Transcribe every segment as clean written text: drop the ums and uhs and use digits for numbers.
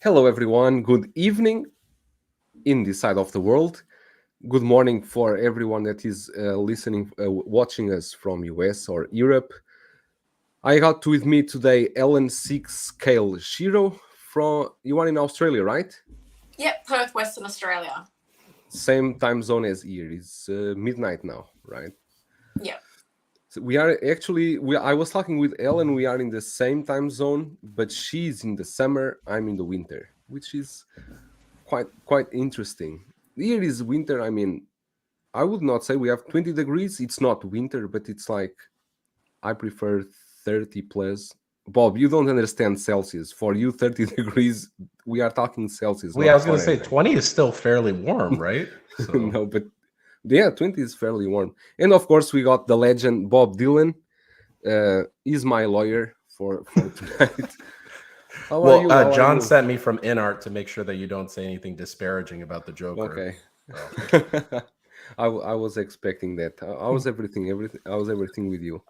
Hello, everyone. Good evening in this side of the world. Good morning for everyone that is watching us from US or Europe. I got with me today Ellen Six Scale Shiro from. You are in Australia, right? Yep, Perth, Western Australia. Same time zone as here. It's midnight now, right? Yep. So we are actually. I was talking with Ellen. We are in the same time zone, but she's in the summer. I'm in the winter, which is quite interesting. Here is winter. I mean, I would not say we have 20 degrees. It's not winter, but it's like I prefer 30 plus. Bob, you don't understand Celsius. For you, 30 degrees, we are talking Celsius, I not was going to say Fahrenheit. 20 is still fairly warm, right? So. No, but yeah, 20 is fairly warm. And of course, we got the legend Bob Dylan. He's my lawyer for tonight. How are you? John sent me from Inart to make sure that you don't say anything disparaging about the Joker. Okay. So. I was expecting that. I was everything. I was everything with you.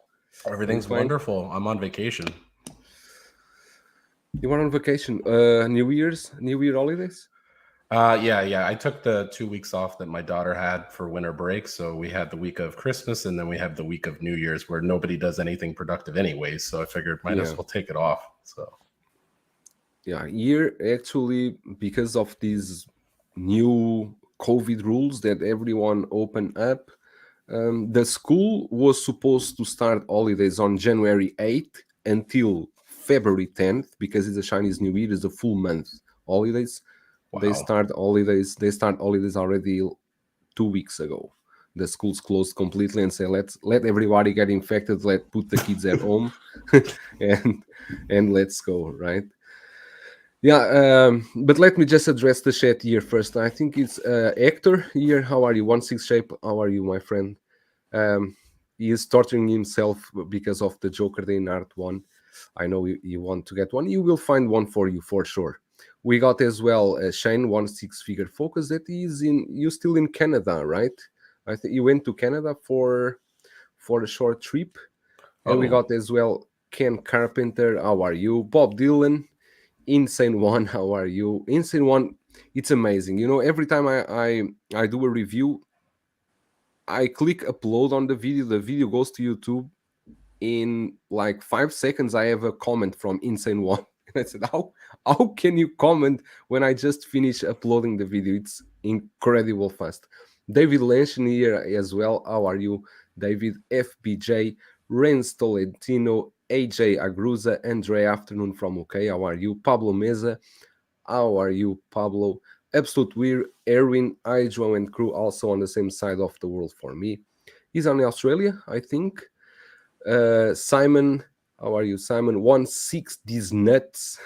Everything's wonderful. I'm on vacation. You were on vacation. New Year holidays? Yeah. I took the 2 weeks off that my daughter had for winter break. So we had the week of Christmas and then we have the week of New Year's where nobody does anything productive anyways. So I figured might as well take it off. So yeah, here actually because of these new COVID rules that everyone opened up, the school was supposed to start holidays on January 8th until February 10th because it's a Chinese New Year, it's a full month holidays. Wow. They start holidays already 2 weeks ago. The schools closed completely and say let everybody get infected, let put the kids at home and let's go, right? Yeah, but let me just address the chat here first. I think it's Hector here. How are you? 1-6 shape. How are you, my friend? He is torturing himself because of the Joker, the Inart one. I know you want to get one. You will find one for you for sure. We got as well Shane 1-6 figure focus that is in. You still in Canada, right? I think you went to Canada for a short trip. And we got as well Ken Carpenter. How are you? Bob Dylan. Insane One, how are you? Insane One, it's amazing. You know, every time I do a review, I click upload on the video goes to YouTube. In like 5 seconds, I have a comment from Insane One. And I said, how can you comment when I just finish uploading the video? It's incredible fast. David Lenchen here as well. How are you? David FBJ, Renz Tolentino, AJ Agruza, Andre Afternoon from UK. How are you? Pablo Meza. How are you, Pablo? Absolute Weird, Erwin, Ijo, and crew also on the same side of the world for me. He's on Australia, I think. Simon, how are you, Simon? 1-6, these nuts.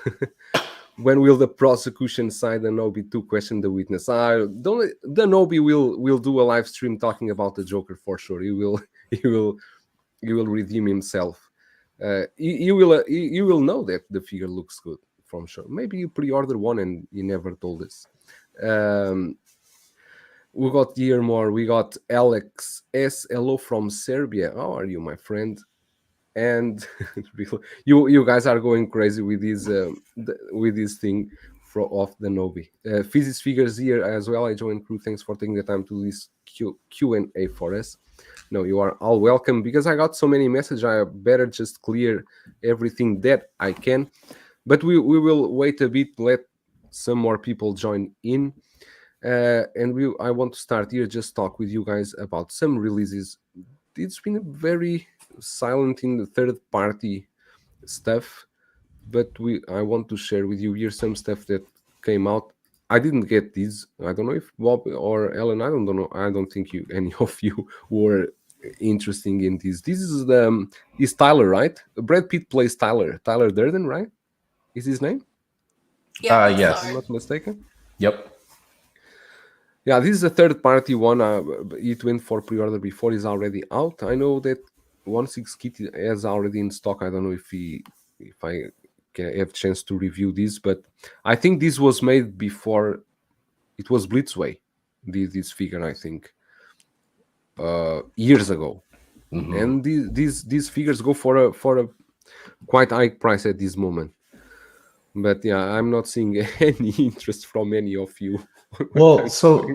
When will the prosecution side and Obi 2 question the witness? The Obi will do a live stream talking about the Joker for sure. He will redeem himself. You will know that the figure looks good from sure. Maybe you pre-order one and you never told us. We got here more. We got Alex S. Hello from Serbia. How are you, my friend? And you guys are going crazy with this thing of the Nobi. Physics figures here as well. I joined crew. Thanks for taking the time to do this Q&A for us. No, you are all welcome. Because I got so many messages, I better just clear everything that I can. But we will wait a bit, let some more people join in. And I want to start here, just talk with you guys about some releases. It's been very silent in the third-party stuff, but I want to share with you here some stuff that came out. I didn't get these. I don't know if Bob or Ellen, I don't know. I don't think any of you were interested in this. This is Tyler, right? Brad Pitt plays Tyler Durden, right? Is his name? Yeah, yes. I'm not mistaken. Yep. Yeah, this is a third-party one. It went for pre-order before. It's already out. I know that 1-6 kit is already in stock. I don't know if I can have chance to review this, but I think this was made before it was Blitzway. This figure, I think, years ago, and these figures go for a quite high price at this moment. But yeah, I'm not seeing any interest from any of you. Well, so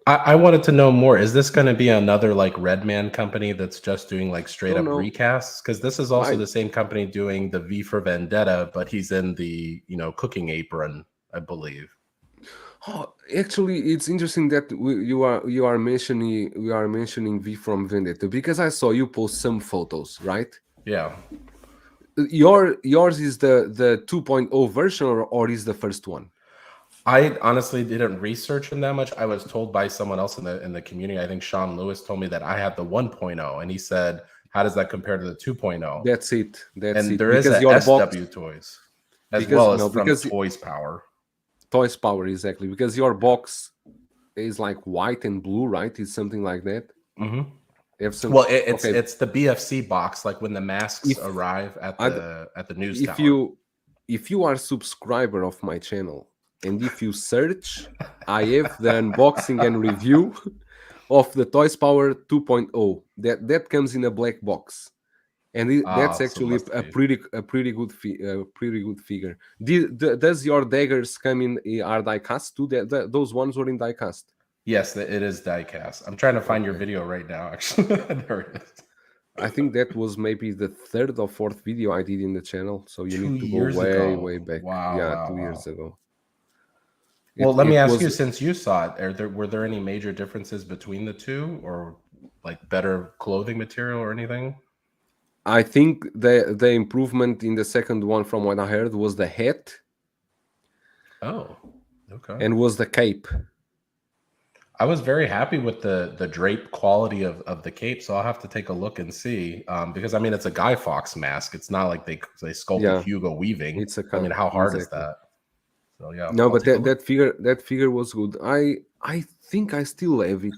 I wanted to know more. Is this going to be another like Redman company that's just doing like straight don't up know. recasts? Because this is also I the same company doing the V for Vendetta, but he's in the cooking apron, I believe. Oh, actually, it's interesting that you are mentioning V from Vendetta, because I saw you post some photos, right? Yeah. Yours is the 2.0 version, or is the first one? I honestly didn't research him that much. I was told by someone else in the community. I think Sean Lewis told me that I had the 1.0, and he said, "How does that compare to the 2.0?" That's it. That's And it. there is Because a your box, SW Toys as because well as no, from because Toys Power. Toys Power, exactly. Because your box is like white and blue, right? It's something like that. Mm-hmm. You have some. Well, Okay. it's the BFC box, like when the masks If arrive at I'd, the news if tower. you are a subscriber of my channel, and if you search, I have the unboxing and review of the Toys Power 2.0. That comes in a black box, and that's So actually must a be. pretty good figure. Does your daggers come in are die cast too? Those ones were in die cast. Yes, it is diecast. I'm trying to find your Okay. video right now. Actually, there it is. I think that was maybe the third or fourth video I did in the channel. So you 2 need to go years ago. way back. Wow, Yeah, wow, 2 years wow. ago. Well, let me It ask you, was. since you saw it, were there any major differences between the two, or like better clothing material or anything? I think the improvement in the second one, from what I heard, was the hat Oh, okay. and was the cape. I was very happy with the drape quality of the cape, so I'll have to take a look and see. Because I mean, it's a Guy Fawkes mask. It's not like they sculpted Yeah, Hugo Weaving. it's a I mean, car, how hard is exactly. that? So yeah, No, I'll but take a look. that figure was good. I think I still have it.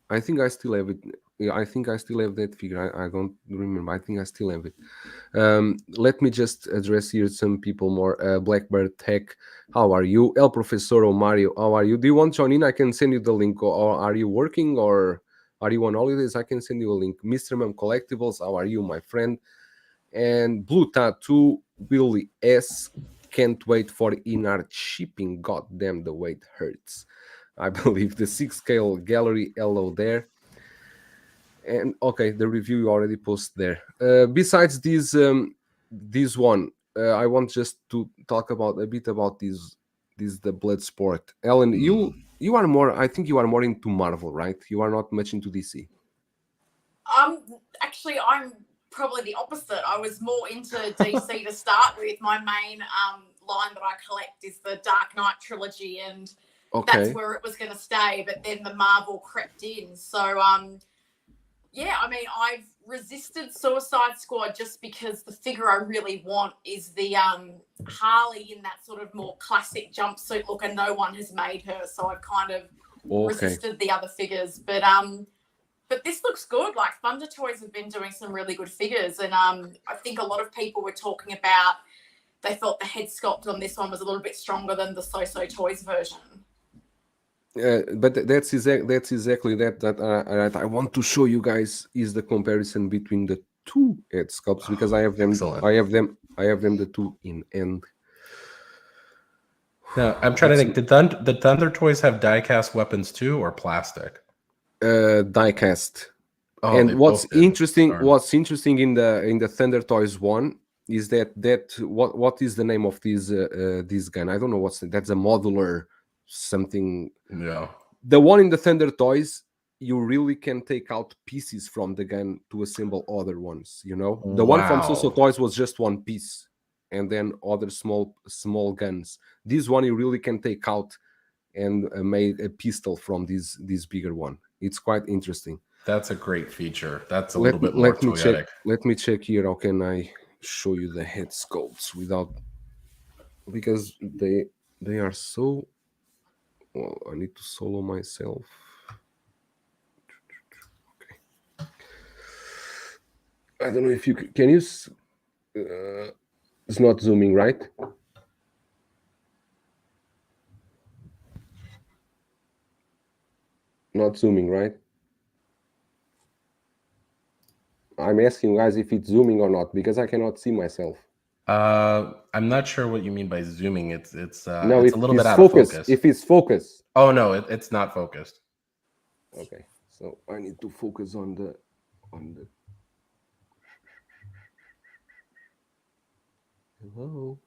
I think I still have it. Yeah, I think I still have that figure. I don't remember. I think I still have it. Let me just address here some people more. Blackbird Tech, how are you? El Profesoro Mario, how are you? Do you want to join in? I can send you the link. Or are you working, or are you on holidays? I can send you a link. Mr. Mem Collectibles, how are you, my friend? And Blue Tattoo, Willie S. Can't wait for Inart shipping. God damn, the weight hurts. I believe the 6 scale gallery. Hello there. And okay, the review you already posted there. Besides this one, I want just to talk about a bit about this the blood sport. Ellen, you are more. I think you are more into Marvel, right? You are not much into DC. Actually, I'm probably the opposite. I was more into DC to start with. My main line that I collect is the Dark Knight trilogy, and that's Okay. where it was going to stay. But then the Marvel crept in. So yeah, I mean, I've resisted Suicide Squad just because the figure I really want is the Harley in that sort of more classic jumpsuit look, and no one has made her, so I've kind of resisted the other figures. But this looks good. Like, Thunder Toys have been doing some really good figures, and I think a lot of people were talking about they felt the head sculpt on this one was a little bit stronger than the So-So Toys version. But that's exactly that I want to show you guys is the comparison between the two head sculpts, because I have them. Excellent. I have them the two in end. Now, I'm trying to think. Did Thunder Toys have die-cast weapons too, or plastic? Die cast. Oh, And they what's both did. interesting, Darn. in the Thunder Toys one is that what is the name of this gun? I don't know that's a modular something. Yeah. The one in the Thunder Toys, you really can take out pieces from the gun to assemble other ones. You know, the one from So-So Wow. Toys was just one piece, and then other small guns. This one you really can take out and made a pistol from this bigger one. It's quite interesting. That's a great feature. That's a little bit more Let me check. toyetic. Let me check here. How can I show you the head sculpts without, because they are so well. I need to solo myself. Okay. I don't know if you can you. It's not zooming, right? Not zooming, right? I'm asking you guys if it's zooming or not, because I cannot see myself. I'm not sure what you mean by zooming. It's No, it's if a little bit it's out of focus. focus. If it's focus. Oh no, it's not focused. Okay, so I need to focus on the hello.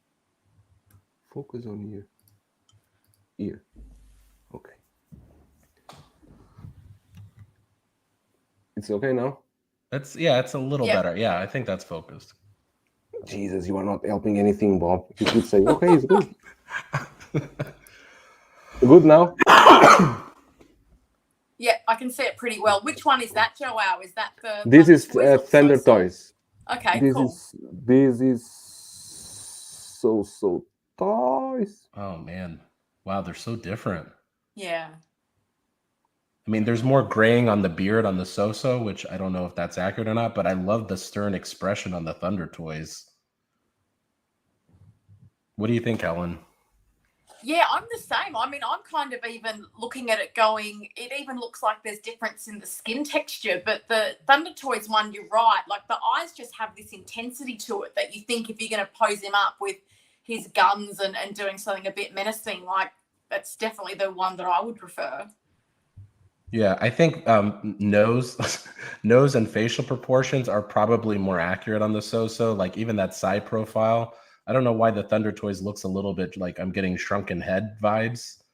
Focus on here. Here. Okay. It's okay now? It's a little Yeah. better. Yeah, I think that's focused. Jesus, you are not helping anything, Bob. You could say, okay, it's good. Good now? Yeah, I can see it pretty well. Which one is that, Joao? Is that the This is Thunder Toys or Thunder So-So? Toys. Okay, This cool. is so toys. Oh man, wow, they're so different. Yeah. I mean, there's more graying on the beard on the So-So, which I don't know if that's accurate or not, but I love the stern expression on the Thunder Toys. What do you think, Ellen? Yeah, I'm the same. I mean, I'm kind of even looking at it going, it even looks like there's difference in the skin texture, but the Thunder Toys one, you're right. Like the eyes just have this intensity to it that you think if you're going to pose him up with his guns and doing something a bit menacing, like that's definitely the one that I would prefer. Yeah, I think nose nose and facial proportions are probably more accurate on the So-So. Like even that side profile. I don't know why the Thunder Toys looks a little bit like I'm getting shrunken head vibes.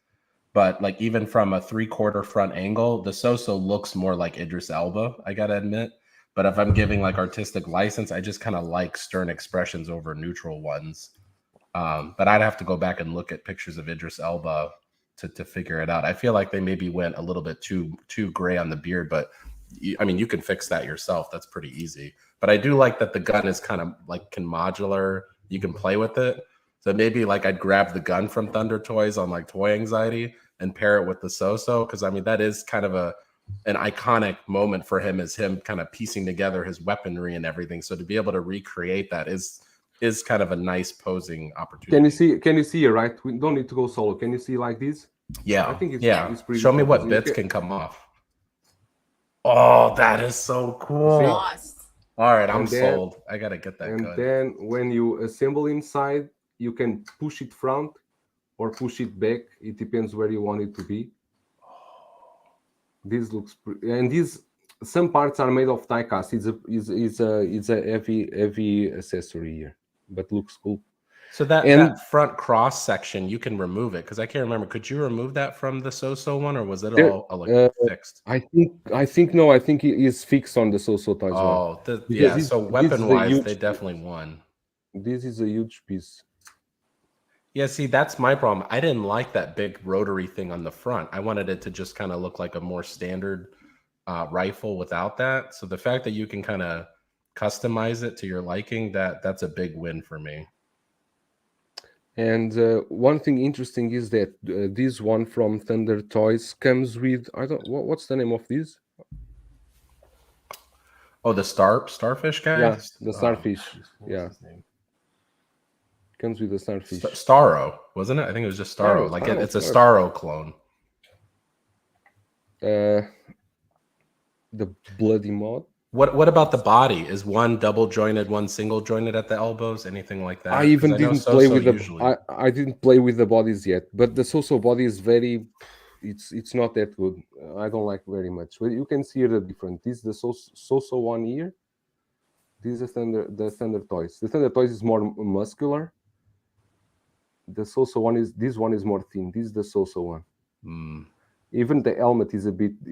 But like even from a 3/4 front angle, the So-So looks more like Idris Elba, I gotta admit. But if I'm giving like artistic license, I just kind of like stern expressions over neutral ones. But I'd have to go back and look at pictures of Idris Elba to figure it out. I feel like they maybe went a little bit too gray on the beard, but I mean, you can fix that yourself. That's pretty easy. But I do like that the gun is kind of like can modular. You can play with it. So maybe like I'd grab the gun from Thunder Toys on like Toy Anxiety and pair it with the So-So, because I mean that is kind of an iconic moment for him, is him kind of piecing together his weaponry and everything. So to be able to recreate that is kind of a nice posing opportunity. Can you see it, right? We don't need to go solo. Can you see like this? Yeah, I think it's pretty Show me what focused. bits can come off. Oh, that is so cool. Nice. All right, I'm And then- sold. I gotta get that And gun. then when you assemble inside, you can push it front or push it back. It depends where you want it to be. This looks and these some parts are made of die cast. It's a heavy accessory here, but looks cool. So that front cross section, you can remove it, because I can't remember. Could you remove that from the So-So one, or was it all like fixed? I think no. I think it is fixed on the So-So Toys one. Oh, Because so weapon-wise, they definitely won. This is a huge piece. Yeah, see, that's my problem. I didn't like that big rotary thing on the front. I wanted it to just kind of look like a more standard rifle without that. So the fact that you can kind of customize it to your liking, that's a big win for me. And one thing interesting is that this one from Thunder Toys comes with what's the name of this? Oh, the starfish guy. Yeah, the starfish. What was his name? Comes with the starfish. Starro, wasn't it? I think it was just Starro. It's a Starro clone. The bloody mod. What about the body? Is one double jointed, one single jointed at the elbows? Anything like that? I even didn't play with I didn't play with the bodies yet, but the So-So body is very. It's not that good. I don't like very much. Well, you can see the difference. This is the So-So one here. This is the Thunder Toys. The Thunder Toys is more muscular. The So-So one is more thin. This is the So-So one. Even the helmet is a bit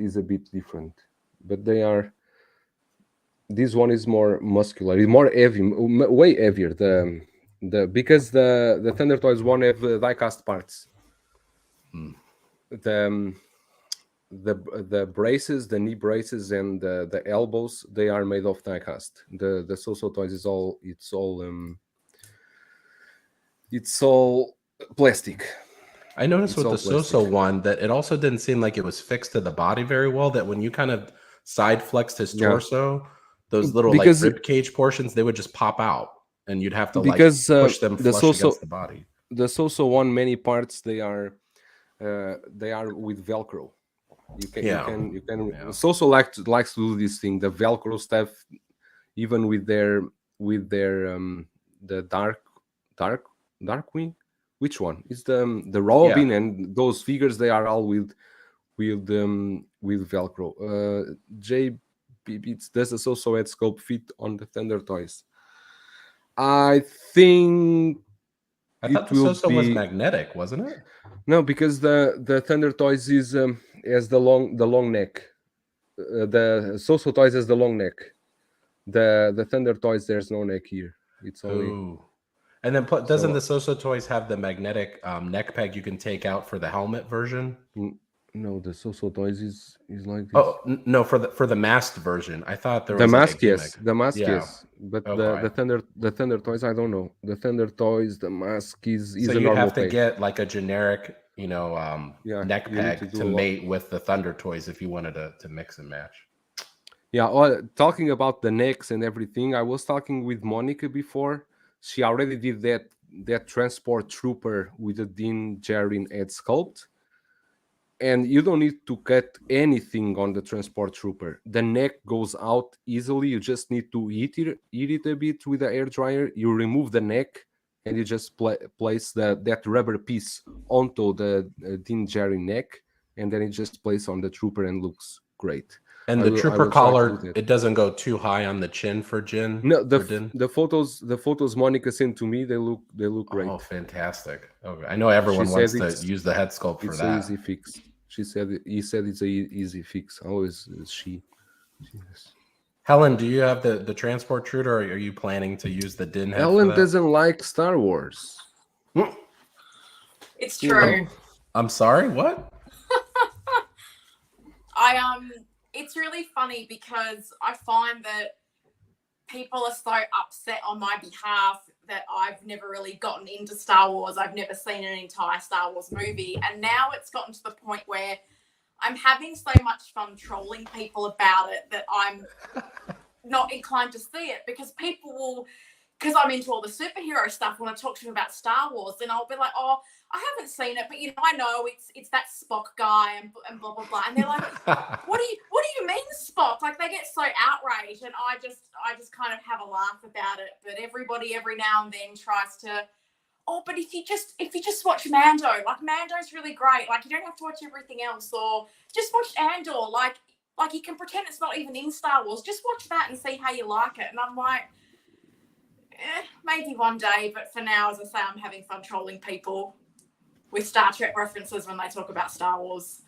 different, but they are. This one is more muscular. It's more heavy, way heavier. Because the Thunder Toys one have die-cast parts. The braces, the knee braces, and the elbows, they are made of die-cast. The So-So Toys is it's all plastic. I noticed with the So-So one that it also didn't seem like it was fixed to the body very well. That when you kind of side flexed his torso, those little like rib cage portions, they would just pop out, and you'd have to push them flush against the body. The So-So one, many parts they are with Velcro. You can. So-So likes to do this thing, the Velcro stuff, even with their the Darkwing. Which one? It's the Robin and those figures. They are all with Velcro. J. Beats does also add sculpt fit on the Thunder toys. I think I thought the Soso was magnetic, wasn't it? No, because the Thunder toys is has the long neck. The Soso toys has the long neck. The Thunder toys, there's no neck here. It's only. Ooh. And then doesn't the Soso toys have the magnetic neck peg you can take out for the helmet version? No, the Soso toys is like this. Oh no, for the masked version. I thought there was the mask, like a yes, the mask, yes. But Okay. the Thunder toys, I don't know. The Thunder toys, the mask is so a you normal have to peg. get like a generic, neck you need to peg do to a lot. mate with the Thunder toys if you wanted to mix and match. Yeah, talking about the necks and everything, I was talking with Monica before. She already did that transport trooper with the Din Djarin head sculpt. And you don't need to cut anything on the transport trooper. The neck goes out easily. You just need to heat it a bit with the air dryer. You remove the neck and you just place that rubber piece onto the Din Djarin neck, and then it just plays on the trooper and looks great. And the trooper collar, it doesn't go too high on the chin for Jin. No, the photos Monica sent to me, they look great. Oh, fantastic! Okay, I know everyone wants to use the head sculpt for that. It's an easy fix. He said it's a easy fix. Always she. Helen, do you have the transport trooper, or are you planning to use the Din head? Helen doesn't like Star Wars. It's true. I'm sorry. What? It's really funny because I find that people are so upset on my behalf that I've never really gotten into Star Wars. I've never seen an entire Star Wars movie. And now it's gotten to the point where I'm having so much fun trolling people about it that I'm not inclined to see it, because people will, because I'm into all the superhero stuff, when I talk to them about Star Wars, then I'll be like, oh, I haven't seen it, but I know it's that Spock guy and blah blah blah, and they're like, what do you mean Spock? Like, they get so outraged, and I just kind of have a laugh about it. But everybody every now and then tries to, oh, but if you just watch Mando, like Mando's really great, like you don't have to watch everything else, or just watch Andor, like you can pretend it's not even in Star Wars, just watch that and see how you like it. And I'm like, maybe one day, but for now, as I say, I'm having fun trolling people with Star Trek references when they talk about Star Wars.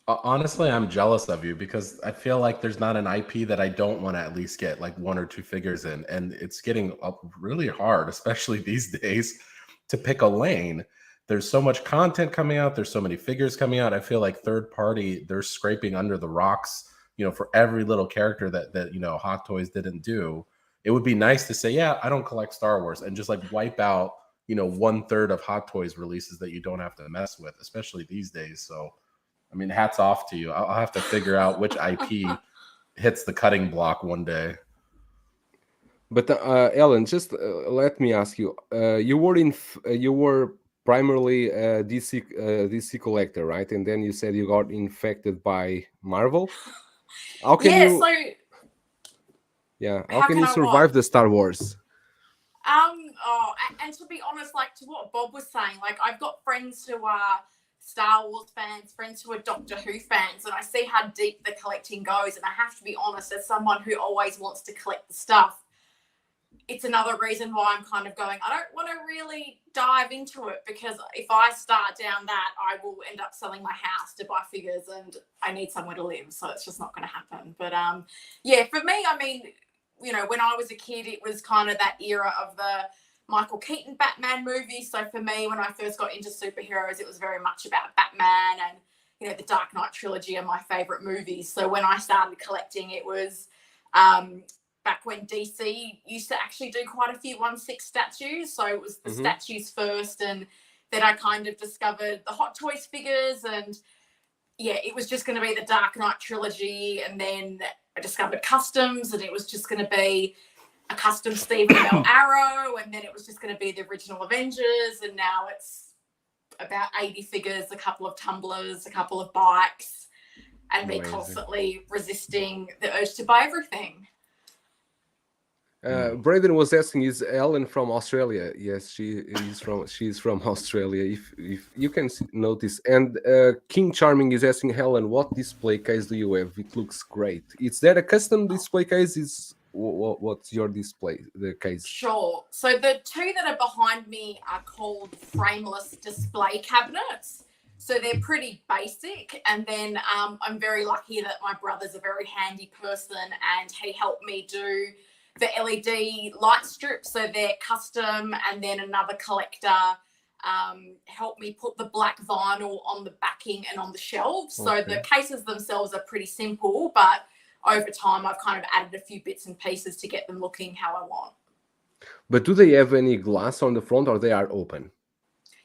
Honestly, I'm jealous of you because I feel like there's not an IP that I don't want to at least get like one or two figures in. And it's getting really hard, especially these days, to pick a lane. There's so much content coming out. There's so many figures coming out. I feel like third party, they're scraping under the rocks, for every little character that Hot Toys didn't do. It would be nice to say, yeah, I don't collect Star Wars, and just like wipe out 1/3 of Hot Toys releases that you don't have to mess with, especially these days. So, I mean, hats off to you. I'll have to figure out which IP hits the cutting block one day. But Ellen, just let me ask you: you were primarily a DC collector, right? And then you said you got infected by Marvel. How can you? How can you survive the Star Wars? And to be honest, like to what Bob was saying, like I've got friends who are Star Wars fans, friends who are Doctor Who fans, and I see how deep the collecting goes. And I have to be honest, as someone who always wants to collect the stuff, it's another reason why I'm kind of going, I don't want to really dive into it, because if I start down that, I will end up selling my house to buy figures, and I need somewhere to live, so it's just not going to happen. But for me, I mean, when I was a kid, it was kind of that era of the Michael Keaton Batman movie. So for me, when I first got into superheroes, it was very much about Batman, and the Dark Knight trilogy are my favorite movies. So when I started collecting, it was back when DC used to actually do quite a few 1/6 statues. So it was the statues first, and then I kind of discovered the Hot Toys figures, and it was just going to be the Dark Knight trilogy. And then I discovered customs, and it was just going to be a custom Stephen Amell Arrow, and then it was just going to be the original Avengers, and now it's about 80 figures, a couple of tumblers, a couple of bikes, and me constantly resisting the urge to buy everything. Braden was asking, is Ellen from Australia? Yes, she's from Australia. If you can notice. And King Charming is asking Helen, what display case do you have? It looks great. Is that a custom display case? Is what's your display the case? Sure. So the two that are behind me are called frameless display cabinets. So they're pretty basic. And then I'm very lucky that my brother's a very handy person and he helped me do the LED light strips. So they're custom. And then another collector helped me put the black vinyl on the backing and on the shelves. So the cases themselves are pretty simple, but over time I've kind of added a few bits and pieces to get them looking how I want. But do they have any glass on the front, or they are open?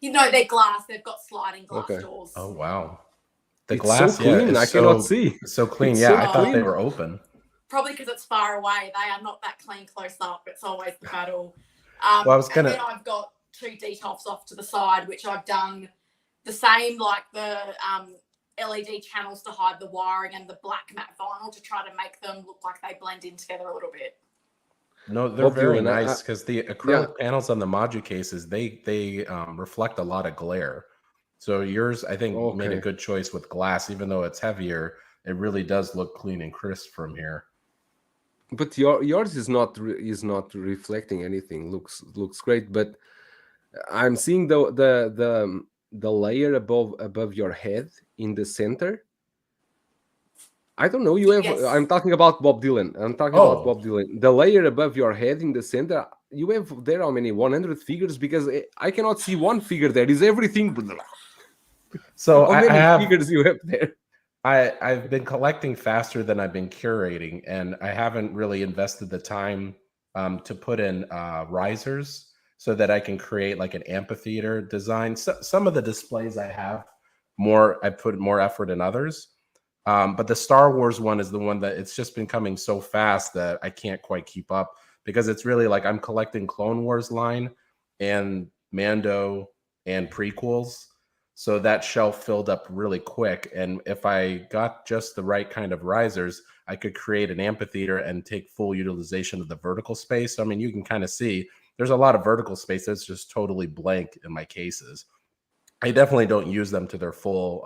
You know, they're glass. They've got sliding glass doors. Oh, wow. The it's glass, so clean, I cannot see. So clean, It's yeah. so I thought clean. they were open. Probably because it's far away. They are not that clean close up. It's always the battle. Well, I was and then I've got two detofs off to the side, which I've done the same, like the LED channels to hide the wiring and the black matte vinyl to try to make them look like they blend in together a little bit. No, they're very nice because the acrylic panels on the Modu cases, they reflect a lot of glare. So yours, I think, made a good choice with glass. Even though it's heavier, it really does look clean and crisp from here. But yours is not reflecting anything. Looks great. But I'm seeing the layer above your head in the center. I don't know. You have. Yes. I'm talking about Bob Dylan. About Bob Dylan. The layer above your head in the center. You have there how many 100 figures? Because I cannot see one figure there. Is everything? So how many figures you have there? I've been collecting faster than I've been curating, and I haven't really invested the time to put in risers so that I can create like an amphitheater design. So, some of the displays I have I put more effort in others. But the Star Wars one is the one that it's just been coming so fast that I can't quite keep up, because it's really like I'm collecting Clone Wars line and Mando and prequels. So that shelf filled up really quick. And if I got just the right kind of risers, I could create an amphitheater and take full utilization of the vertical space. So, I mean, you can kind of see there's a lot of vertical space that's just totally blank in my cases. I definitely don't use them to their full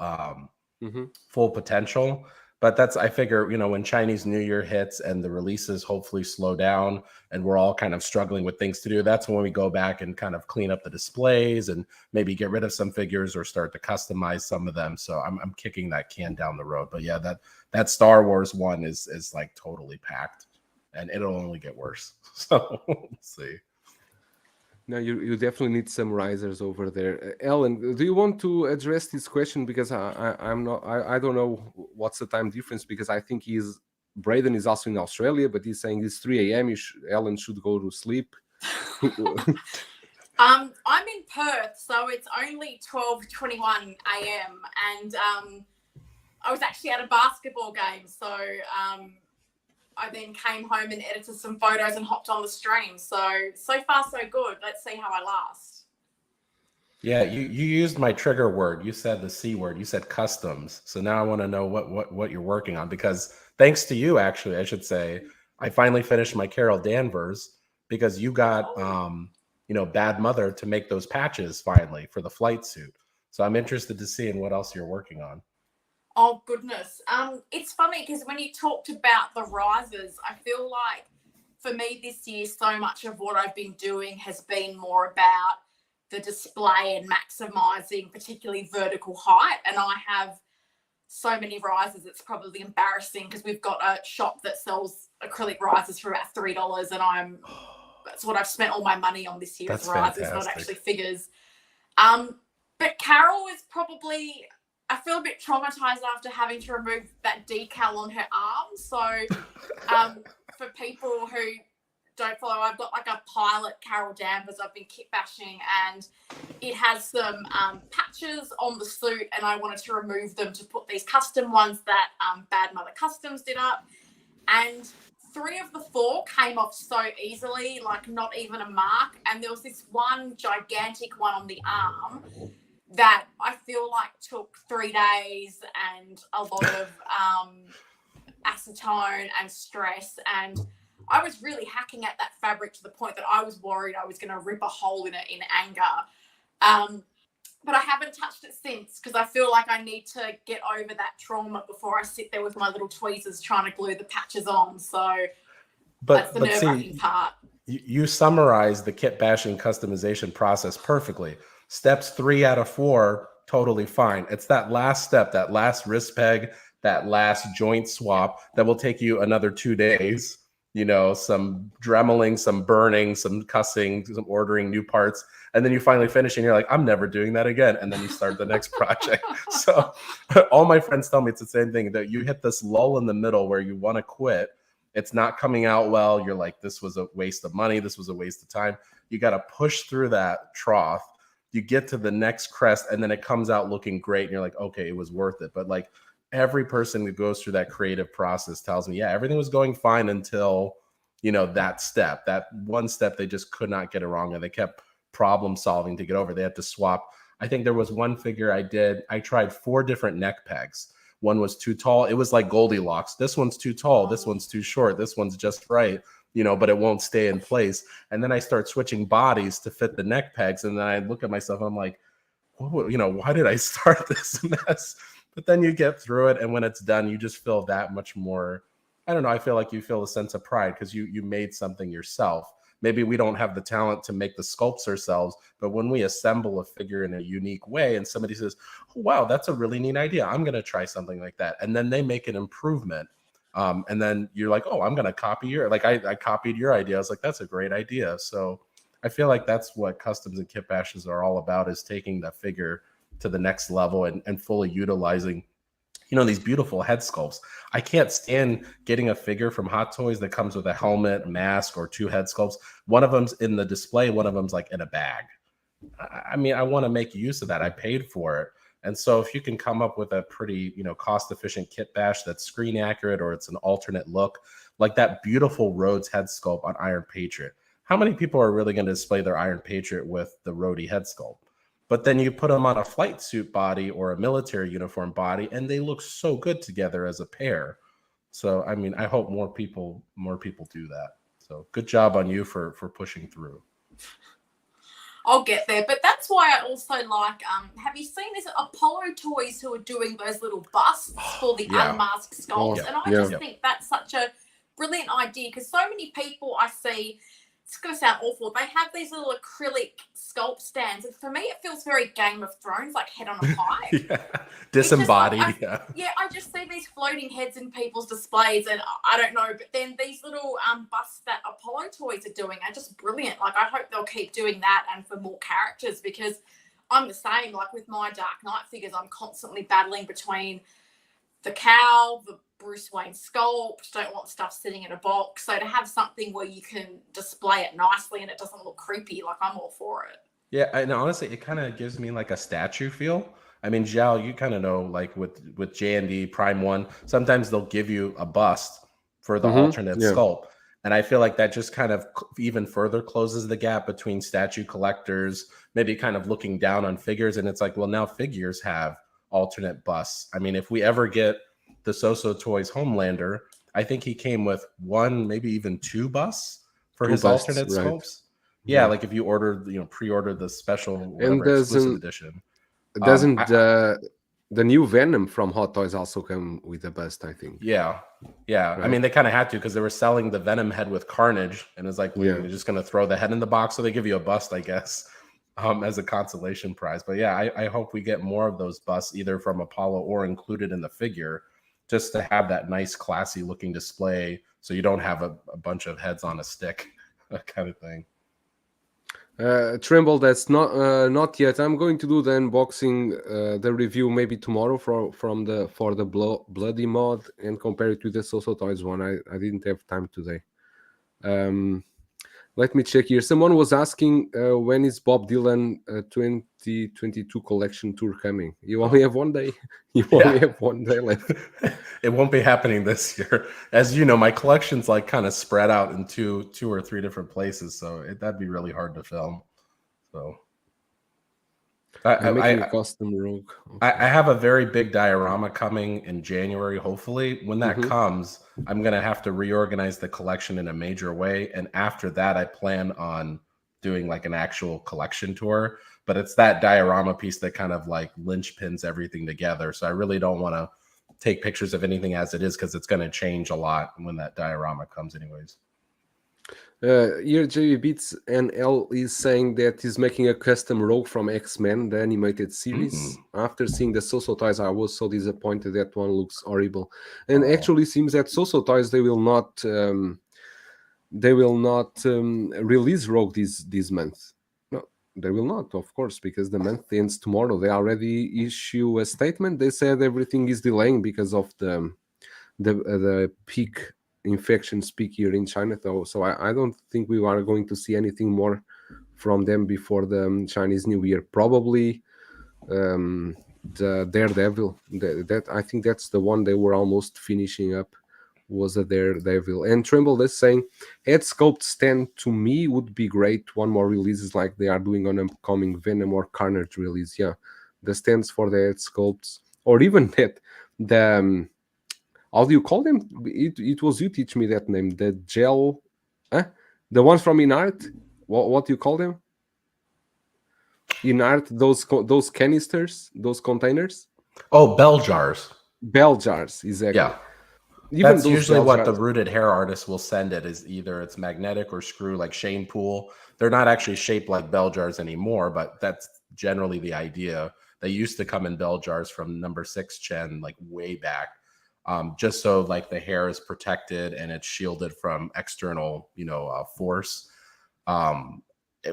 full potential, but I figure, when Chinese New Year hits and the releases hopefully slow down and we're all kind of struggling with things to do, that's when we go back and kind of clean up the displays and maybe get rid of some figures or start to customize some of them. So I'm kicking that can down the road. But yeah, that Star Wars one is like totally packed, and it'll only get worse. So we'll see. No, you definitely need some risers over there. Ellen, do you want to address this question? Because I don't know what's the time difference, because I think Braden is also in Australia, but he's saying it's 3 a.m. Ellen should go to sleep. I'm in Perth, so it's only 12:21 a.m. and I was actually at a basketball game, so I then came home and edited some photos and hopped on the stream. So far, so good. Let's see how I last. Yeah, you used my trigger word. You said the C word. You said customs. So now I want to know what you're working on, because thanks to you, actually, I should say, I finally finished my Carol Danvers, because you got, Bad Mother to make those patches finally for the flight suit. So I'm interested to see what else you're working on. Oh, goodness. It's funny because when you talked about the risers, I feel like for me this year, so much of what I've been doing has been more about the display and maximizing particularly vertical height. And I have so many risers, it's probably embarrassing, because we've got a shop that sells acrylic risers for about $3, and that's what I've spent all my money on this year. Is risers, not actually figures. But Carol is probably... I feel a bit traumatized after having to remove that decal on her arm. So for people who don't follow, I've got like a pilot Carol Danvers I've been kit bashing, and it has some patches on the suit, and I wanted to remove them to put these custom ones that Bad Mother Customs did up. And 3 of the 4 came off so easily, like not even a mark. And there was this one gigantic one on the arm that I feel like took 3 days and a lot of acetone and stress. And I was really hacking at that fabric to the point that I was worried I was going to rip a hole in it in anger. But I haven't touched it since because I feel like I need to get over that trauma before I sit there with my little tweezers trying to glue the patches on. So that's the nerve-wracking part. You summarize the kit bashing customization process perfectly. Steps 3 out of 4, totally fine. It's that last step, that last wrist peg, that last joint swap that will take you another 2 days. You know, some dremeling, some burning, some cussing, some ordering new parts. And then you finally finish and you're like, I'm never doing that again. And then you start the next project. So all my friends tell me it's the same thing, that you hit this lull in the middle where you want to quit. It's not coming out well. You're like, this was a waste of money. This was a waste of time. You got to push through that trough. You get to the next crest and then it comes out looking great. And you're like, okay, it was worth it. But like every person who goes through that creative process tells me, yeah, everything was going fine until, you know, that step, that one step, they just could not get it wrong. And they kept problem solving to get over. They had to swap. I think there was one figure I tried 4 different neck pegs. One was too tall. It was like Goldilocks. This one's too tall. This one's too short. This one's just right, you know, but it won't stay in place. And then I start switching bodies to fit the neck pegs. And then I look at myself, I'm like, whoa, you know, why did I start this mess? But then you get through it. And when it's done, you just feel that much more, I don't know. I feel like you feel a sense of pride because you made something yourself. Maybe we don't have the talent to make the sculpts ourselves, but when we assemble a figure in a unique way and somebody says, oh, wow, that's a really neat idea, I'm going to try something like that. And then they make an improvement. And then you're like, oh, I'm going to copy your, like I copied your idea. I was like, that's a great idea. So I feel like that's what customs and kit bashes are all about, is taking the figure to the next level and fully utilizing, you know, these beautiful head sculpts. I can't stand getting a figure from Hot Toys that comes with a helmet, mask, or 2 head sculpts. One of them's in the display, one of them's like in a bag. I mean, I want to make use of that. I paid for it. And so if you can come up with a pretty, you know, cost-efficient kit bash that's screen accurate, or it's an alternate look, like that beautiful Rhodes head sculpt on Iron Patriot. How many people are really going to display their Iron Patriot with the Rhodey head sculpt? But then you put them on a flight suit body or a military uniform body, and they look so good together as a pair. So, I mean, I hope more people do that. So good job on you for pushing through. I'll get there. But that's why I also like, have you seen this Apollo Toys who are doing those little busts for the unmasked sculpts? And I just think that's such a brilliant idea, because so many people I see, it's going to sound awful, they have these little acrylic sculpt stands, and for me it feels very Game of Thrones, like head on a pike. Disembodied. Like, I just see these floating heads in people's displays, and I don't know, but then these little busts that Apollo Toys are doing are just brilliant. Like, I hope they'll keep doing that and for more characters, because I'm the same. Like with my Dark Knight figures, I'm constantly battling between the cowl, the Bruce Wayne sculpt, don't want stuff sitting in a box. So to have something where you can display it nicely and it doesn't look creepy, like, I'm all for it. Yeah, and honestly, it kind of gives me like a statue feel. I mean, Zhao, you kind of know, like with J&D Prime 1, sometimes they'll give you a bust for the alternate sculpt. And I feel like that just kind of even further closes the gap between statue collectors, maybe kind of looking down on figures. And it's like, well, now figures have alternate busts. I mean, if we ever get the So Toys Homelander, I think he came with 1, maybe even 2 busts for his alternate sculpts. Yeah, like if you ordered, you know, pre-order the special exclusive edition. Doesn't the new Venom from Hot Toys also come with a bust, I think? Yeah. Right. I mean, they kind of had to, because they were selling the Venom head with Carnage, and it's like, we're just going to throw the head in the box, so they give you a bust, I guess, as a consolation prize. But yeah, I hope we get more of those busts, either from Apollo or included in the figure, just to have that nice, classy looking display, so you don't have a bunch of heads on a stick, that kind of thing. Trimble, that's not yet. I'm going to do the unboxing, the review maybe tomorrow for the bloody mod, and compare it to the So Toys one. I didn't have time today. Let me check here. Someone was asking when is Bob Dylan 2022 collection tour coming? You only have 1 day. You only have 1 day left. It won't be happening this year. As you know, my collection's like kind of spread out in two or three different places, so that'd be really hard to film. So They're making a I custom rogue. I Okay. have a very big diorama coming in January. Hopefully, when that Mm-hmm. comes, I'm gonna have to reorganize the collection in a major way. And after that, I plan on doing like an actual collection tour. But it's that diorama piece that kind of like linchpins everything together. So I really don't want to take pictures of anything as it is because it's going to change a lot when that diorama comes, anyways. Here, JV Beats NL is saying that he's making a custom rogue from X-Men, the animated series. Mm. After seeing the Soso Toys, I was so disappointed. That one looks horrible. And Oh. actually seems that Soso Toys, they will not release Rogue this month. No, they will not, of course, because the month ends tomorrow. They already issue a statement. They said everything is delaying because of the peak infections peak here in China. So I don't think we are going to see anything more from them before the Chinese New Year. Probably the Daredevil. That I think that's the one they were almost finishing up, was a Daredevil. And Tremble is saying head sculpt stand to me would be great. One more releases like they are doing on upcoming Venom or Carnage release. Yeah, the stands for the head sculpts, or even that the how do you call them? It was you teach me that name. The gel, the ones from Inart. What do you call them? Inart, those canisters, those containers, Oh, bell jars. bell jars, exactly. Yeah. Even That's those usually bell what the jars. rooted hair artist will send it, is either it's magnetic or screw, like Shane Poole. They're not actually shaped like bell jars anymore, but that's generally the idea. They used to come in bell jars from number 6 Chen, like way back, just so like the hair is protected and it's shielded from external, force. Um,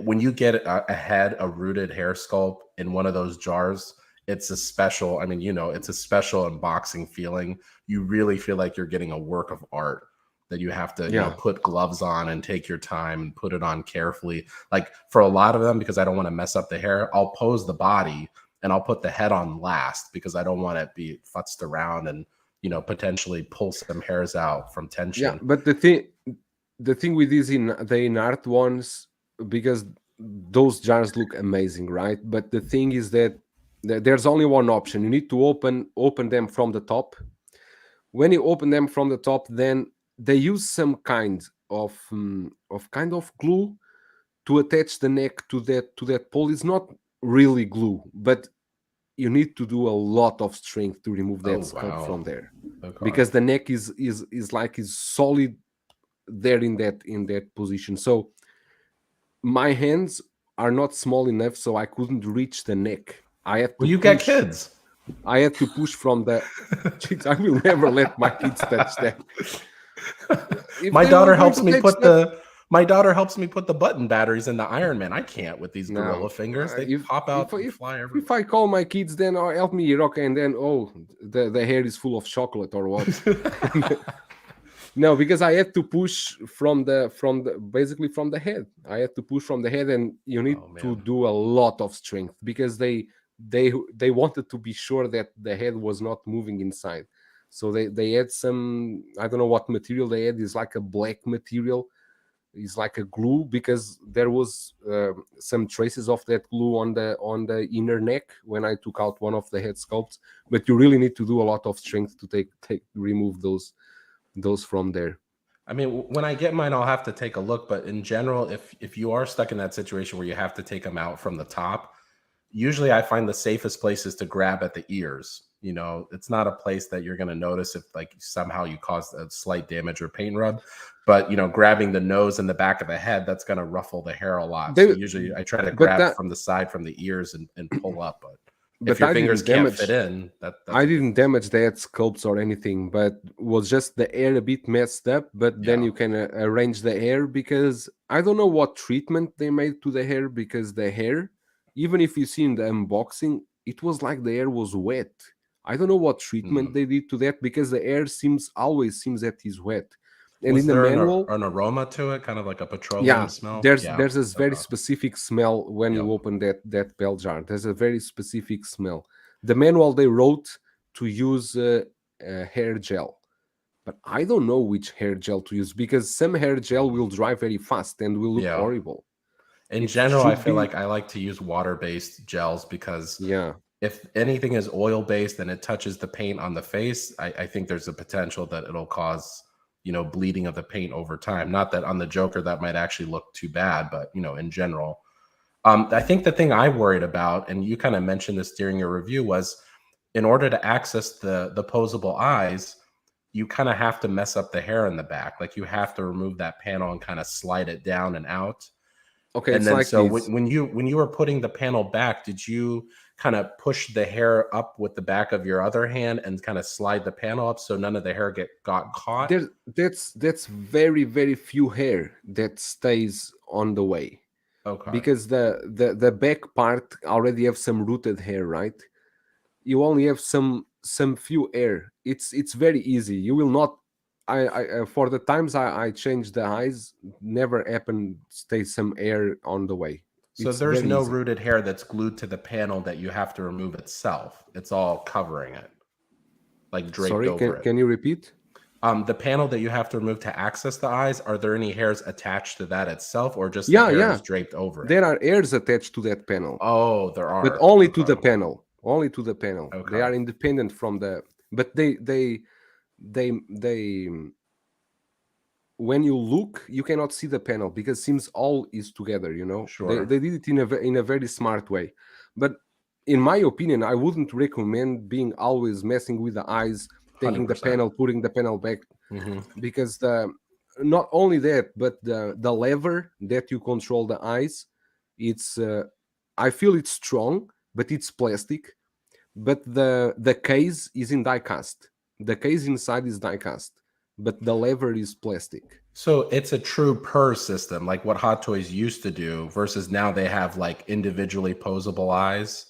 when you get a head, a rooted hair sculpt in one of those jars, it's a special, I mean, it's a special unboxing feeling. You really feel like you're getting a work of art that you have to, Yeah, put gloves on and take your time and put it on carefully. Like for a lot of them, because I don't want to mess up the hair, I'll pose the body and I'll put the head on last because I don't want it to be futzed around and, potentially pull some hairs out from yeah. tension. But the thing with these in the Inart ones, because those jars look amazing, right? But the thing is that there's only one option. You need to open them from the top. When you open them from the top, then they use some kind of glue to attach the neck to that pole. It's not really glue, but you need to do a lot of strength to remove that Oh, sculpt wow. from there, Okay. because the neck is solid there in that position. So my hands are not small enough, so I couldn't reach the neck. I had Well, to you got push. kids. I had to push from the. I will never let my kids touch that. If my they were daughter going helps to me touch put that, the my daughter helps me put the button batteries in the Iron Man. I can't with these gorilla no. fingers. They If pop if out and if fly if everywhere. I call my kids, then help me here, okay, and then the hair is full of chocolate or what? No, because I had to push from the basically from the head. I had to push from the head, and you need Oh to man. do a lot of strength because they wanted to be sure that the head was not moving inside. So they had some, I don't know what material they had. Is like a black material. It's like a glue, because there was some traces of that glue on the inner neck when I took out one of the head sculpts. But you really need to do a lot of strength to take remove those from there. I mean, when I get mine, I'll have to take a look. But in general, if you are stuck in that situation where you have to take them out from the top, usually I find the safest place is to grab at the ears. It's not a place that you're going to notice if like somehow you caused a slight damage or paint rub. But grabbing the nose and the back of the head, that's going to ruffle the hair a lot. So They, usually I try to but grab that, from the side, from the ears, and pull up. But if but your I fingers didn't can't fit damage. in, that's I a didn't different damage story. the head sculpts or anything, but was just the air a bit messed up. But then Yeah. you can arrange the hair, because I don't know what treatment they made to the hair, because the hair, even if you see in the unboxing, it was like the hair was wet. I don't know what treatment Hmm. they did to that, because the hair always seems that is wet. And in Was the there manual, an aroma to it, kind of like a petroleum yeah, smell? there's Yeah. there's this very Okay. specific smell when Yep. you open that bell jar. There's a very specific smell. The manual, they wrote to use hair gel, but I don't know which hair gel to use, because some hair gel will dry very fast and will look Yeah. horrible. In It general, I should feel be. like I like to use water-based gels because Yeah. if anything is oil-based and it touches the paint on the face, I think there's a potential that it'll cause, bleeding of the paint over time. Not that on the Joker that might actually look too bad, but in general. I think the thing I worried about, and you kind of mentioned this during your review, was in order to access the posable eyes, you kind of have to mess up the hair in the back. Like you have to remove that panel and kind of slide it down and out. Okay, And it's then like so this. when you were putting the panel back, did you kind of push the hair up with the back of your other hand and kind of slide the panel up so none of the hair got caught? That's very very few hair that stays on the way, Okay. because the back part already have some rooted hair, right? You only have some few hair. It's very easy. You will not. I for the times I changed the eyes, never happen. Stay some hair on the way. So It's there's very no easy. rooted hair that's glued to the panel that you have to remove itself. It's all covering it, like draped Sorry, over can it. can you repeat? The panel that you have to remove to access the eyes, are there any hairs attached to that itself or just the Yeah, hair yeah. is draped over it? There are hairs attached to that panel, Oh, there but are. only to the Okay. panel. Only to the panel. They Okay. are independent from the. But they when you look, you cannot see the panel because seems all is together. Sure. They did it in a very smart way. But in my opinion, I wouldn't recommend being always messing with the eyes, taking the 100%. panel, putting the panel back, Hmm. because the not only that, but the lever that you control the eyes, it's I feel it's strong, but it's plastic. But the case is in die cast. The case inside is die cast, but the lever is plastic. So it's a true purr system, like what Hot Toys used to do, versus now they have like individually posable eyes,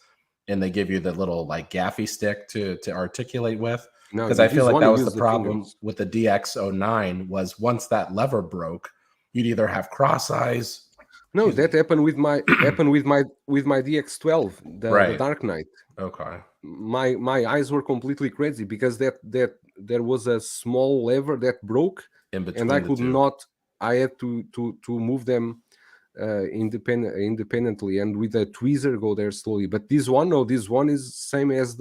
and they give you the little like gaffy stick to articulate with. Now Because I feel this like one that you was the use the problem fingers. with the DX09 was once that lever broke, you'd either have cross eyes, No, excuse that me. happened with my DX12, the Right. Dark Knight. Okay. My eyes were completely crazy because that there was a small lever that broke, In and I between the could two. not. I had to move them independently, and with a tweezer go there slowly. But this one, no, this one is same as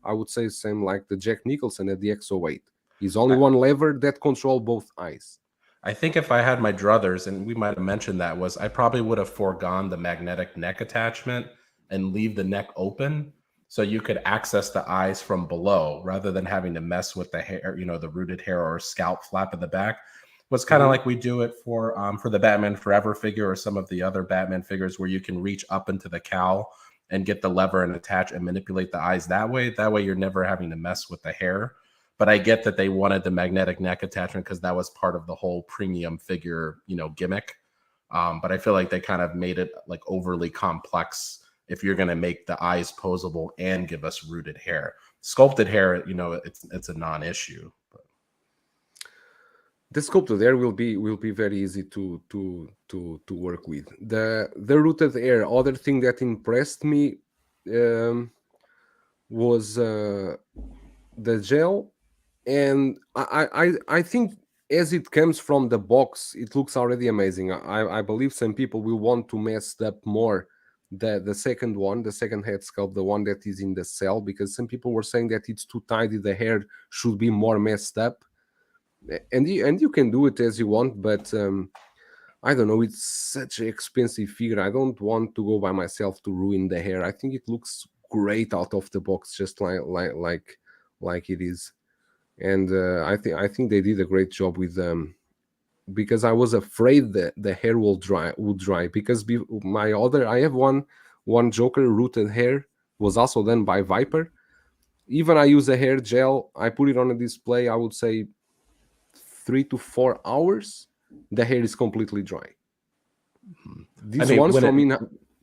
I would say same like the Jack Nicholson at the X08. Is only I, one lever that control both eyes. I think if I had my druthers, and we might have mentioned that, was I probably would have foregone the magnetic neck attachment and leave the neck open so you could access the eyes from below rather than having to mess with the hair, the rooted hair or scalp flap in the back. Was kind of Mhm. like we do it for the Batman Forever figure or some of the other Batman figures where you can reach up into the cowl and get the lever and attach and manipulate the eyes that way. That way you're never having to mess with the hair. But I get that they wanted the magnetic neck attachment because that was part of the whole premium figure, gimmick. But I feel like they kind of made it like overly complex if you're going to make the eyes posable and give us rooted hair. Sculpted hair, it's a non-issue. But The sculptor there will be very easy to work with. The rooted hair. Other thing that impressed me was the gel, and I think as it comes from the box, it looks already amazing. I believe some people will want to mess up more the second one, the second head sculpt, the one that is in the cell, because some people were saying that it's too tidy. The hair should be more messed up, and you can do it as you want, but I don't know. It's such an expensive figure. I don't want to go by myself to ruin the hair. I think it looks great out of the box, just like it is. And I think they did a great job with them, because I was afraid that the hair would dry because I have one Joker rooted hair was also done by Viper. Even I use a hair gel. I put it on a display. I would say 3 to 4 hours. The hair is completely dry. I These mean, ones from in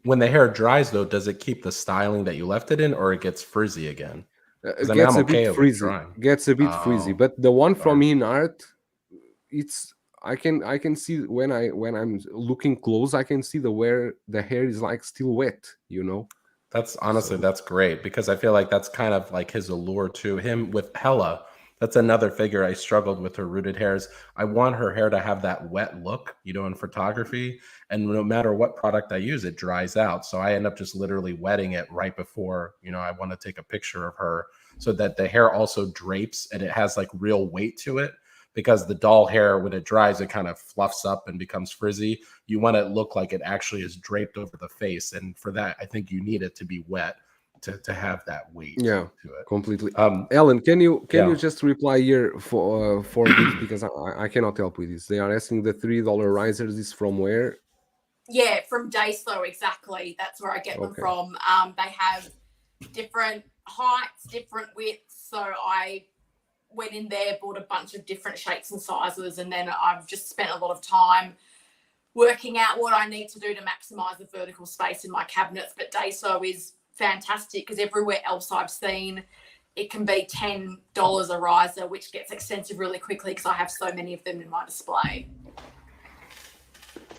when the hair dries, though, does it keep the styling that you left it in, or it gets frizzy again? Because I mean, gets I'm a bit okay with frizzy. drying. Oh, But the one from okay. Inart, it's I can see when I'm looking close, I can see where the hair is like still wet. That's honestly, So that's great because I feel like that's kind of like his allure to him with Hella. That's another figure I struggled with her rooted hairs. I want her hair to have that wet look, in photography. And no matter what product I use, it dries out. So I end up just literally wetting it right before, I want to take a picture of her so that the hair also drapes and it has like real weight to it. Because the doll hair, when it dries, it kind of fluffs up and becomes frizzy. You want it to look like it actually is draped over the face. And for that, I think you need it to be wet to have that weight Yeah, to it. completely. Ellen, can you just reply here for this, because I cannot help with this. They are asking the $3 risers is from where? Yeah, from Daiso, exactly. That's where I get them from. They have different heights, different widths. So I went in there, bought a bunch of different shapes and sizes, and then I've just spent a lot of time working out what I need to do to maximize the vertical space in my cabinets. But Daiso is fantastic because everywhere else I've seen, it can be $10 a riser, which gets expensive really quickly because I have so many of them in my display.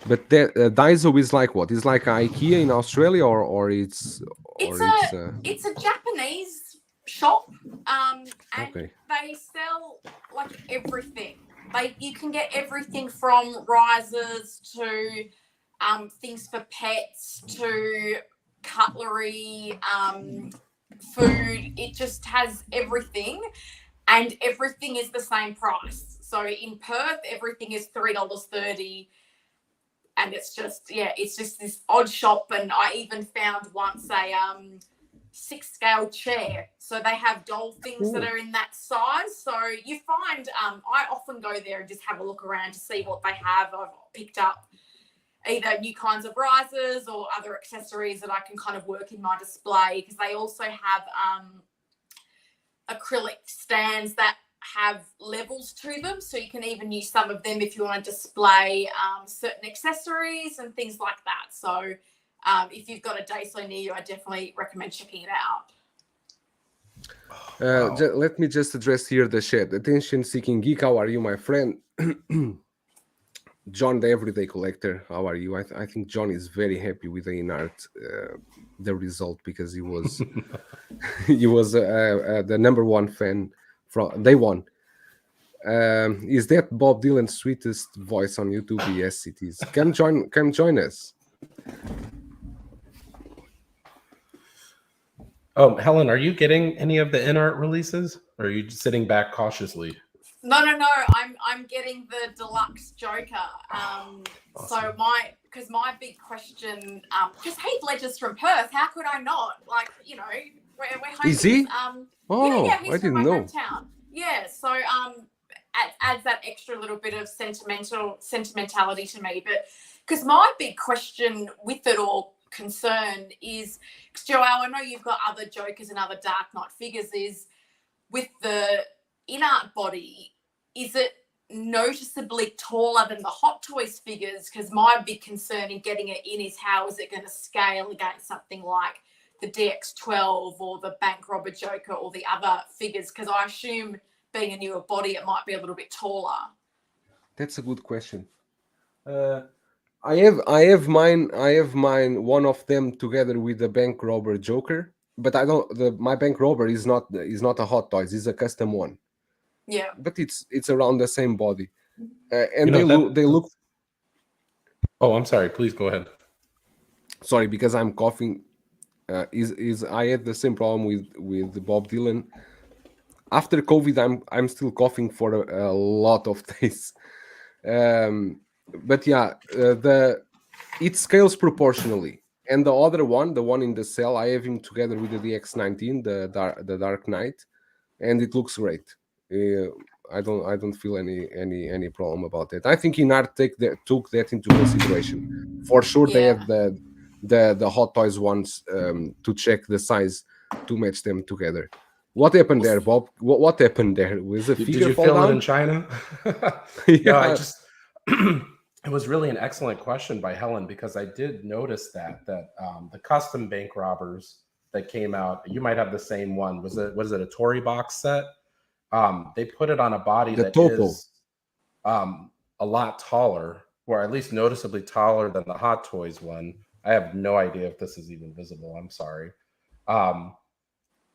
But Daiso is like what? Is like IKEA in Australia, or it's a Japanese shop, and okay. they sell like everything. You can get everything from risers to things for pets to cutlery, food. It just has everything, and everything is the same price. So in Perth, everything is $3.30. And it's just this odd shop. And I even found once a 6-scale chair. So they have doll things that are in that size. So you find, I often go there and just have a look around to see what they have. I've picked up either new kinds of risers or other accessories that I can kind of work in my display, because they also have acrylic stands that have levels to them, so you can even use some of them if you want to display certain accessories and things like that. So if you've got a Daiso near you, I definitely recommend checking it out. Let me just address here the chat. Attention seeking geek, how are you, my friend? John, the everyday collector, how are you? I think John is very happy with the Inart the result, because he was he was the number one fan from day one. Is that Bob Dylan's sweetest voice on YouTube? Yes, it is. Come join us. Oh, Helen, are you getting any of the Inart releases, or are you just sitting back cautiously? No. I'm getting the deluxe Joker. Awesome. So my big question, because Heath Ledger's from Perth, how could I not? Like, we're home. Is he? He's I from my didn't know. hometown. Yeah, so adds that extra little bit of sentimentality to me. But because my big question with it all concern is, because Joelle, I know you've got other Jokers and other Dark Knight figures, is with the Inart body, is it noticeably taller than the Hot Toys figures? Because my big concern in getting it in is, how is it going to scale against something like the DX12 or the Bank Robber Joker or the other figures? Because I assume, being a newer body, it might be a little bit taller. That's a good question. I have mine. One of them together with the Bank Robber Joker, but I don't. My Bank Robber is not a Hot Toys. It's a custom one. Yeah, but it's around the same body, and they look. Oh, I'm sorry. Please go ahead. Sorry, because I'm coughing. I had the same problem with Bob Dylan. After COVID, I'm still coughing for a lot of days. But yeah, it scales proportionally. And the other one, the one in the cell, I have him together with the DX19, the Dark Knight, and it looks great. I don't feel any problem about that. I think Inart took that into consideration. For sure, they have the Hot Toys ones to check the size to match them together. What happened there, Bob? What happened there? Was a figure Did you fall feel down? it in China? Yeah. No, I just it was really an excellent question by Helen, because I did notice that the custom Bank Robbers that came out, you might have the same one. Was it a Tory box set? They put it on a body that is a lot taller, or at least noticeably taller than the Hot Toys one. I have no idea if this is even visible. I'm sorry.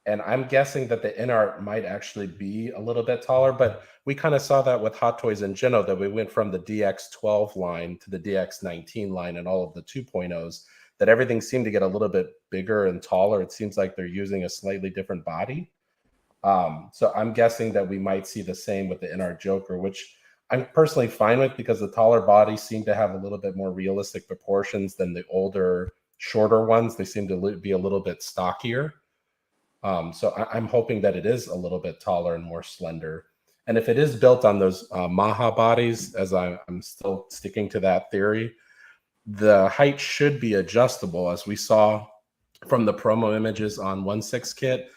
And I'm guessing that the Inart might actually be a little bit taller, but we kind of saw that with Hot Toys in general, that we went from the DX12 line to the DX19 line and all of the 2.0s, that everything seemed to get a little bit bigger and taller. It seems like they're using a slightly different body. So I'm guessing that we might see the same with the Inart Joker, which I'm personally fine with because the taller bodies seem to have a little bit more realistic proportions than the older, shorter ones. They seem to be a little bit stockier. So I'm hoping that it is a little bit taller and more slender. And if it is built on those Maha bodies, as I'm still sticking to that theory, the height should be adjustable. As we saw from the promo images on 1/6 kit,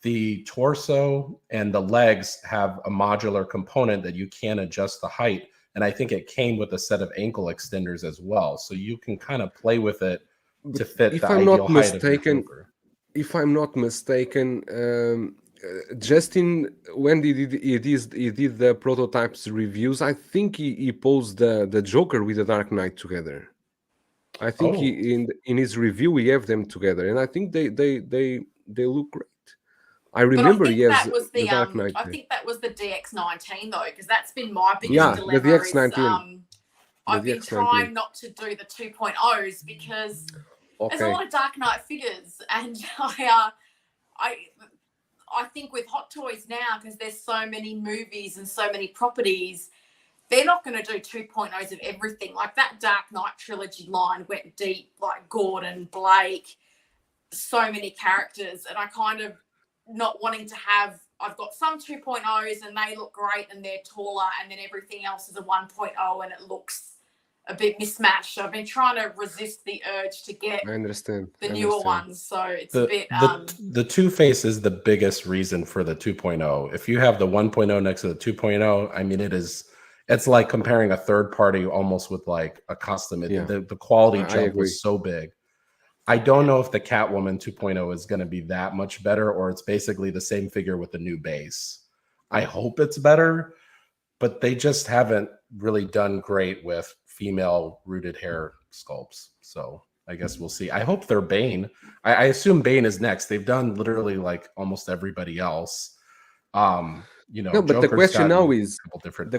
the torso and the legs have a modular component that you can adjust the height. And I think it came with a set of ankle extenders as well. So you can kind of play with it to fit the ideal height of your Joker. If I'm not mistaken, Justin, when he did the prototypes reviews, I think he posed the Joker with the Dark Knight together. I think in his review he have them together, and I think they look great. I remember that was the Dark Knight. I think that was the DX19 though, because that's been my biggest dilemma. The DX19. I've been trying not to do the 2.0s because there's a lot of Dark Knight figures, and I think with Hot Toys now, because there's so many movies and so many properties, they're not going to do 2.0s of everything. Like that Dark Knight trilogy line went deep, like Gordon, Blake, so many characters, and I kind of not wanting to have, I've got some 2.0s and they look great and they're taller, and then everything else is a 1.0 and it looks a bit mismatched. So I've been trying to resist the urge to get the newer ones. So it's a bit the Two-Face is the biggest reason for the 2.0. If you have the 1.0 next to the 2.0, I mean, it's like comparing a third party almost with like a custom. The quality jump was so big. I don't know if the Catwoman 2.0 is going to be that much better, or it's basically the same figure with the new base. I hope it's better, but they just haven't really done great with female rooted hair sculpts. So I guess we'll see. I hope they're Bane. I assume Bane is next. They've done literally like almost everybody else. No, but Joker's the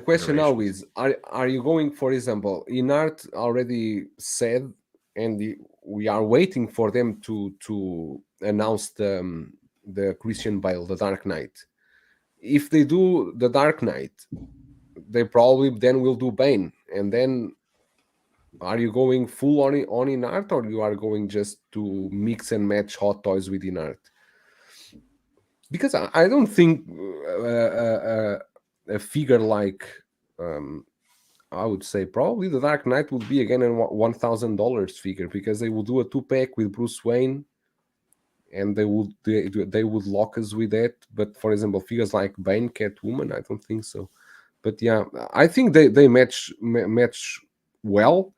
question now is, are you going, for example, Inart already said, and we are waiting for them to announce the Christian Bale, the Dark Knight. If they do the Dark Knight, they probably then will do Bane. And then are you going full on Inart, or you are going just to mix and match Hot Toys with Inart? Because I don't think a figure like I would say probably the Dark Knight would be again a $1,000 figure, because they would do a 2-pack with Bruce Wayne, and they would lock us with that. But for example, figures like Bane, Catwoman, I don't think so. But yeah, I think they match well.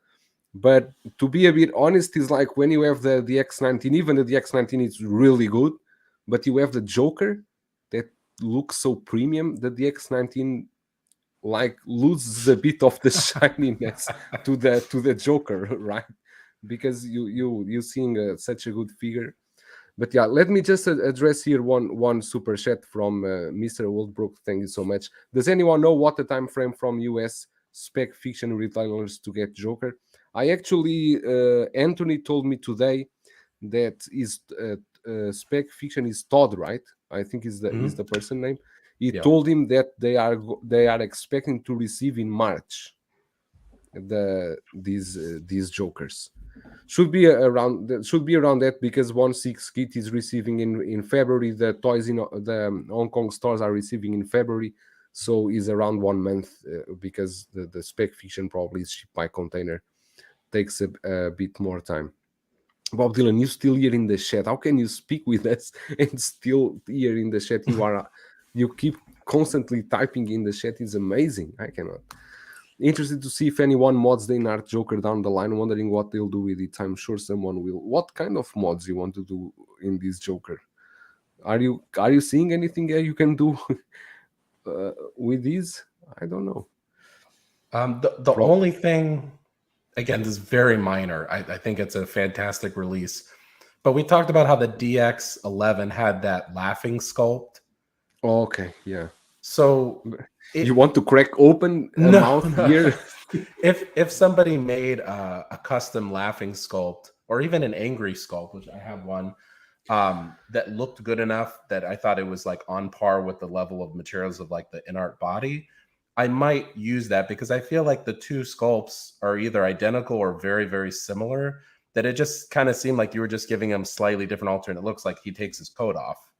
But to be a bit honest, is like when you have the DX19, even the DX19 is really good, but you have the Joker that looks so premium. The DX19 like loses a bit of the shininess to the Joker, right? Because you seeing such a good figure. But yeah, let me just address here one super chat from Mr. Woldbrook. Thank you so much. Does anyone know what the time frame from US spec fiction retailers to get Joker? I actually Anthony told me today that his spec fiction is Todd, right? I think is the person name. He told him that they are expecting to receive in March these Jokers. Should be around that, because 1/6 kit is receiving in February. The toys in the Hong Kong stores are receiving in February, so is around 1 month, because the spec fiction probably is shipped by container, takes a bit more time. Bob Dylan, you still here in the chat? How can you speak with us and still here in the chat? You keep constantly typing in the chat. It's amazing. I cannot. Interested to see if anyone mods the Inart Joker down the line, wondering what they'll do with it. I'm sure someone will. What kind of mods you want to do in this Joker? Are you seeing anything you can do with these? I don't know. The only thing, again, this is very minor. I think it's a fantastic release. But we talked about how the DX11 had that laughing sculpt. Okay, yeah. So You want to crack open a mouth here? If somebody made a custom laughing sculpt or even an angry sculpt, which I have one, that looked good enough that I thought it was like on par with the level of materials of like the Inart body, I might use that because I feel like the two sculpts are either identical or very, very similar. That it just kind of seemed like you were just giving him slightly different alternate looks, like he takes his coat off.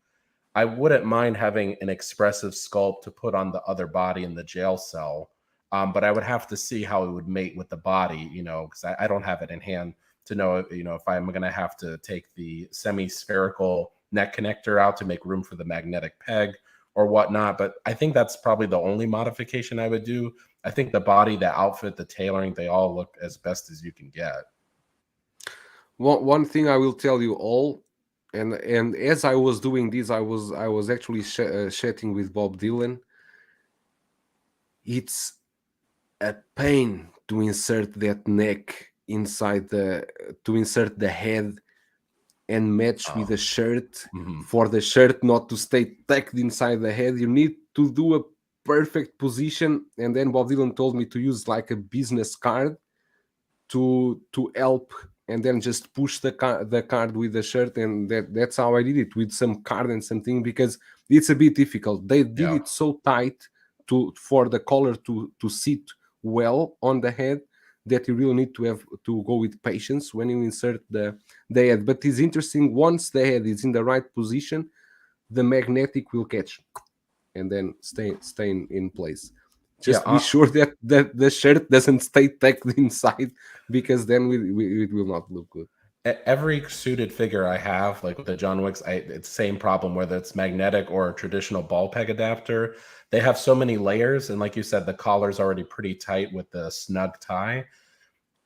I wouldn't mind having an expressive sculpt to put on the other body in the jail cell, but I would have to see how it would mate with the body, because I don't have it in hand to know, if I'm going to have to take the semi-spherical neck connector out to make room for the magnetic peg or whatnot. But I think that's probably the only modification I would do. I think the body, the outfit, the tailoring, they all look as best as you can get. One thing I will tell you all, and as I was doing this, I was actually chatting with Bob Dylan. It's a pain to insert that neck inside to insert the head and match with the shirt. For the shirt not to stay tucked inside the head, you need to do a perfect position. And then Bob Dylan told me to use like a business card to help, and then just push the card with the shirt, and that's how I did it, with some card and something, because it's a bit difficult. They did it so tight for the collar to sit well on the head that you really need to have to go with patience when you insert the head. But it's interesting, once the head is in the right position, the magnetic will catch and then stay in place. Just be sure that the shirt doesn't stay tucked inside, because then it will not look good. Every suited figure I have, like with the John Wicks, it's the same problem, whether it's magnetic or a traditional ball peg adapter. They have so many layers, and like you said, the collar's already pretty tight with the snug tie.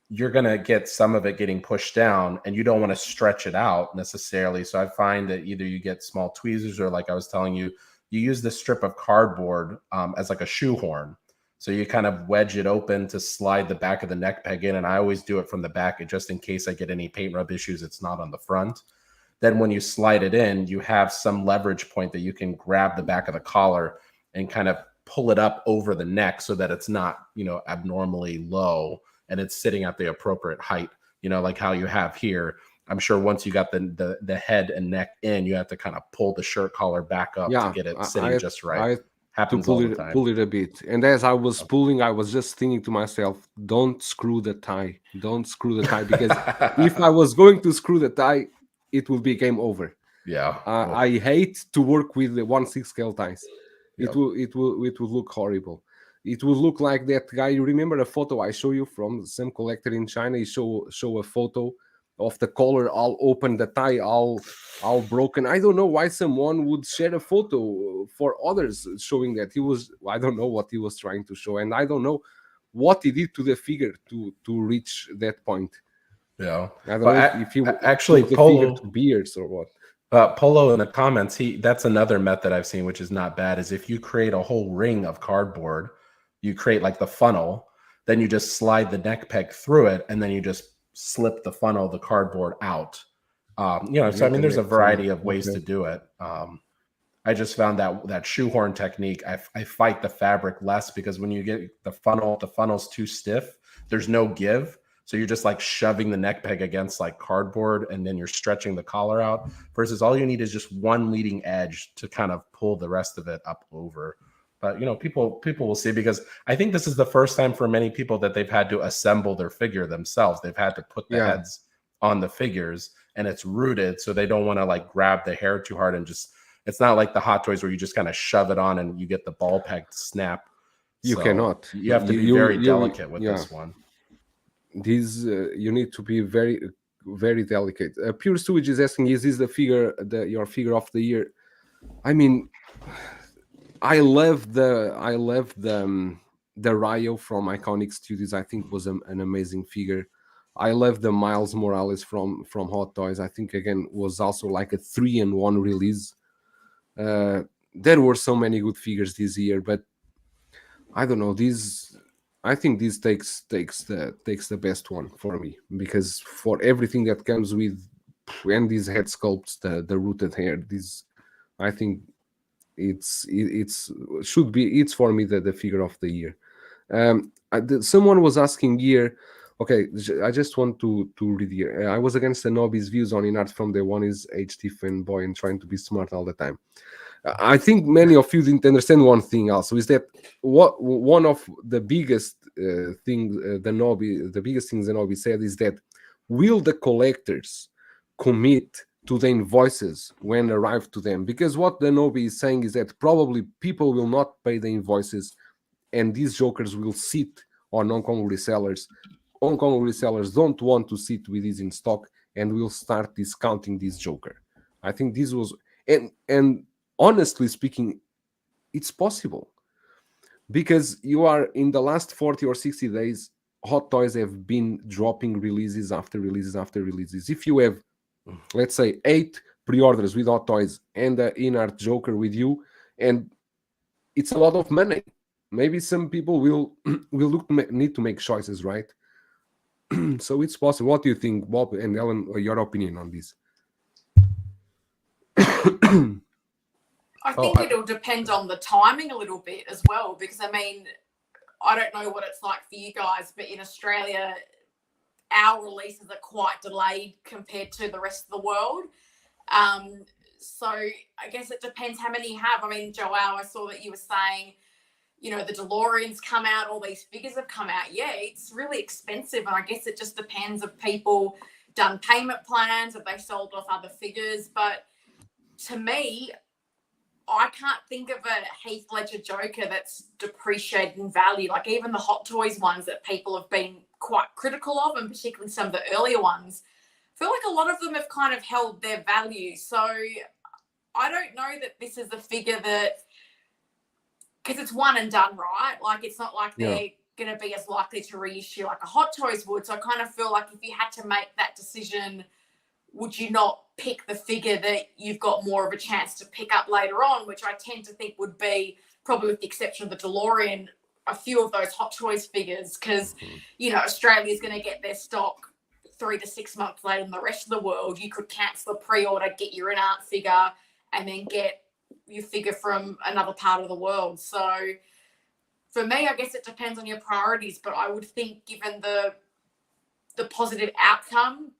You're going to get some of it getting pushed down, and you don't want to stretch it out necessarily. So I find that either you get small tweezers, or like I was telling you, you use this strip of cardboard as like a shoehorn. So you kind of wedge it open to slide the back of the neck peg in. And I always do it from the back, just in case I get any paint rub issues, it's not on the front. Then when you slide it in, you have some leverage point that you can grab the back of the collar and kind of pull it up over the neck so that it's not, abnormally low, and it's sitting at the appropriate height, like how you have here. I'm sure once you got the head and neck in, you have to kind of pull the shirt collar back up to get it sitting just right. Happens all the time. Pull it a bit. And as I was pulling, I was just thinking to myself, don't screw the tie. Don't screw the tie, because if I was going to screw the tie, it will be game over. Yeah. I hate to work with the 1/6 scale ties. It will look horrible. It will look like that guy. You remember a photo I show you from some collector in China? He show a photo of the collar all open, the tie all broken. I don't know why someone would share a photo for others showing that. I don't know what he was trying to show, and I don't know what he did to the figure to reach that point. Yeah, I don't know if he actually the figure to beards or what. Polo in the comments, that's another method I've seen, which is not bad, is if you create a whole ring of cardboard, you create like the funnel, then you just slide the neck peg through it, and then you just slip the funnel, the cardboard out. So I mean, there's a variety of ways to do it. I just found that shoehorn technique, I fight the fabric less, because when you get the funnel's too stiff, there's no give. So you're just like shoving the neck peg against like cardboard, and then you're stretching the collar out, versus all you need is just one leading edge to kind of pull the rest of it up over. But, people will see, because I think this is the first time for many people that they've had to assemble their figure themselves. They've had to put the heads on the figures, and it's rooted, so they don't want to like grab the hair too hard, and it's not like the Hot Toys where you just kind of shove it on and you get the ball peg to snap. You cannot. You have to be very delicate with this one. These you need to be very, very delicate. Pure Sewage is asking, is this your figure of the year? I mean, I love the Rayo from Iconic Studios. I think was an amazing figure. I love the Miles Morales from Hot Toys. I think again was also like a 3-in-1 release. There were so many good figures this year, but I don't know. I think this takes the best one for me, because for everything that comes with and these head sculpts, the rooted hair, these, I think it's should be, it's for me the figure of the year. Someone was asking here. Okay, I just want to read here. I was against the Nobby's views on Inart from day one. Is HT fanboy and trying to be smart all the time. I think many of you didn't understand one thing also, is that one of the biggest things the biggest things the Nobby said is that, will the collectors commit to the invoices when arrived to them? Because what the Nobby is saying is that probably people will not pay the invoices, and these jokers will sit on Hong Kong resellers. Hong Kong resellers don't want to sit with this in stock, and will start discounting this joker. I think this was, and honestly speaking, it's possible, because you are in the last 40 or 60 days, Hot Toys have been dropping releases after releases after releases. If you have, let's say, 8 pre-orders with Hot Toys and the Inart Joker with you, and it's a lot of money. Maybe some people will need to make choices, right? So it's possible. What do you think, Bob and Ellen? Your opinion on this? I think it'll depend on the timing a little bit as well, because I mean, I don't know what it's like for you guys, but in Australia, our releases are quite delayed compared to the rest of the world. So I guess it depends how many you have. I mean, Joelle, I saw that you were saying, you know, the DeLoreans come out, all these figures have come out. Yeah, it's really expensive. And I guess it just depends if people done payment plans, if they sold off other figures. But to me, I can't think of a Heath Ledger Joker that's depreciated in value. Like even the Hot Toys ones that people have been quite critical of, and particularly some of the earlier ones, I feel like a lot of them have kind of held their value. So I don't know that this is a figure that, because it's one and done, right? Like it's not like they're going to be as likely to reissue like a Hot Toys would. So I kind of feel like if you had to make that decision, would you not pick the figure that you've got more of a chance to pick up later on, which I tend to think would be, probably with the exception of the DeLorean, a few of those Hot Toys figures, because, you know, Australia's going to get their stock 3 to 6 months later than the rest of the world. You could cancel the pre-order, get your Inart figure, and then get your figure from another part of the world. So for me, I guess it depends on your priorities, but I would think given the positive outcome,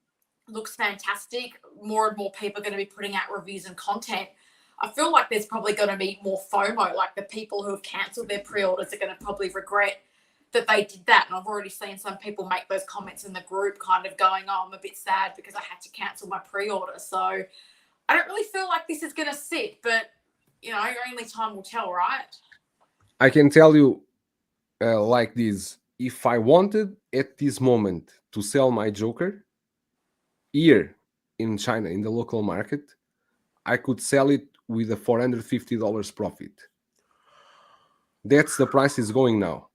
looks fantastic, more and more people are going to be putting out reviews and content. I feel like there's probably going to be more FOMO, like the people who have cancelled their pre-orders are going to probably regret that they did that. And I've already seen some people make those comments in the group kind of going, oh, I'm a bit sad because I had to cancel my pre-order. So I don't really feel like this is going to sit, but, you know, only time will tell, right? I can tell you like this. If I wanted at this moment to sell my Joker here in China, in the local market, I could sell it with a $450 profit. That's the price it's going now.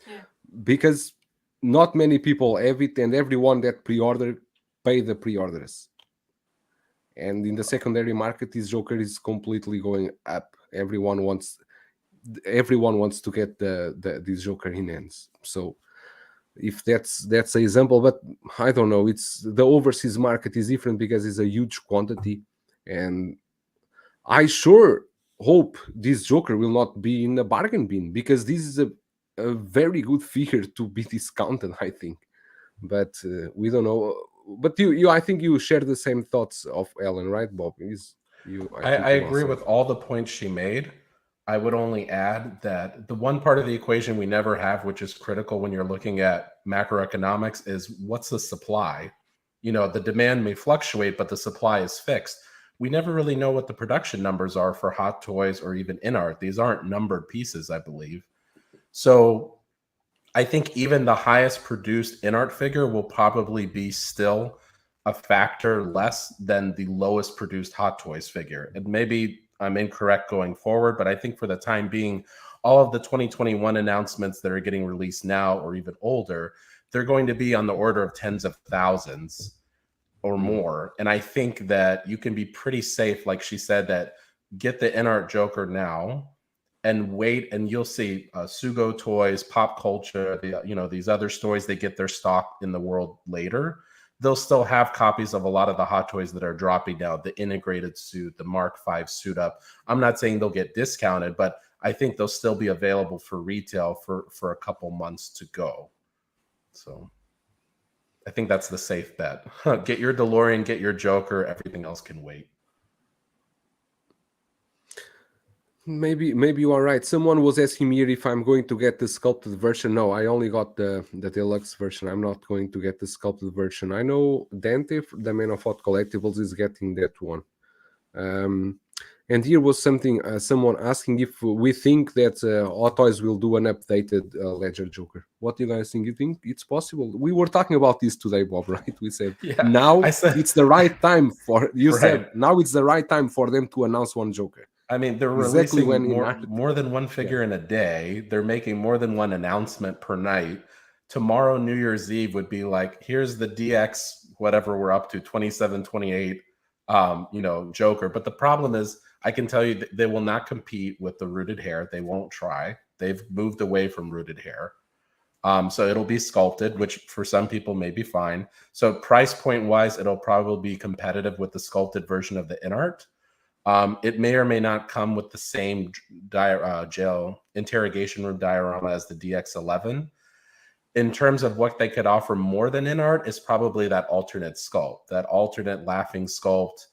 Yeah. Because not many people have it, and everyone that pre-order pay the pre-orders. And in the secondary market, this Joker is completely going up. Everyone wants to get this Joker in hands. So if that's an example, but I don't know. It's the overseas market is different because it's a huge quantity, and I sure hope this Joker will not be in a bargain bin, because this is a very good figure to be discounted, I think. But we don't know. But you I think you share the same thoughts of Ellen, right, Bob? I agree with all the points she made. I would only add that the one part of the equation we never have, which is critical when you're looking at macroeconomics, is what's the supply? You know, the demand may fluctuate, but the supply is fixed. We never really know what the production numbers are for Hot Toys or even Inart. These aren't numbered pieces, I believe. So I think even the highest produced Inart figure will probably be still a factor less than the lowest produced Hot Toys figure. And maybe I'm incorrect going forward, but I think for the time being, all of the 2021 announcements that are getting released now or even older, they're going to be on the order of tens of thousands or more. And I think that you can be pretty safe, like she said, that get the Inart Joker now and wait, and you'll see Sugo Toys, Pop Culture, you know, these other stores, they get their stock in the world later. they'll still have copies of a lot of the Hot Toys that are dropping now, the integrated suit, the Mark V suit up. I'm not saying they'll get discounted, but I think they'll still be available for retail for a couple months to go. So I think that's the safe bet. Get your DeLorean, get your Joker, everything else can wait. Maybe you are right. Someone was asking me if I'm going to get the sculpted version. No, I only got the deluxe version. I'm not going to get the sculpted version. I know Dante, the man of Hot Collectibles, is getting that one. And here was something, someone asking if we think that Hot Toys will do an updated Ledger Joker. What do you guys think? You think it's possible? We were talking about this today, Bob, right? We said it's the right time for said now it's the right time for them to announce one Joker. I mean, they're exactly releasing more than one figure in a day. They're making more than one announcement per night. Tomorrow, New Year's Eve, would be like, here's the DX, whatever we're up to, 27, 28, Joker. But the problem is, I can tell you that they will not compete with the rooted hair. They won't try. They've moved away from rooted hair. So it'll be sculpted, which for some people may be fine. So price point wise, it'll probably be competitive with the sculpted version of the Inart. It may or may not come with the same gel interrogation room diorama as the DX11. In terms of what they could offer more than Inart is probably that alternate sculpt, that alternate laughing sculpt.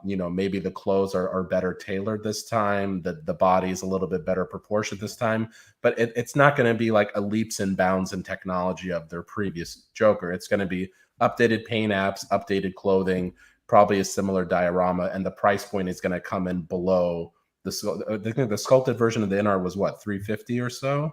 Maybe the clothes are better tailored this time. The body is a little bit better proportioned this time, but it's not going to be like a leaps and bounds in technology of their previous Joker. It's going to be updated paint apps, updated clothing, probably a similar diorama, and the price point is going to come in below the sculpted version of the Inart was what, $350 or so?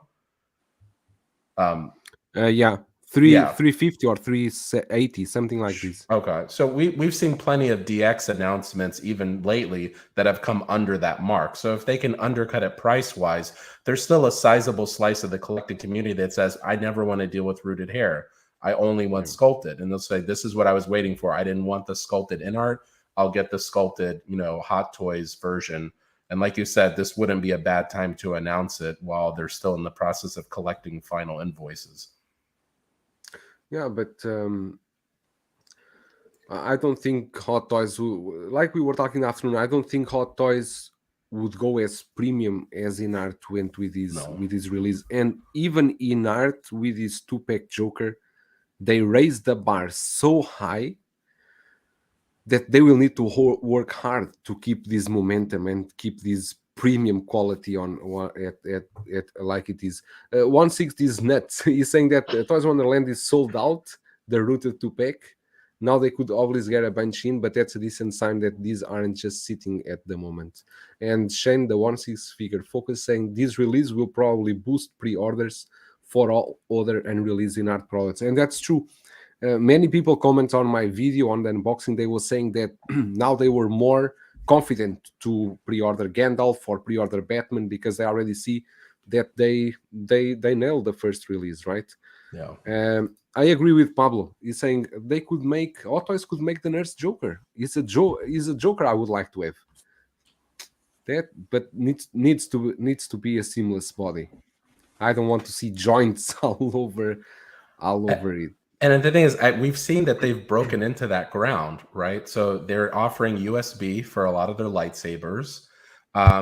350 or 380, something like this. Okay, so we've seen plenty of DX announcements even lately that have come under that mark. So if they can undercut it price wise, there's still a sizable slice of the collecting community that says, I never want to deal with rooted hair. I only want sculpted. And they'll say, this is what I was waiting for. I didn't want the sculpted Inart. I'll get the sculpted, Hot Toys version. And like you said, this wouldn't be a bad time to announce it while they're still in the process of collecting final invoices. Yeah, but I don't think Hot Toys, like we were talking afternoon, I don't think Hot Toys would go as premium as Inart went with his release. And even Inart with his 2-pack Joker, they raised the bar so high that they will need to work hard to keep this momentum and keep this premium quality on at like it is. 160 is nuts. He's saying that Toys Wonderland is sold out, the rooted 2-pack. Now they could always get a bunch in, but that's a decent sign that these aren't just sitting at the moment. And Shane, the 1/6 figure focus, saying this release will probably boost pre-orders for all other unreleased Inart products. And that's true. Many people comment on my video on the unboxing. They were saying that now they were more confident to pre-order Gandalf or pre-order Batman because they already see that they nailed the first release, right? Yeah. I agree with Pablo. He's saying they could make Hot Toys could make the Nurse Joker. It's a Joker I would like to have. That, but needs to be a seamless body. I don't want to see joints all over it. And the thing is, we've seen that they've broken into that ground, right? So they're offering USB for a lot of their lightsabers.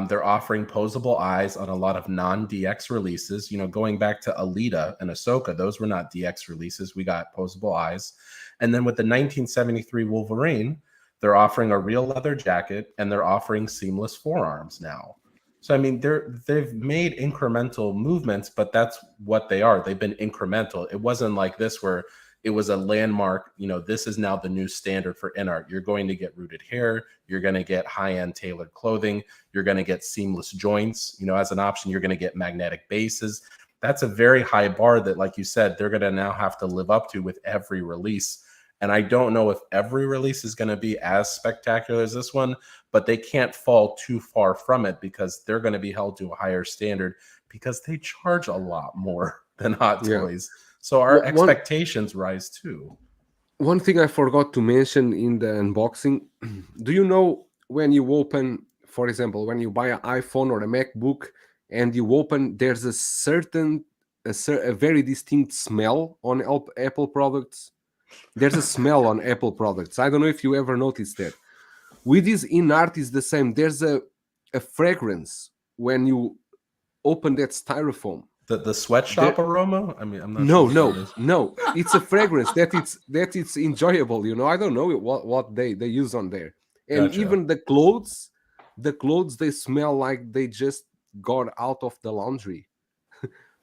They're offering posable eyes on a lot of non-DX releases. Going back to Alita and Ahsoka, those were not DX releases. We got posable eyes. And then with the 1973 Wolverine, they're offering a real leather jacket and they're offering seamless forearms now. So, I mean, they've made incremental movements, but that's what they are. They've been incremental. It wasn't like this where it was a landmark. This is now the new standard for Inart. You're going to get rooted hair. You're going to get high-end tailored clothing. You're going to get seamless joints. As an option, you're going to get magnetic bases. That's a very high bar that, like you said, they're going to now have to live up to with every release. And I don't know if every release is going to be as spectacular as this one, but they can't fall too far from it because they're going to be held to a higher standard because they charge a lot more than Hot Toys. So our expectations rise too. One thing I forgot to mention in the unboxing, do you know when you open, for example, when you buy an iPhone or a MacBook and you open, there's a very distinct smell on Apple products? There's a smell on Apple products. I don't know if you ever noticed that. With this Inart is the same. There's a fragrance when you open that styrofoam. The sweatshop aroma. I mean, I'm not No, sure. What that is. no. It's a fragrance that it's enjoyable. You know, I don't know what they use on there, and Gotcha. even the clothes they smell like they just got out of the laundry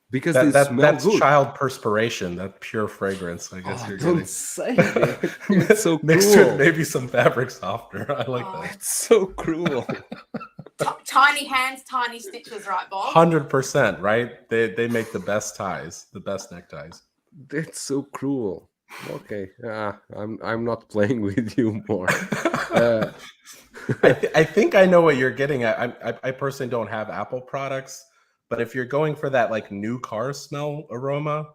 because they smell that's good. child perspiration. That pure fragrance. I guess you're Don't getting. say that. It's so Mixed cruel. with maybe some fabric softener. I like that. It's so cruel. Tiny hands, tiny stitches, right, Bob? 100%, right? They make the best ties, the best neckties. That's so cruel. Okay, I'm not playing with you more. I think I know what you're getting at. I personally don't have Apple products, but if you're going for that like new car smell aroma,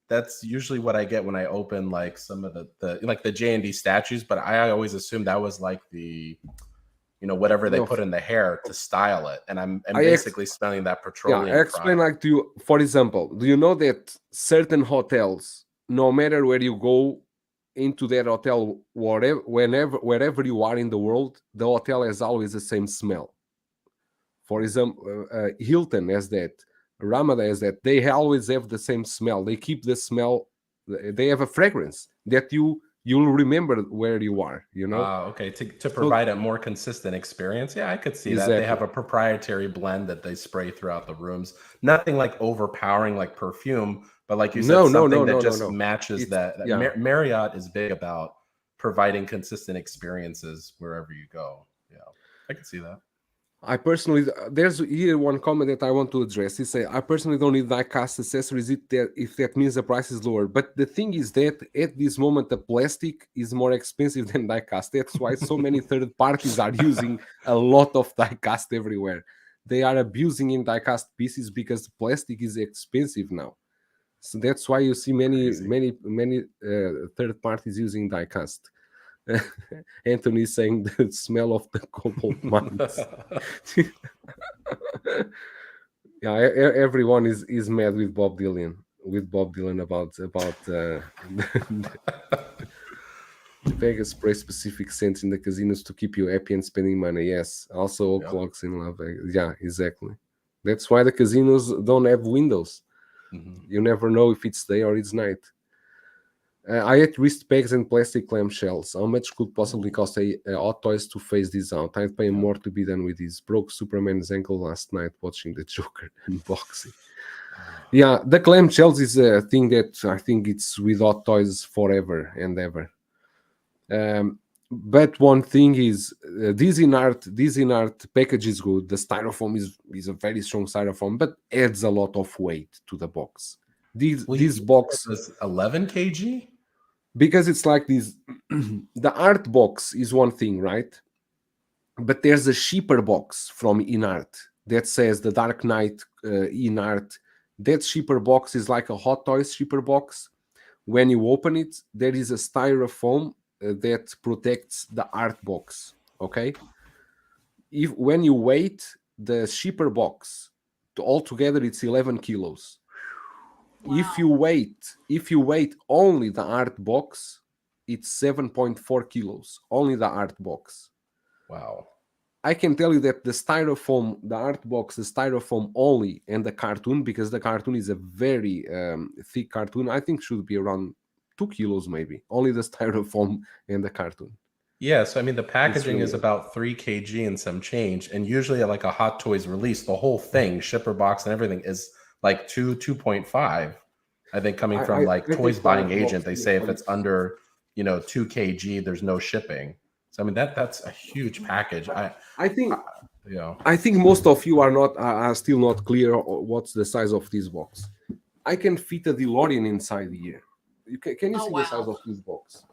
that's usually what I get when I open like some of the like the J&D statues. But I always assumed that was like the whatever they put in the hair to style it, and I'm basically smelling that petroleum. Yeah, I explain like to you. For example, do you know that certain hotels, no matter where you go into that hotel, wherever you are in the world, the hotel has always the same smell. For example, Hilton has that, Ramada has that. They always have the same smell. They keep the smell. They have a fragrance that you'll remember where you are. You know. Okay, to provide a more consistent experience. Yeah, I could see that. They have a proprietary blend that they spray throughout the rooms. Nothing like overpowering like perfume, but like you said, something that just matches that. Marriott is big about providing consistent experiences wherever you go. Yeah, I can see that. I personally, there's here one comment that I want to address. He say, I personally don't need die-cast accessories if that means the price is lower. But the thing is that at this moment, the plastic is more expensive than die-cast. That's why so many third parties are using a lot of die-cast everywhere. They are abusing in die-cast pieces because plastic is expensive now. So that's why you see many third parties using die-cast. Anthony is saying the smell of the cobalt mines. Yeah, everyone is mad with Bob Dylan. About Vegas spray specific scents in the casinos to keep you happy and spending money. Yes, also all clocks in Las Vegas. Yeah, exactly. That's why the casinos don't have windows. You never know if it's day or it's night. I hate wrist pegs and plastic clamshells. How much could possibly cost a Hot Toys to phase this out? I'd pay more to be done with this. Broke Superman's ankle last night watching the Joker unboxing. Yeah, the clamshells is a thing that I think it's with Hot Toys forever and ever. But one thing is, this Inart package is good. The styrofoam is a very strong styrofoam, but adds a lot of weight to the box. This box is 11 kg because it's like this. The art box is one thing, right? But there's a cheaper box from Inart that says the Dark Knight Inart. That cheaper box is like a Hot Toys cheaper box. When you open it, there is a styrofoam that protects the art box. Okay, when you weight the cheaper box, altogether it's 11 kilos. Wow. If you weight only the art box, it's 7.4 kilos. Only the art box. Wow. I can tell you that the styrofoam, the art box, the styrofoam only, and the cartoon, because the cartoon is a very thick cartoon, I think should be around 2 kilos maybe. Only the styrofoam and the cartoon. Yeah, so I mean the packaging is about 3 kg and some change, and usually like a Hot Toys release, the whole thing, shipper box and everything is like 2.5. I think coming from Toys Buying Agent, they say if it's under 2 kg, there's no shipping. So I mean that's a huge package. I think most of you are still not clear what's the size of this box. I can fit a DeLorean inside here. Can you see the size of this box?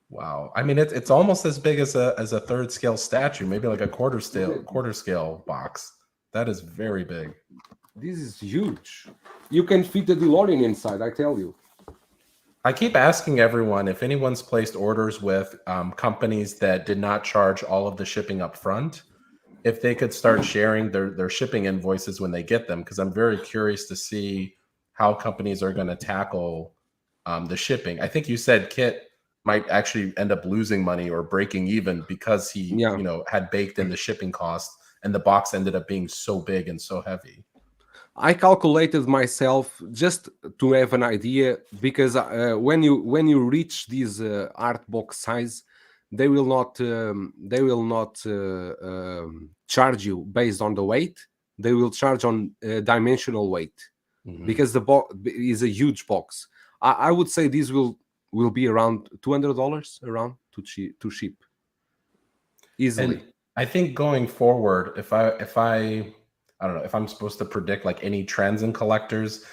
Wow. I mean it's almost as big as a third scale statue, maybe like a quarter scale box. That is very big. This is huge. You can fit a DeLorean inside, I tell you. I keep asking everyone if anyone's placed orders with companies that did not charge all of the shipping up front, if they could start sharing their shipping invoices when they get them, because I'm very curious to see how companies are going to tackle the shipping. I think you said Kit might actually end up losing money or breaking even because he, Yeah. had baked in the shipping cost, and the box ended up being so big and so heavy. I calculated myself just to have an idea, because when you reach this art box size, they will not charge you based on the weight. They will charge on dimensional weight, because the box is a huge box. I would say this will be around $200 around to ship easily. And I think going forward, if I don't know if I'm supposed to predict like any trends in collectors,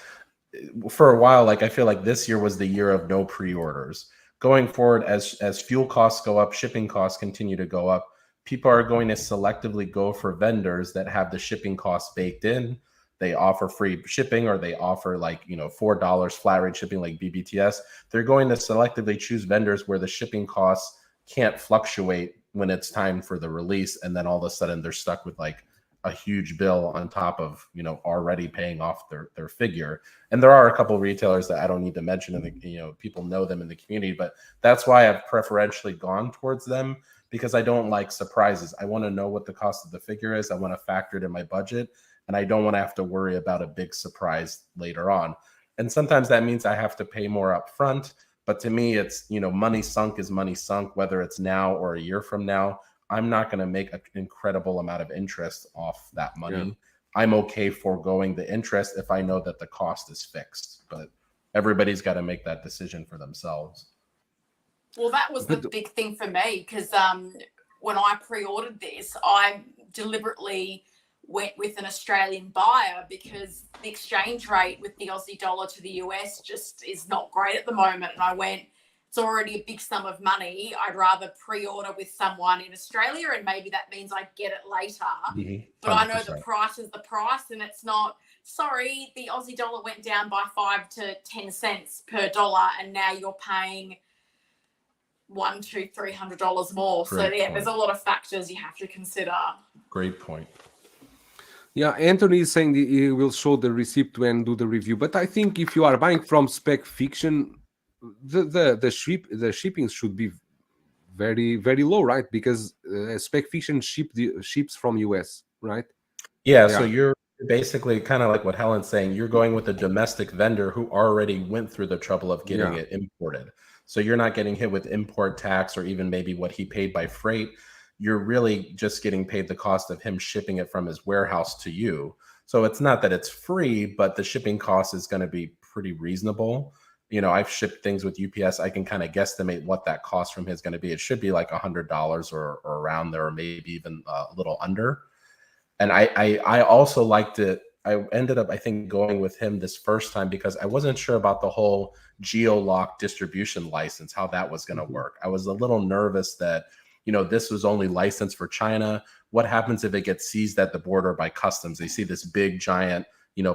for a while, like I feel like this year was the year of no pre-orders. Going forward, as fuel costs go up, shipping costs continue to go up, people are going to selectively go for vendors that have the shipping costs baked in. They offer free shipping, or they offer like, $4 flat rate shipping like BBTS. They're going to selectively choose vendors where the shipping costs can't fluctuate when it's time for the release, and then all of a sudden they're stuck with like a huge bill on top of already paying off their figure. And there are a couple of retailers that I don't need to mention, and people know them in the community, but that's why I've preferentially gone towards them, because I don't like surprises. I want to know what the cost of the figure is. I want to factor it in my budget, and I don't want to have to worry about a big surprise later on. And sometimes that means I have to pay more up front. But to me, it's, money sunk is money sunk, whether it's now or a year from now. I'm not going to make an incredible amount of interest off that money. Yeah. I'm okay foregoing the interest if I know that the cost is fixed. But everybody's got to make that decision for themselves. Well, that was the big thing for me, because when I pre-ordered this, I deliberately went with an Australian buyer, because the exchange rate with the Aussie dollar to the US just is not great at the moment. And I went, it's already a big sum of money. I'd rather pre-order with someone in Australia, and maybe that means I get it later. Mm-hmm. But I know the price is the price, and it's not, sorry, the Aussie dollar went down by 5 to 10 cents per dollar, and now you're paying $100, $200, $300 more. Great so yeah, point. There's a lot of factors you have to consider. Great point. Yeah, Anthony is saying he will show the receipt when do the review. But I think if you are buying from Spec Fiction, the shipping should be very, very low, right? Because Spec Fiction ships from US, right? Yeah, so you're basically kind of like what Helen's saying. You're going with a domestic vendor who already went through the trouble of getting it imported. So you're not getting hit with import tax or even maybe what he paid by freight. You're really just getting paid the cost of him shipping it from his warehouse to you. So it's not that it's free, but the shipping cost is going to be pretty reasonable. I've shipped things with UPS. I can kind of guesstimate what that cost from him is going to be. It should be like $100 or around there, or maybe even a little under. And I also liked it. I ended up, I think, going with him this first time because I wasn't sure about the whole geo-lock distribution license, how that was going to work. I was a little nervous that this was only licensed for China. What happens if it gets seized at the border by customs? They see this big, giant,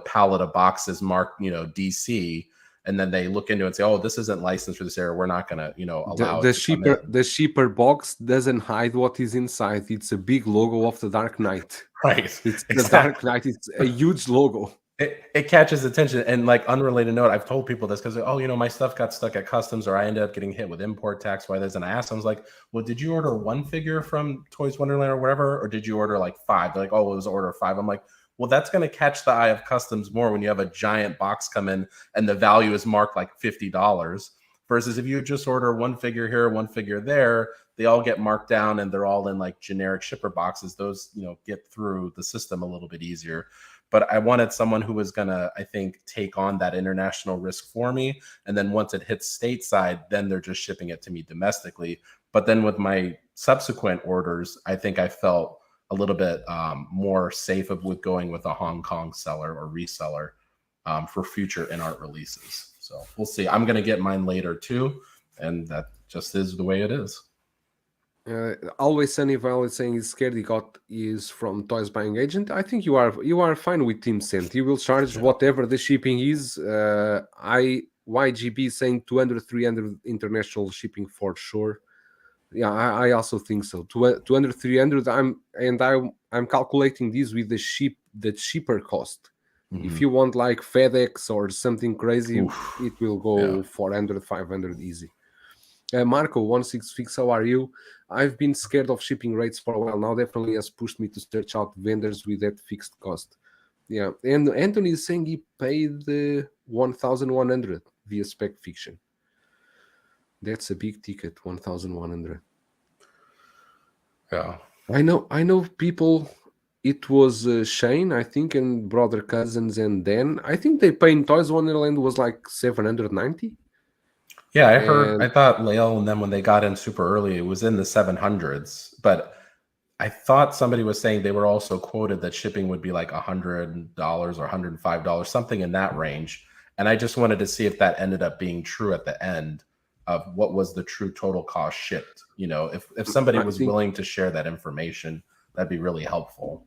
pallet of boxes marked, DC, and then they look into it and say, oh, this isn't licensed for this area. We're not going to, allow the shipper. The shipper box doesn't hide what is inside. It's a big logo of the Dark Knight. Right. It's exactly. The Dark Knight. It's a huge logo. It catches attention. And like, unrelated note, I've told people this because, my stuff got stuck at customs, or I ended up getting hit with import tax. Why there's an ask. I was like, well, did you order one figure from Toys Wonderland or whatever? Or did you order like 5? They're like, oh, it was order 5. I'm like, well, that's going to catch the eye of customs more when you have a giant box come in and the value is marked like $50 versus if you just order one figure here, one figure there, they all get marked down and they're all in like generic shipper boxes. Those, get through the system a little bit easier. But I wanted someone who was going to, I think, take on that international risk for me. And then once it hits stateside, then they're just shipping it to me domestically. But then with my subsequent orders, I think I felt a little bit more safe with going with a Hong Kong seller or reseller for future Inart releases. So we'll see. I'm going to get mine later too. And that just is the way it is. Always Sunny Violet saying he's scared he got is from Toys Buying Agent. I think you are fine with Team Cent. You will charge whatever the shipping is. YGB saying 200-300 international shipping for sure. Yeah, I also think so. 200-300. I'm calculating this with the shipper cost. If you want like FedEx or something crazy, it will go Yeah. 400, 500 easy. Marco 166, how are you? I've been scared of shipping rates for a while now. Definitely has pushed me to search out vendors with that fixed cost. Yeah, and Anthony is saying he paid 1,100 via spec fiction. That's a big ticket, 1,100. Yeah. I know people. It was Shane, I think, and brother cousins, and Dan. I think they pay in Toys Wonderland was like 790. Yeah, I heard. And I thought Lael and them when they got in super early, it was in the 700s. But I thought somebody was saying they were also quoted that shipping would be like $100 or $105, something in that range. And I just wanted to see if that ended up being true at the end of what was the true total cost shipped. You know, if somebody was willing to share that information, that'd be really helpful.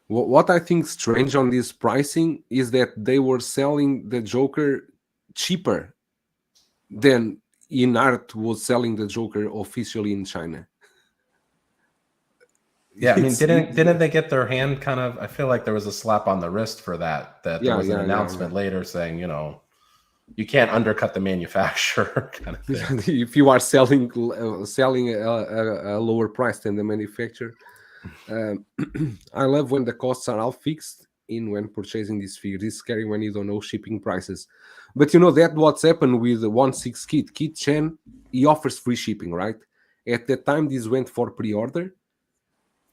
What I think strange on this pricing is that they were selling the Joker cheaper than Inart was selling the Joker officially in China. Yeah, I mean, didn't they get their hand kind of? I feel like there was a slap on the wrist for that. That there was an announcement later saying, you know, you can't undercut the manufacturer kind of thing. If you are selling a lower price than the manufacturer. I love when the costs are all fixed in when purchasing this figure. It's scary when you don't know shipping prices. But you know that what's happened with the 1/6 kit. Kit Chen, he offers free shipping, right? At the time this went for pre-order,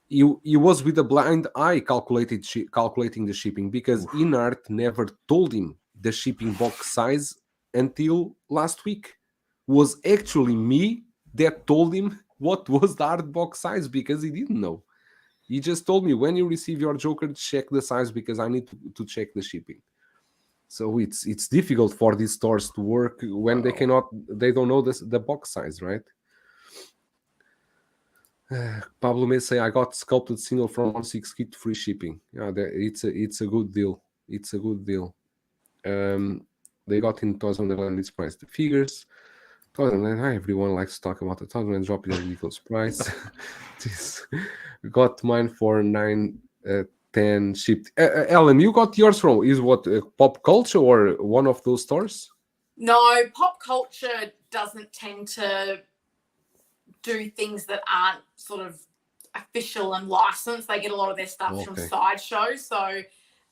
he was with a blind eye calculating the shipping because Inart never told him the shipping box size until last week. Was actually me that told him what was the art box size because he didn't know. He just told me when you receive your Joker, check the size because I need to check the shipping. So it's difficult for these stores to work when they don't know the box size, right? Pablo may say I got sculpted single from 1/6 kit free shipping. Yeah, it's a good deal. It's a good deal. They got in Toys Wonderland this price. The figures. Toys Wonderland. Everyone likes to talk about the Toys Wonderland dropping a ridiculous price. Got mine for 910 shipped. Ellen, you got yours from is what Pop Culture or one of those stores? No, Pop Culture doesn't tend to do things that aren't sort of official and licensed. They get a lot of their stuff from Sideshow. So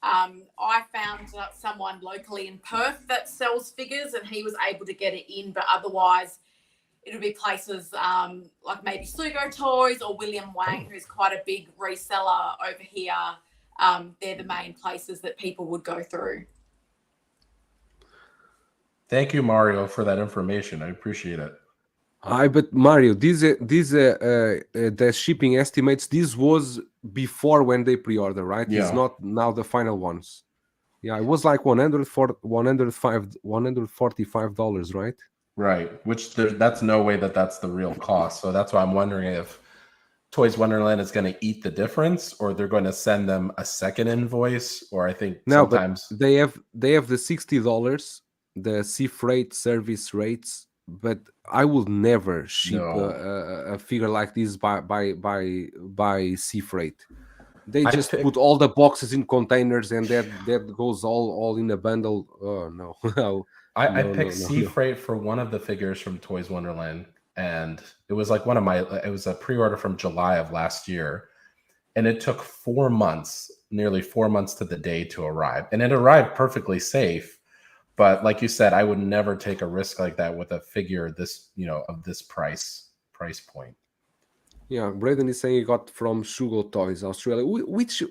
I found someone locally in Perth that sells figures and he was able to get it in, but otherwise it'll be places like maybe Sugo Toys or William Wang, who's quite a big reseller over here. They're the main places that people would go through. Thank you, Mario, for that information. I appreciate it. But Mario, the shipping estimates, this was before when they pre-order, right? Yeah. It's not now the final ones. Yeah, it was like $145, right? Right, which that's no way that's the real cost. So that's why I'm wondering if Toys Wonderland is going to eat the difference, or they're going to send them a second invoice, or I think sometimes they have the $60, the sea freight service rates, but I would never ship a figure like this by sea freight. They just put all the boxes in containers and that goes all in a bundle. Oh no. I picked sea freight for one of the figures from Toys Wonderland, and it was like it was a pre-order from July of last year, and it took 4 months, nearly 4 months to the day to arrive, and it arrived perfectly safe. But like you said, I would never take a risk like that with a figure this, of this price point. Yeah, Braden is saying he got from Sugo Toys, Australia. Which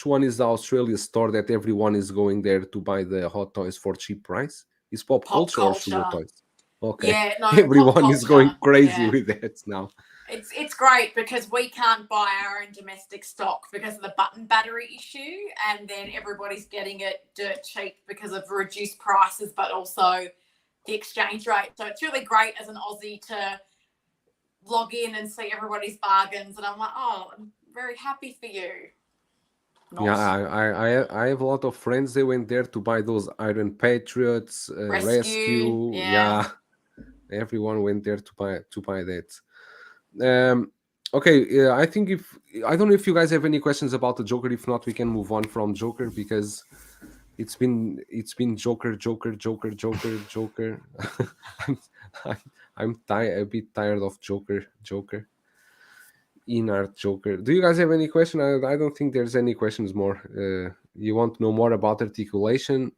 one is the Australia store that everyone is going there to buy the hot toys for cheap price? Is Pop Culture or Sugo Toys? Okay. Yeah, no, everyone is going crazy with that now. It's great because we can't buy our own domestic stock because of the button battery issue, and then everybody's getting it dirt cheap because of reduced prices, but also the exchange rate. So it's really great as an Aussie to log in and see everybody's bargains, and I'm like, oh, I'm very happy for you. Yeah, I have a lot of friends. They went there to buy those Iron Patriots, Rescue. Yeah, everyone went there to buy that. Okay, I think I don't know if you guys have any questions about the Joker. If not, we can move on from Joker because it's been Joker, Joker, Joker, Joker, Joker. I'm I, I'm a bit tired of Joker. Inart Joker. Do you guys have any question? I don't think there's any questions more. You want to know more about articulation?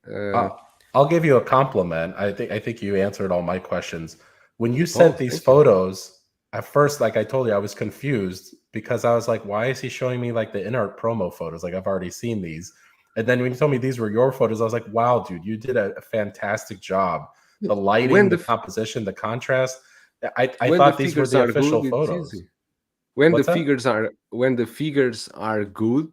I'll give you a compliment. I think you answered all my questions. When you Oh, sent these thank you. photos, at first, like I told you, I was confused because I was like, why is he showing me like the Inart promo photos? Like I've already seen these. And then when you told me these were your photos, I was like, wow, dude, you did a fantastic job. The lighting, When the the composition, the contrast. I when the thought these were figures the are official good, it's photos. easy. When the What's that? figures are good,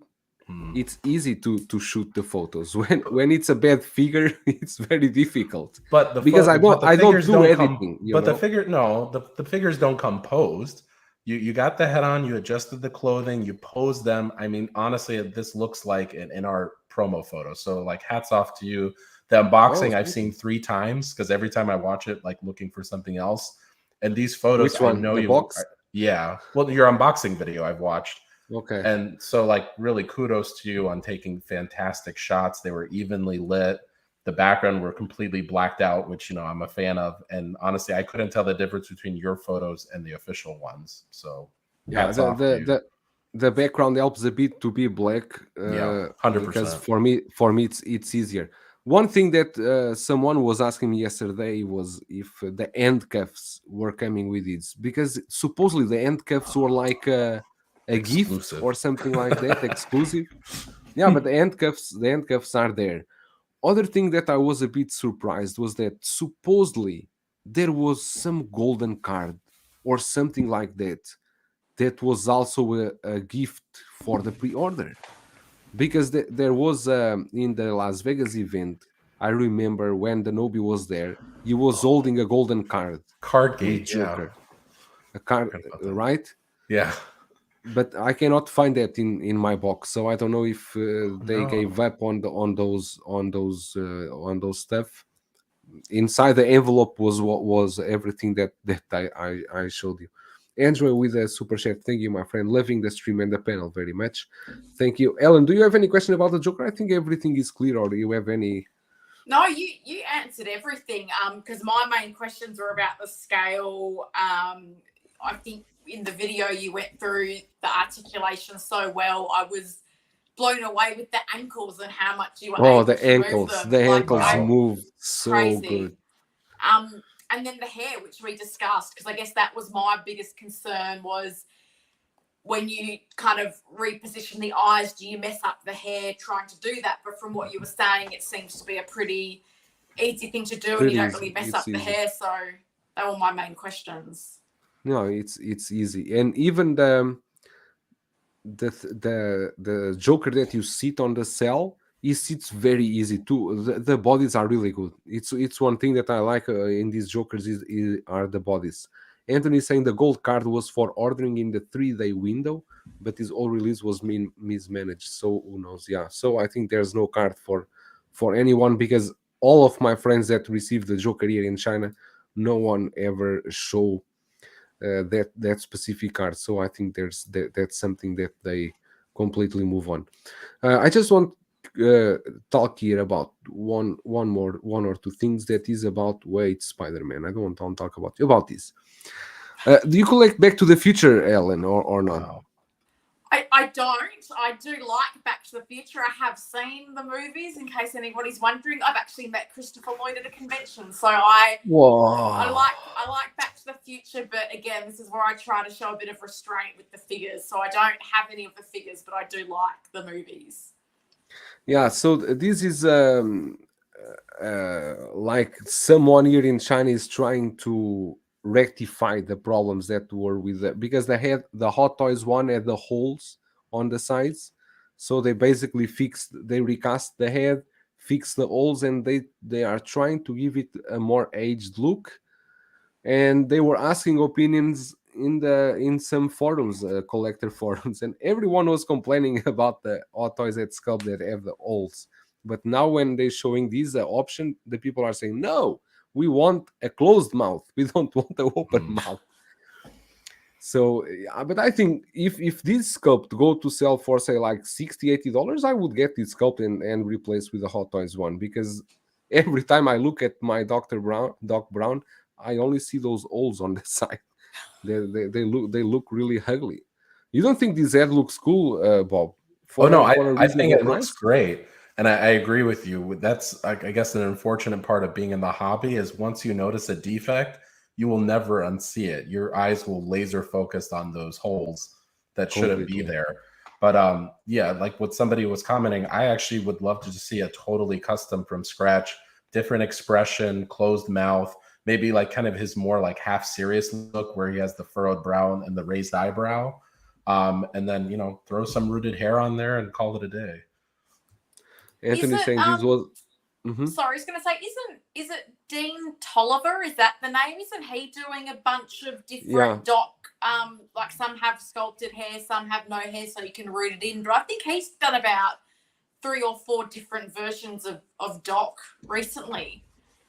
Hmm. it's easy to shoot the photos. When it's a bad figure, it's very difficult But the because but the I don't figures do don't come. editing. But the figures don't come posed. You got the head on. You adjusted the clothing. You posed them. I mean, honestly, this looks like an our promo photo. So like, hats off to you. The Oh, unboxing I've thank seen you. 3 times because every time I watch it, like looking for something else. And these photos, Which I one? know The you. box? Yeah. Well, your unboxing video I've watched. Okay. And so, like, really kudos to you on taking fantastic shots. They were evenly lit. The background were completely blacked out, which, I'm a fan of. And honestly, I couldn't tell the difference between your photos and the official ones. So Yeah, hats off to you. the background helps a bit to be black Yeah, because 100%. for me it's easier. One thing that someone was asking me yesterday was if the end cuffs were coming with it because supposedly the end cuffs were like a gift Exclusive. or something like that, exclusive. Yeah, but the end cuffs are there. Other thing that I was a bit surprised was that supposedly there was some golden card or something like that was also a gift for the pre-order because there was in the Las Vegas event. I remember when the Nobi was there, he was holding a golden card with Cardgate. Yeah. Joker, a card, Forgot about that. right? Yeah. But I cannot find that in my box, so I don't know if they No. gave up on those stuff. Inside the envelope was what was everything that I showed you. Andrew with a super chat. Thank you, my friend. Loving the stream and the panel very much. Thank you. Ellen, do you have any question about the Joker? I think everything is clear, or do you have any? No, you answered everything. Because my main questions were about the scale. I think in the video you went through the articulation so well. I was blown away with the ankles and how much you were Oh, able the to move ankles. them. The Like, ankles Wow. move so crazy. good. And then the hair, which we discussed, because I guess that was my biggest concern was when you kind of reposition the eyes, do you mess up the hair trying to do that? But from what you were saying, it seems to be a pretty easy thing to do, and you don't really mess up the hair. So they were my main questions. No, it's easy, and even the Joker that you sit on the cell, he sits very easy too. The bodies are really good. It's one thing that I like in these Jokers are the bodies. Anthony is saying the gold card was for ordering in the 3-day window, but his all release was mismanaged. So who knows? Yeah. So I think there's no card for anyone because all of my friends that received the Joker here in China, no one ever show that specific card. So I think that's something that they completely move on. I just want talk here about one or two things that is about Spider-Man. I don't want to talk about this. Do you collect Back to the Future, Ellen, or not? Wow. I don't. I do like Back to the Future. I have seen the movies, in case anybody's wondering. I've actually met Christopher Lloyd at a convention, so I like Back to the Future. But again, this is where I try to show a bit of restraint with the figures. So I don't have any of the figures, but I do like the movies. Yeah. So this is like someone here in China is trying to rectify the problems that were with because the Hot Toys one had the holes on the sides, so they basically they recast the head, fix the holes, and they are trying to give it a more aged look. And they were asking opinions in some forums, collector forums, and everyone was complaining about the Hot Toys at Sculpt that have the holes. But now when they're showing this option, the people are saying, no, we want a closed mouth. We don't want an open mouth. So, but I think if this sculpt go to sell for say like $60-$80, I would get this sculpt and replace with the Hot Toys one, because every time I look at my Doc Brown, I only see those holes on the side. They look really ugly. You don't think this head looks cool, Bob? Oh no, For a I think reasonable it looks price? great, and I agree with you. That's I guess an unfortunate part of being in the hobby is once you notice a defect, you will never unsee it. Your eyes will laser focused on those holes that shouldn't be Completely. there. But yeah, like what somebody was commenting, I actually would love to just see a totally custom from scratch, different expression, closed mouth, maybe like kind of his more like half serious look where he has the furrowed brow and the raised eyebrow. And then throw some rooted hair on there and call it a day. Anthony Is it saying this was. Mhm. sorry, I was going to say, is it Dean Tolliver? Is that the name? Isn't he doing a bunch of different doc? Like some have sculpted hair, some have no hair, so you can root it in. But I think he's done about 3 or 4 different versions of doc recently.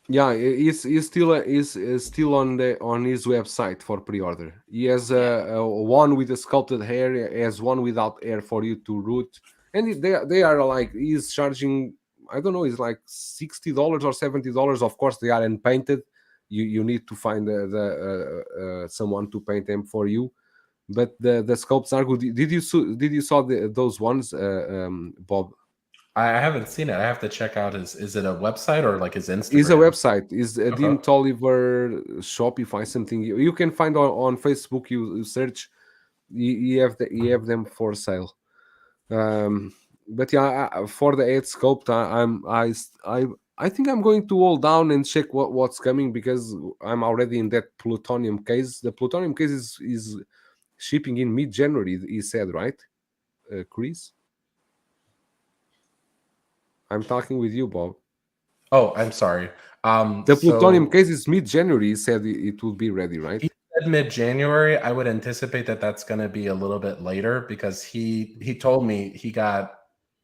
Yeah, he's still on his website for pre-order. He has one with the sculpted hair, he has one without hair for you to root, and they are like, he's charging, I don't know, it's like $60 or $70. Of course, they are unpainted. You need to find the someone to paint them for you, but the sculpts are good. Did you saw those ones, Bob? I haven't seen it. I have to check out is it a website or like his Instagram? Is a website. Is Dean Okay. Tolliver Shopify something you can find on Facebook. You search, you have them for sale. But yeah, for the 8 sculpt, I think I'm going to hold down and check what's coming, because I'm already in that plutonium case. The plutonium case is shipping in mid-January, he said, right, Chris? I'm talking with you, Bob. Oh, I'm sorry. The plutonium So case is mid-January. He said it will be ready, right? he said mid-January. I would anticipate that that's going to be a little bit later because he told me he got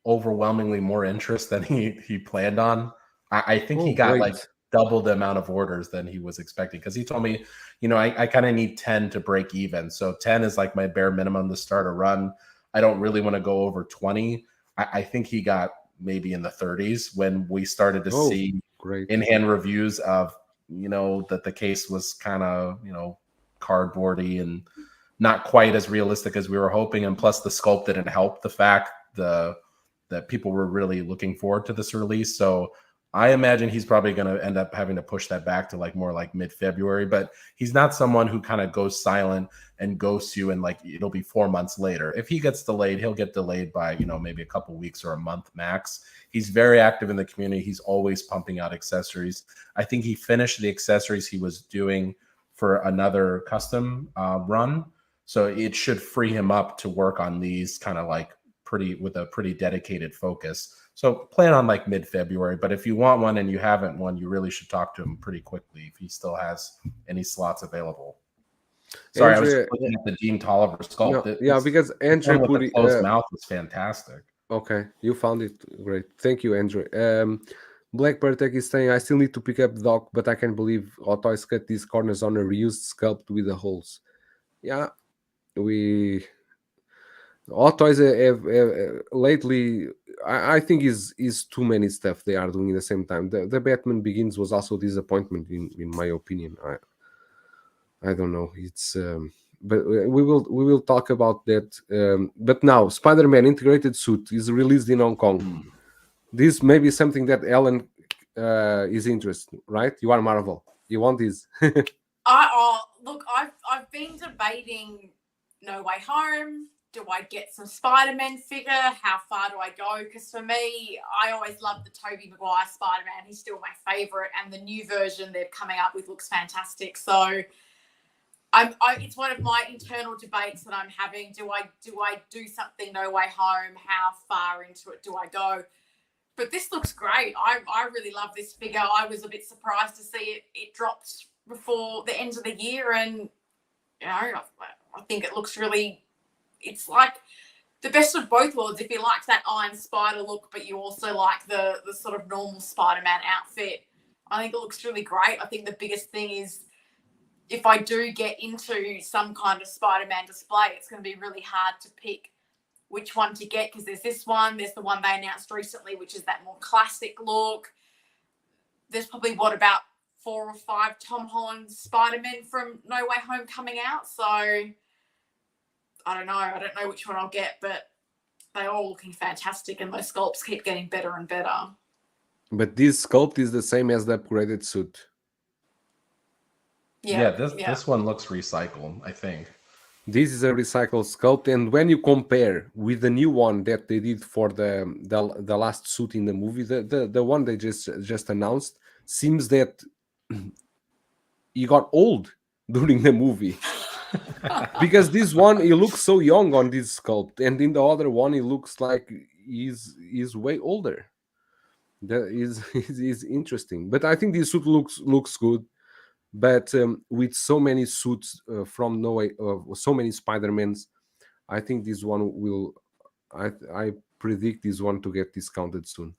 overwhelmingly more interest than he planned on. I think he Oh, got like great. double the amount of orders than he was expecting because he told me, I kind of need 10 to break even. So 10 is like my bare minimum to start a run. I don't really want to go over 20. I think he got maybe in the 30s when we started to see Great. in-hand reviews of, that the case was kind of, cardboardy and not quite as realistic as we were hoping. And plus the sculpt didn't help the fact that people were really looking forward to this release. So I imagine he's probably going to end up having to push that back to like more like mid-February, but he's not someone who kind of goes silent and ghosts you and like it'll be 4 months later. If he gets delayed, he'll get delayed by, maybe a couple weeks or a month max. He's very active in the community. He's always pumping out accessories. I think he finished the accessories he was doing for another custom run. So it should free him up to work on these kind of like with a pretty dedicated focus. So plan on like mid-February, but if you want one and you haven't one, you really should talk to him pretty quickly if he still has any slots available. Sorry, I was just looking at the Dean Tolliver sculpt. No, because Andre put the it. closed mouth was fantastic. Okay, you found it. Great. Thank you, Andre. Blackbird Tech is saying, I still need to pick up Doc, but I can't believe Hot Toys cut these corners on a reused sculpt with the holes. Yeah, Hot Toys have lately, I think is too many stuff they are doing at the same time. The Batman Begins was also a disappointment in my opinion. I don't know. It's but we will talk about that. But now Spider-Man integrated suit is released in Hong Kong. This may be something that Ellen is interested, right? You are Marvel. You want this? Look, I've been debating No Way Home. Do I get some Spider-Man figure? How far do I go? Because for me, I always loved the Tobey Maguire Spider-Man. He's still my favorite, and the new version they're coming up with looks fantastic. So it's one of my internal debates that I'm having. Do I do something No Way Home? How far into it do I go? But this looks great. I really love this figure. I was a bit surprised to see it dropped before the end of the year, and I think it looks really. It's like the best of both worlds. If you like that Iron Spider look, but you also like the sort of normal Spider-Man outfit, I think it looks really great. I think the biggest thing is if I do get into some kind of Spider-Man display, it's going to be really hard to pick which one to get, because there's this one, there's the one they announced recently, which is that more classic look. There's probably, about 4 or 5 Tom Holland Spider-Men from No Way Home coming out. So I don't know which one I'll get, but they're all looking fantastic, and those sculpts keep getting better and better. But this sculpt is the same as the upgraded suit. Yeah, this one looks recycled, I think. This is a recycled sculpt, and when you compare with the new one that they did for the last suit in the movie, the one they just announced, seems that he got old during the movie. Because this one, he looks so young on this sculpt, and in the other one, he looks like he's way older. That is interesting. But I think this suit looks good. But with so many suits from No Way, so many Spider-Mans, I think this one will. I predict this one to get discounted soon.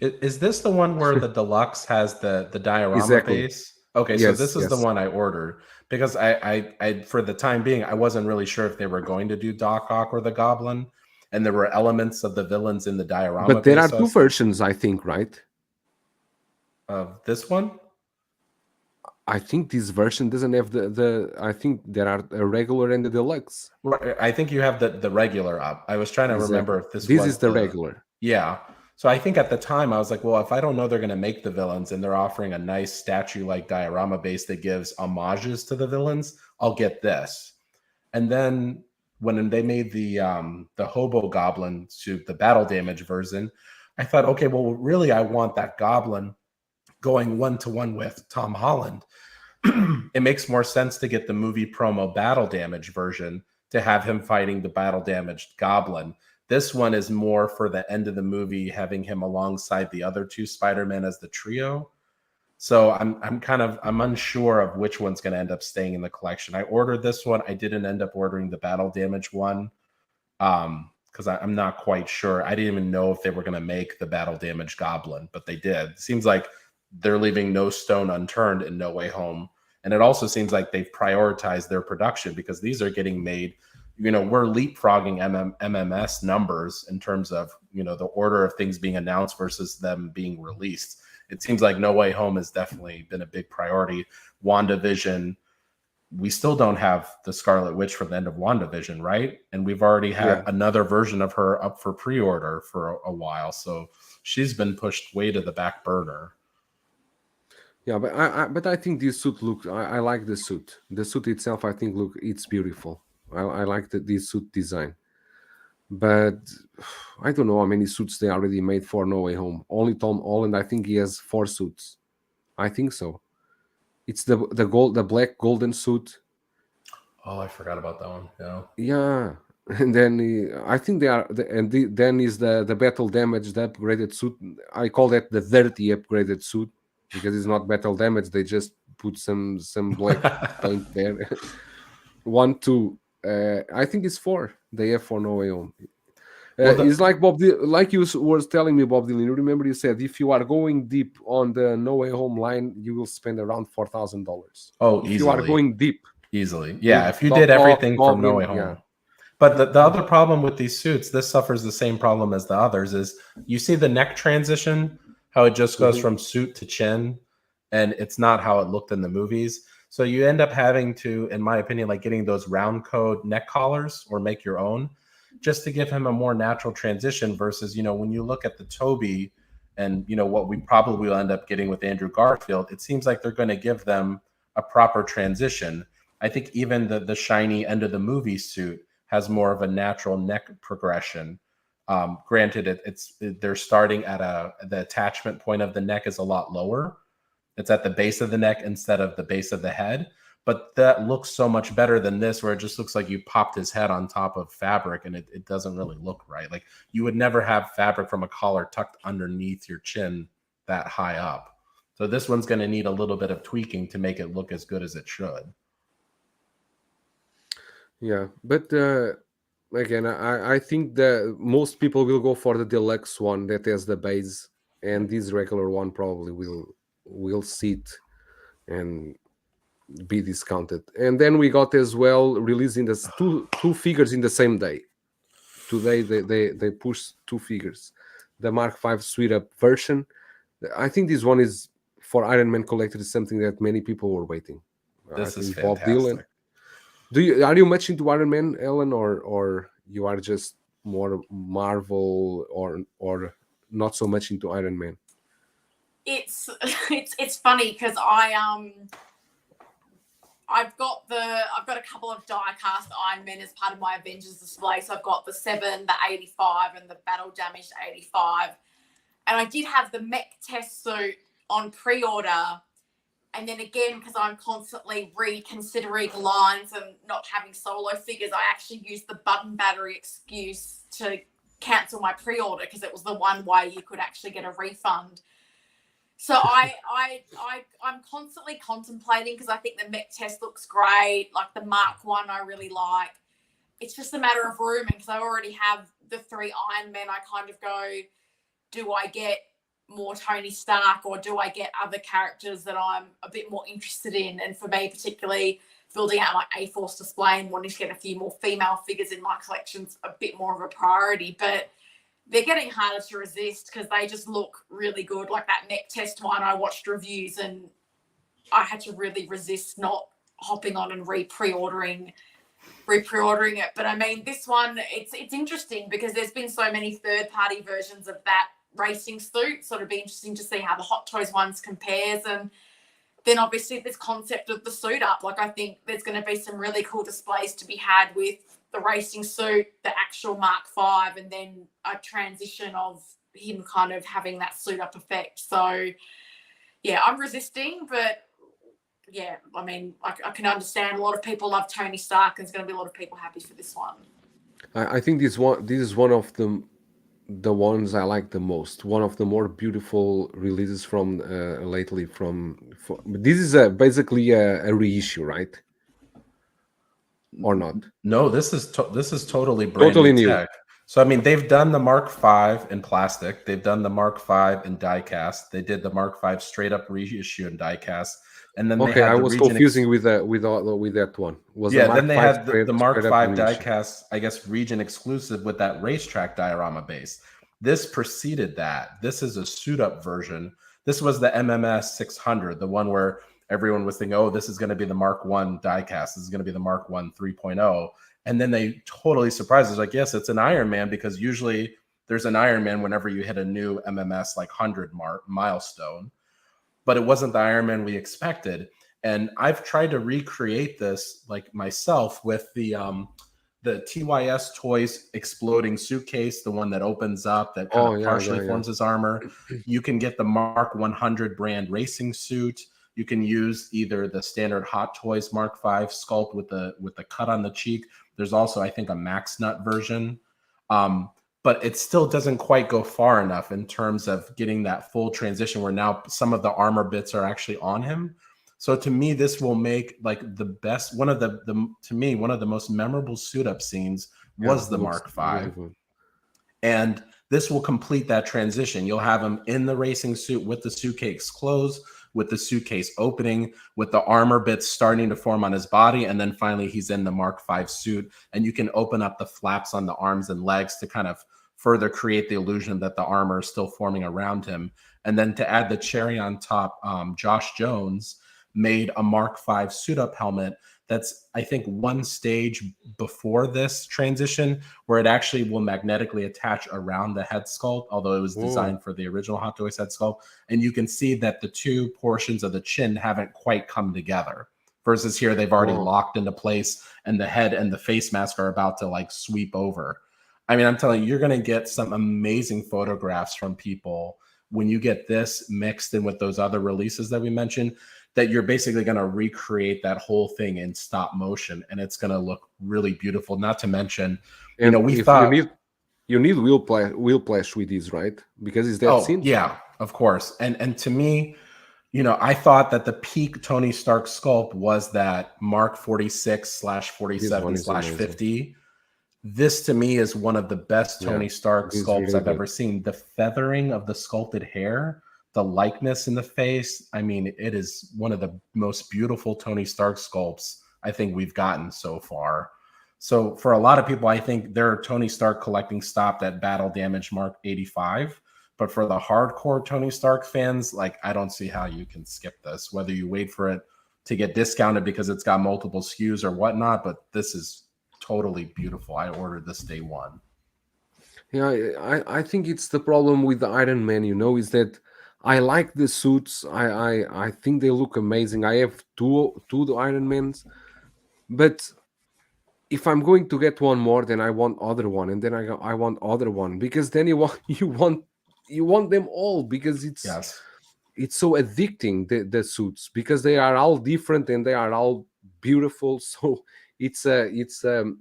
Is this the one where the deluxe has the diorama Exactly. base? Okay, Yes, so this is the one I ordered, because I for the time being, I wasn't really sure if they were going to do Doc Ock or the Goblin, and there were elements of the villains in the diorama. But there base, are two versions, I think, right? Of this one. I think this version doesn't have the. I think there are a regular and the deluxe. Right, I think you have the regular up. I was trying to remember if this was is the regular. Yeah. So I think at the time I was like, well, if I don't know they're going to make the villains and they're offering a nice statue-like diorama base that gives homages to the villains, I'll get this. And then when they made the Hobo Goblin suit, the battle damage version, I thought, okay, well, really, I want that Goblin going 1-to-1 with Tom Holland. It makes more sense to get the movie promo battle damage version to have him fighting the battle damaged Goblin. This one is more for the end of the movie, having him alongside the other two Spider-Men as the trio. So I'm unsure of which one's going to end up staying in the collection. I ordered this one. I didn't end up ordering the battle damage one because I'm not quite sure. I didn't even know if they were going to make the battle damage Goblin, but they did. It seems like they're leaving no stone unturned in No Way Home. And it also seems like they've prioritized their production, because these are getting made. We're leapfrogging MMS numbers in terms of, the order of things being announced versus them being released. It seems like No Way Home has definitely been a big priority. WandaVision, we still don't have the Scarlet Witch from the end of WandaVision, right? And we've already had another version of her up for pre-order for a while. So she's been pushed way to the back burner. Yeah, but I think this suit looks. I like the suit. The suit itself, I think, it's beautiful. I like this suit design. But I don't know how many suits they already made for No Way Home. Only Tom Holland, I think he has 4 suits. I think so. It's the black golden suit. Oh, I forgot about that one. Yeah. Yeah, and then I think they are. Then is the battle damage, the upgraded suit. I call that the dirty upgraded suit, because it's not battle damage. They just put some black paint there. 1, 2. I think it's 4. They have for No Way Home. It's like like you were telling me, Bob Dylan. You remember you said if you are going deep on the No Way Home line, you will spend around $4,000. Oh, if easily. You are going deep. Easily. Yeah, if you did everything from No Way Home. Yeah. But the other problem with these suits, this suffers the same problem as the others, is you see the neck transition, how it just goes from suit to chin, and it's not how it looked in the movies. So you end up having to, in my opinion, like getting those round code neck collars or make your own, just to give him a more natural transition versus, when you look at the Toby and, what we probably will end up getting with Andrew Garfield, it seems like they're going to give them a proper transition. I think even the shiny end of the movie suit has more of a natural neck progression. Granted, they're starting at the attachment point of the neck is a lot lower. It's at the base of the neck instead of the base of the head. But that looks so much better than this, where it just looks like you popped his head on top of fabric, and it doesn't really look right. Like, you would never have fabric from a collar tucked underneath your chin that high up. So this one's going to need a little bit of tweaking to make it look as good as it should. Yeah, but again, I think that most people will go for the deluxe one that has the base, and this regular one probably will sit and be discounted. And then we got as well releasing the two figures in the same day. Today they pushed 2 figures. The Mark V Sweet Up version. I think this one is for Iron Man collectors, something that many people were waiting. This is Bob fantastic. Dylan. Are you much into Iron Man, Ellen, or you are just more Marvel or not so much into Iron Man? It's funny because I've got a couple of die-cast Iron Men as part of my Avengers display. So I've got the 7, the 85, and the battle damaged 85. And I did have the mech test suit on pre-order. And then again, because I'm constantly reconsidering lines and not having solo figures, I actually used the button battery excuse to cancel my pre-order because it was the one way you could actually get a refund. So I'm constantly contemplating because I think the mech test looks great. Like the Mark 1 I really like. It's just a matter of room, and because I already have the 3 Iron Men, I kind of go, do I get more Tony Stark or do I get other characters that I'm a bit more interested in? And for me, particularly building out my A-Force display and wanting to get a few more female figures in my collection's a bit more of a priority. But they're getting harder to resist because they just look really good. Like that mech test one, I watched reviews and I had to really resist not hopping on and pre-ordering it. But I mean, this one, it's interesting because there's been so many third-party versions of that racing suit. So it'll be interesting to see how the Hot Toys ones compares. And then obviously this concept of the suit up. Like I think there's going to be some really cool displays to be had with the racing suit, the actual Mark V, and then a transition of him kind of having that suit up effect. So yeah, I'm resisting, but yeah, I mean, I can understand a lot of people love Tony Stark, and there's going to be a lot of people happy for this one. I think this is one of the ones I like the most. One of the more beautiful releases from lately. This is basically a reissue, right? Or not? No, this is totally brand Totally new new. tech. So I mean, they've done the Mark V in plastic. They've done the Mark V in die-cast. They did the Mark V straight up reissue in die-cast. And then they had I the was region confusing with that one. Was yeah, the Mark then they V had straight, the Mark straight V up reissue? die-cast, I guess, region exclusive with that racetrack diorama base. This preceded that. This is a suit-up version. This was the MMS 600, the one where everyone was thinking, oh, this is going to be the Mark 1 diecast. This is going to be the Mark 1 3.0. And then they totally surprised us. Like, yes, it's an Iron Man, because usually there's an Iron Man whenever you hit a new MMS like 100 milestone. But it wasn't the Iron Man we expected. And I've tried to recreate this like myself with the TYS Toys exploding suitcase, the one that opens up that kind of partially forms his armor. You can get the Mark 100 brand racing suit. You can use either the standard Hot Toys Mark V sculpt with the cut on the cheek. There's also, I think, a Max Nut version. But it still doesn't quite go far enough in terms of getting that full transition where now some of the armor bits are actually on him. So to me, this will make like the best, one of the most memorable suit up scenes was the Mark V. And this will complete that transition. You'll have him in the racing suit with the suitcase closed, with the suitcase opening, with the armor bits starting to form on his body. And then finally he's in the Mark V suit, and you can open up the flaps on the arms and legs to kind of further create the illusion that the armor is still forming around him. And then to add the cherry on top, Josh Jones made a Mark V suit up helmet that's, I think, one stage before this transition, where it actually will magnetically attach around the head sculpt, although it was designed for the original Hot Toys head sculpt. And you can see that the two portions of the chin haven't quite come together, versus here they've already locked into place, and the head and the face mask are about to like sweep over. I mean, I'm telling you, you're going to get some amazing photographs from people when you get this mixed in with those other releases that we mentioned, that you're basically going to recreate that whole thing in stop motion, and it's going to look really beautiful. Not to mention, and you know, we thought you need wheel plash with these, right? Because it's that scene. Yeah, of course. And to me, you know, I thought that the peak Tony Stark sculpt was that Mark 46/47/50. This to me is one of the best Tony Stark sculpts I've ever seen. The feathering of the sculpted hair, the likeness in the face, I mean, it is one of the most beautiful Tony Stark sculpts I think we've gotten so far. So for a lot of people, I think their Tony Stark collecting stopped at battle damage mark 85. But for the hardcore Tony Stark fans, like, I don't see how you can skip this, whether you wait for it to get discounted because it's got multiple SKUs or whatnot. But this is totally beautiful. I ordered this day one. Yeah, I think it's the problem with the Iron Man, is that I like the suits. I think they look amazing. I have two Iron Mans, but if I'm going to get one more, then I want other one, and then I want other one, because then you want them all, because it's so addicting, the suits, because they are all different and they are all beautiful. So it's addicting,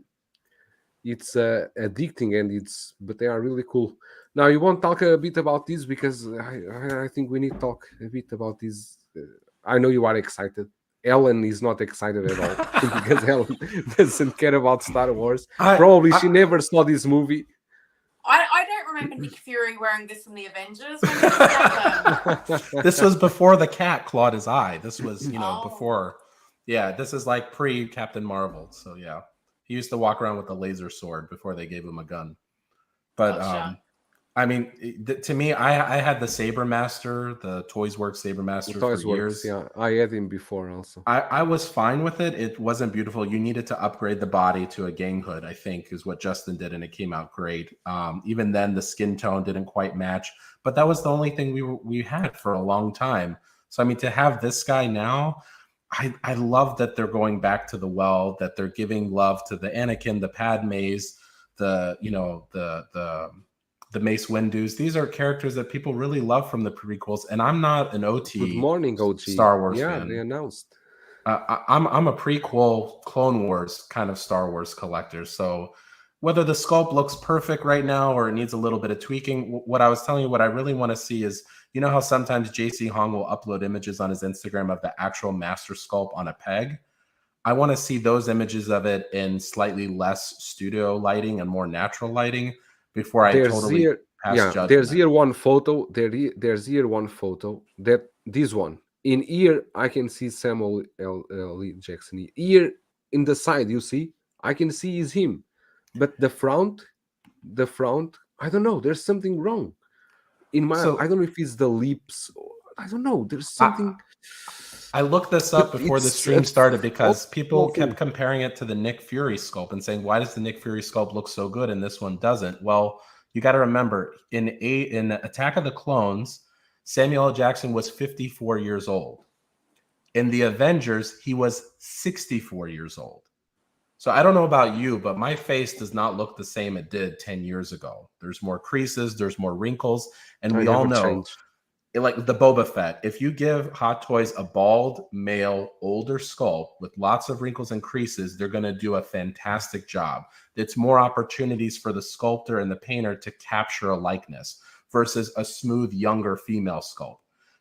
and but they are really cool. Now, you want to talk a bit about this, because I think we need to talk a bit about this. I know you are excited. Ellen is not excited at all because Ellen doesn't care about Star Wars. Probably she never saw this movie. I don't remember Nick Fury wearing this in the Avengers. This was before the cat clawed his eye. This was, before. Yeah, this is like pre-Captain Marvel. So yeah, he used to walk around with a laser sword before they gave him a gun. But Gotcha. I mean, to me, I had the Saber Master, the Toys Works Saber Master for years. Yeah, I had him before also. I was fine with it. It wasn't beautiful. You needed to upgrade the body to a gang hood, I think, is what Justin did, and it came out great. Even then, the skin tone didn't quite match, but that was the only thing we had for a long time. So I mean, to have this guy now, I love that they're going back to the well, that they're giving love to the Anakin, the Padmes, the Mace Windus. These are characters that people really love from the prequels, and I'm not an OT. Good morning, OG. Star Wars yeah, fan. They announced. I'm a prequel Clone Wars kind of Star Wars collector. So whether the sculpt looks perfect right now or it needs a little bit of tweaking, what I was telling you, what I really want to see is, you know how sometimes JC Hong will upload images on his Instagram of the actual master sculpt on a peg? I want to see those images of it in slightly less studio lighting and more natural lighting before I pass judgment. There's here one photo. There's here one photo, that this one. In here, I can see Samuel L. Jackson. Here in the side, you see, I can see is him. But the front, I don't know. There's something wrong. I don't know if it's the lips. I don't know. There's something. I looked this up before the stream started because people kept comparing it to the Nick Fury sculpt and saying, why does the Nick Fury sculpt look so good and this one doesn't? Well, you got to remember, in Attack of the Clones, Samuel L. Jackson was 54 years old. In the Avengers, he was 64 years old. So I don't know about you, but my face does not look the same it did 10 years ago. There's more creases, there's more wrinkles, and we all know, like the Boba Fett, if you give Hot Toys a bald, male, older sculpt with lots of wrinkles and creases, they're going to do a fantastic job. It's more opportunities for the sculptor and the painter to capture a likeness versus a smooth, younger female sculpt.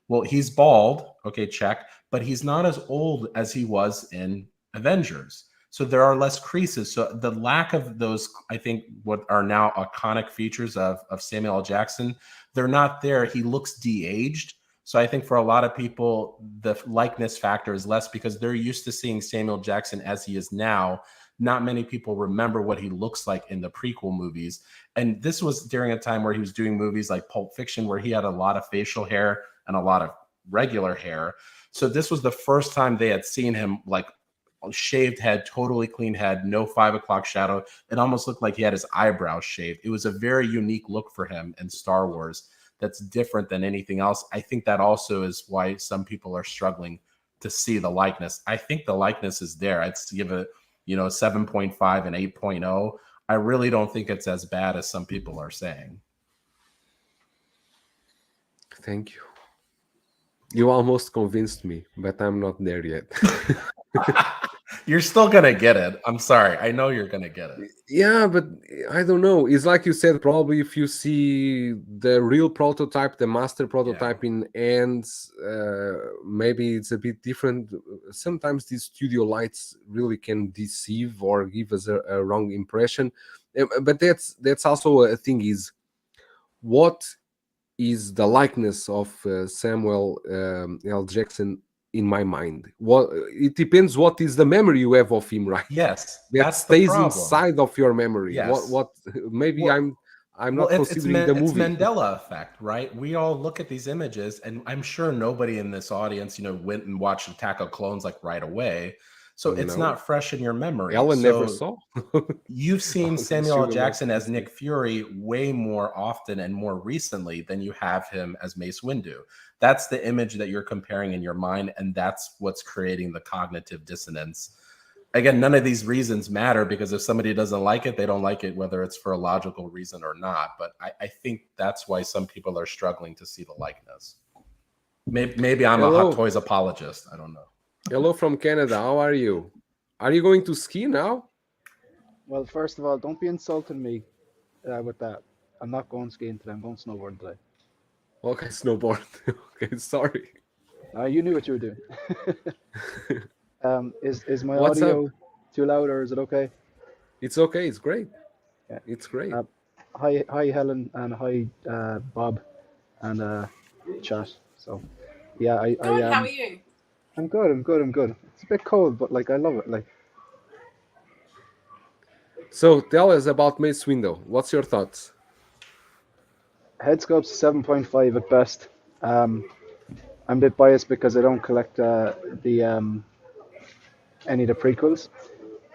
Well, he's bald, okay, check, but he's not as old as he was in Avengers. So there are less creases. So the lack of those, I think, what are now iconic features of Samuel L. Jackson, they're not there. He looks de-aged. So I think for a lot of people, the likeness factor is less because they're used to seeing Samuel Jackson as he is now. Not many people remember what he looks like in the prequel movies. And this was during a time where he was doing movies like Pulp Fiction, where he had a lot of facial hair and a lot of regular hair. So this was the first time they had seen him like shaved head, totally clean head, no 5 o'clock shadow. It almost looked like he had his eyebrows shaved. It was a very unique look for him in Star Wars that's different than anything else. I think that also is why some people are struggling to see the likeness. I think the likeness is there. I'd give it, 7.5 and 8.0. I really don't think it's as bad as some people are saying. Thank you. You almost convinced me, but I'm not there yet. You're still gonna get it. I'm sorry. I know you're gonna get it. Yeah, but I don't know. It's like you said, probably if you see the real prototype, the master prototype in hands, maybe it's a bit different. Sometimes these studio lights really can deceive or give us a wrong impression. But that's also a thing, is what is the likeness of Samuel L. Jackson in my mind. What it depends what is the memory you have of him, right? Yes, That that's the stays problem. inside of your memory. Yes. What maybe Well, I'm Well, not considering the it's movie. Mandela effect, right? We all look at these images, and I'm sure nobody in this audience, went and watched Attack of Clones like right away. So it's No, not fresh in your memory. Ellen never So saw. you've seen Samuel L. Sugar Max Jackson as Christie. Nick Fury way more often and more recently than you have him as Mace Windu. That's the image that you're comparing in your mind, and that's what's creating the cognitive dissonance. Again, none of these reasons matter, because if somebody doesn't like it, they don't like it, whether it's for a logical reason or not. But I think that's why some people are struggling to see the likeness. Maybe I'm a Hot Toys apologist. I don't know. Hello from Canada. How are you? Are you going to ski now? Well, first of all, don't be insulting me with that. I'm not going skiing today. I'm going snowboarding today. Okay, snowboard. Okay, sorry. You knew what you were doing. Is my What's audio up? too loud, or is it okay? It's okay. It's great. Yeah. It's great. Hi, Helen, and hi, Bob, and chat. So, yeah, Good. How are you? I'm good. I'm good. It's a bit cold, but like I love it. Like, So tell us about Mace Windu. What's your thoughts? head sculpt's 7.5 at best. I'm a bit biased because I don't collect any of the prequels,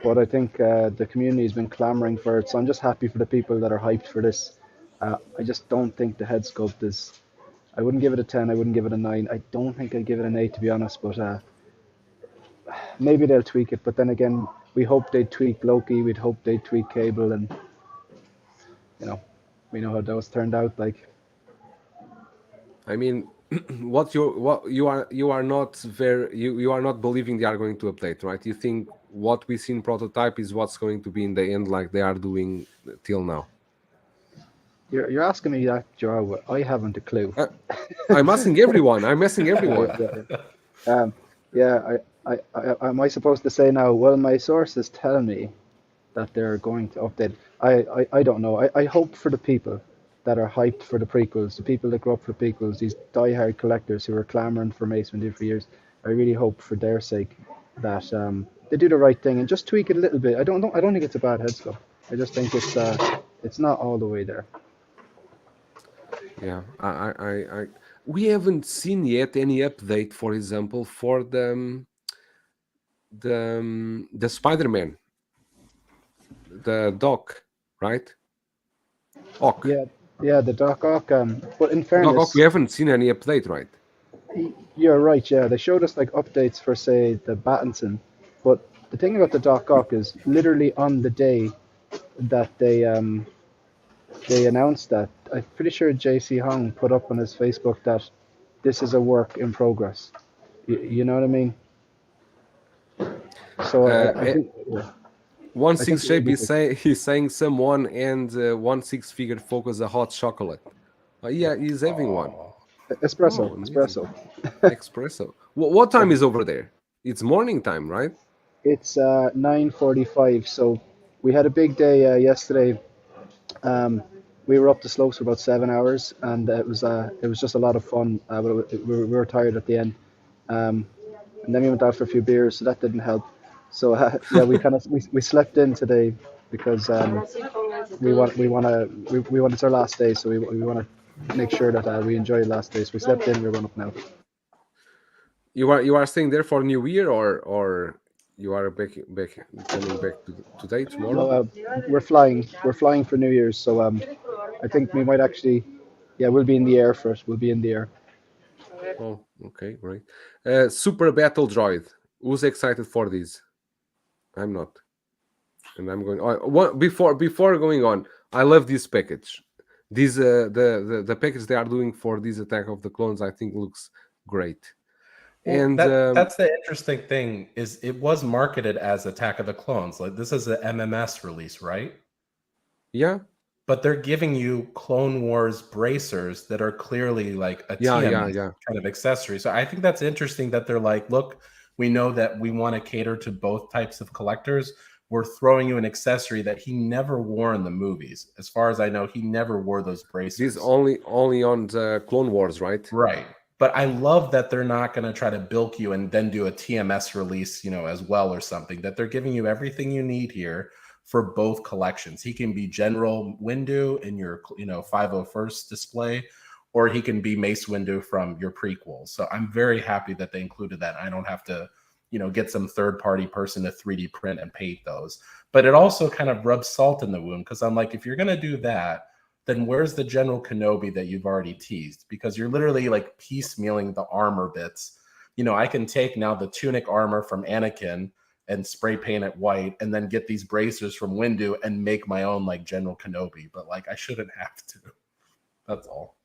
but I think the community has been clamoring for it, so I'm just happy for the people that are hyped for this. I just don't think the head sculpt is. I wouldn't give it a 10. I wouldn't give it a 9. I don't think I'd give it an 8, to be honest. But maybe they'll tweak it. But then again, we hope they'd tweak Loki. We'd hope they'd tweak Cable, and we know how those turned out. Like, I mean, you are not believing they are going to update, right? You think what we see in prototype is what's going to be in the end, like they are doing till now. you're asking me that, Joe. I haven't a clue. I'm asking everyone. I'm asking everyone. Am I supposed to say now? Well, my sources tell me that they're going to update. I don't know. I hope for the people that are hyped for the prequels, the people that grew up for the prequels, these diehard collectors who are clamoring for Mace Windu for years. I really hope for their sake that they do the right thing and just tweak it a little bit. I don't think it's a bad head sculpt. I just think it's not all the way there. Yeah, we haven't seen yet any update, for example, for the Spider-Man, the Doc, right? Ock. Yeah, the Doc Ock. But in Doc fairness, Ock, we haven't seen any update, right? you're right. Yeah, they showed us like updates for, say, the Battinson, but the thing about the Doc Ock is literally on the day that they announced that, I'm pretty sure JC Hong put up on his Facebook that this is a work in progress. You know what I mean? So I think. Yeah. 1/6 shape he's saying someone, and 1/6 figure focus a hot chocolate. Yeah, he's having one. Espresso. Oh, Espresso. Espresso. What time is over there? It's morning time, right? It's 9:45. So we had a big day yesterday. We were up the slopes for about 7 hours, and it was just a lot of fun. But we were tired at the end, and then we went out for a few beers, so that didn't help. So yeah, we slept in today because it's our last day, so we want to make sure that we enjoy the last day. So we slept in. We're going up now. You are staying there for New Year, or you are coming back today, tomorrow? No, we're flying for New Year's, so I think we might actually, we'll be in the air first. We'll be in the air. Oh, okay, great. Super Battle Droid. Who's excited for this? I'm not, and I'm going. Before going on, I love this package. This the package they are doing for this Attack of the Clones, I think, looks great. Well, and that's the interesting thing, is it was marketed as Attack of the Clones. Like, this is an MMS release, right? Yeah. But they're giving you Clone Wars bracers that are clearly like a TMS kind of accessory. So I think that's interesting that they're like, look, we know that we want to cater to both types of collectors. we're throwing you an accessory that he never wore in the movies. As far as I know, he never wore those braces. This only on the Clone Wars, right? Right. But I love that they're not going to try to bilk you and then do a TMS release, you know, as well or something, that they're giving you everything you need here for both collections. He can be General Windu in your, you know, 501st display, or he can be Mace Windu from your prequel. So I'm very happy that they included that. I don't have to, you know, get some third-party person to 3D print and paint those. But it also kind of rubs salt in the wound, because I'm like, if you're going to do that, then where's the General Kenobi that you've already teased? Because you're literally like piecemealing the armor bits. You know, I can take now the tunic armor from Anakin and spray paint it white, and then get these bracers from Windu and make my own like General Kenobi. But like, I shouldn't have to. That's all.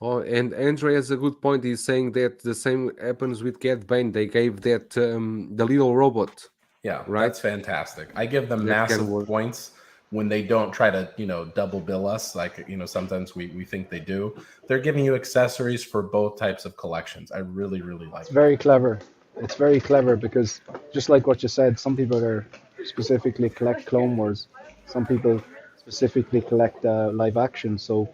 Oh, and Andre has a good point. He's saying that the same happens with Cad Bane. They gave that the little robot. Yeah, right? That's fantastic. I give them That can massive work. points when they don't try to, you know, double bill us like, you know, sometimes we think they do. They're giving you accessories for both types of collections. I really, really like It's it. very clever. It's very clever because just like what you said, some people are specifically collect Clone Wars. Some people specifically collect live action. So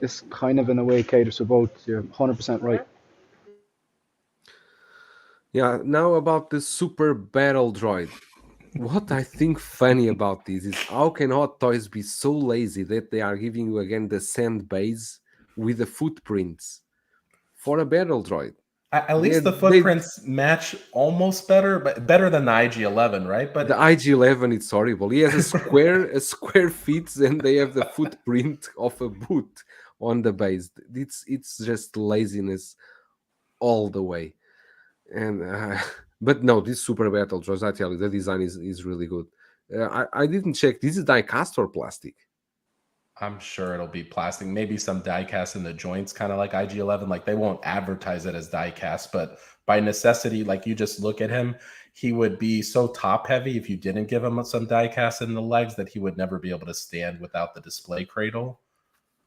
this kind of in a way caters for both. You're 100% right. Yeah, now about the Super Battle Droid. What I think funny about this is how can Hot Toys be so lazy that they are giving you again the sand base with the footprints for a battle droid? At least the footprints match almost better, but better than the IG-11, right? But the IG-11, it's horrible. He has a square feet, and they have the footprint of a boot on the base. It's just laziness all the way. And but no, this Super Battle Droids, I tell you, the design is really good. I didn't check. This is die-cast or plastic? I'm sure it'll be plastic, maybe some die cast in the joints, kind of like IG-11. Like, they won't advertise it as die cast, but by necessity, like, you just look at him, he would be so top heavy if you didn't give him some die cast in the legs that he would never be able to stand without the display cradle.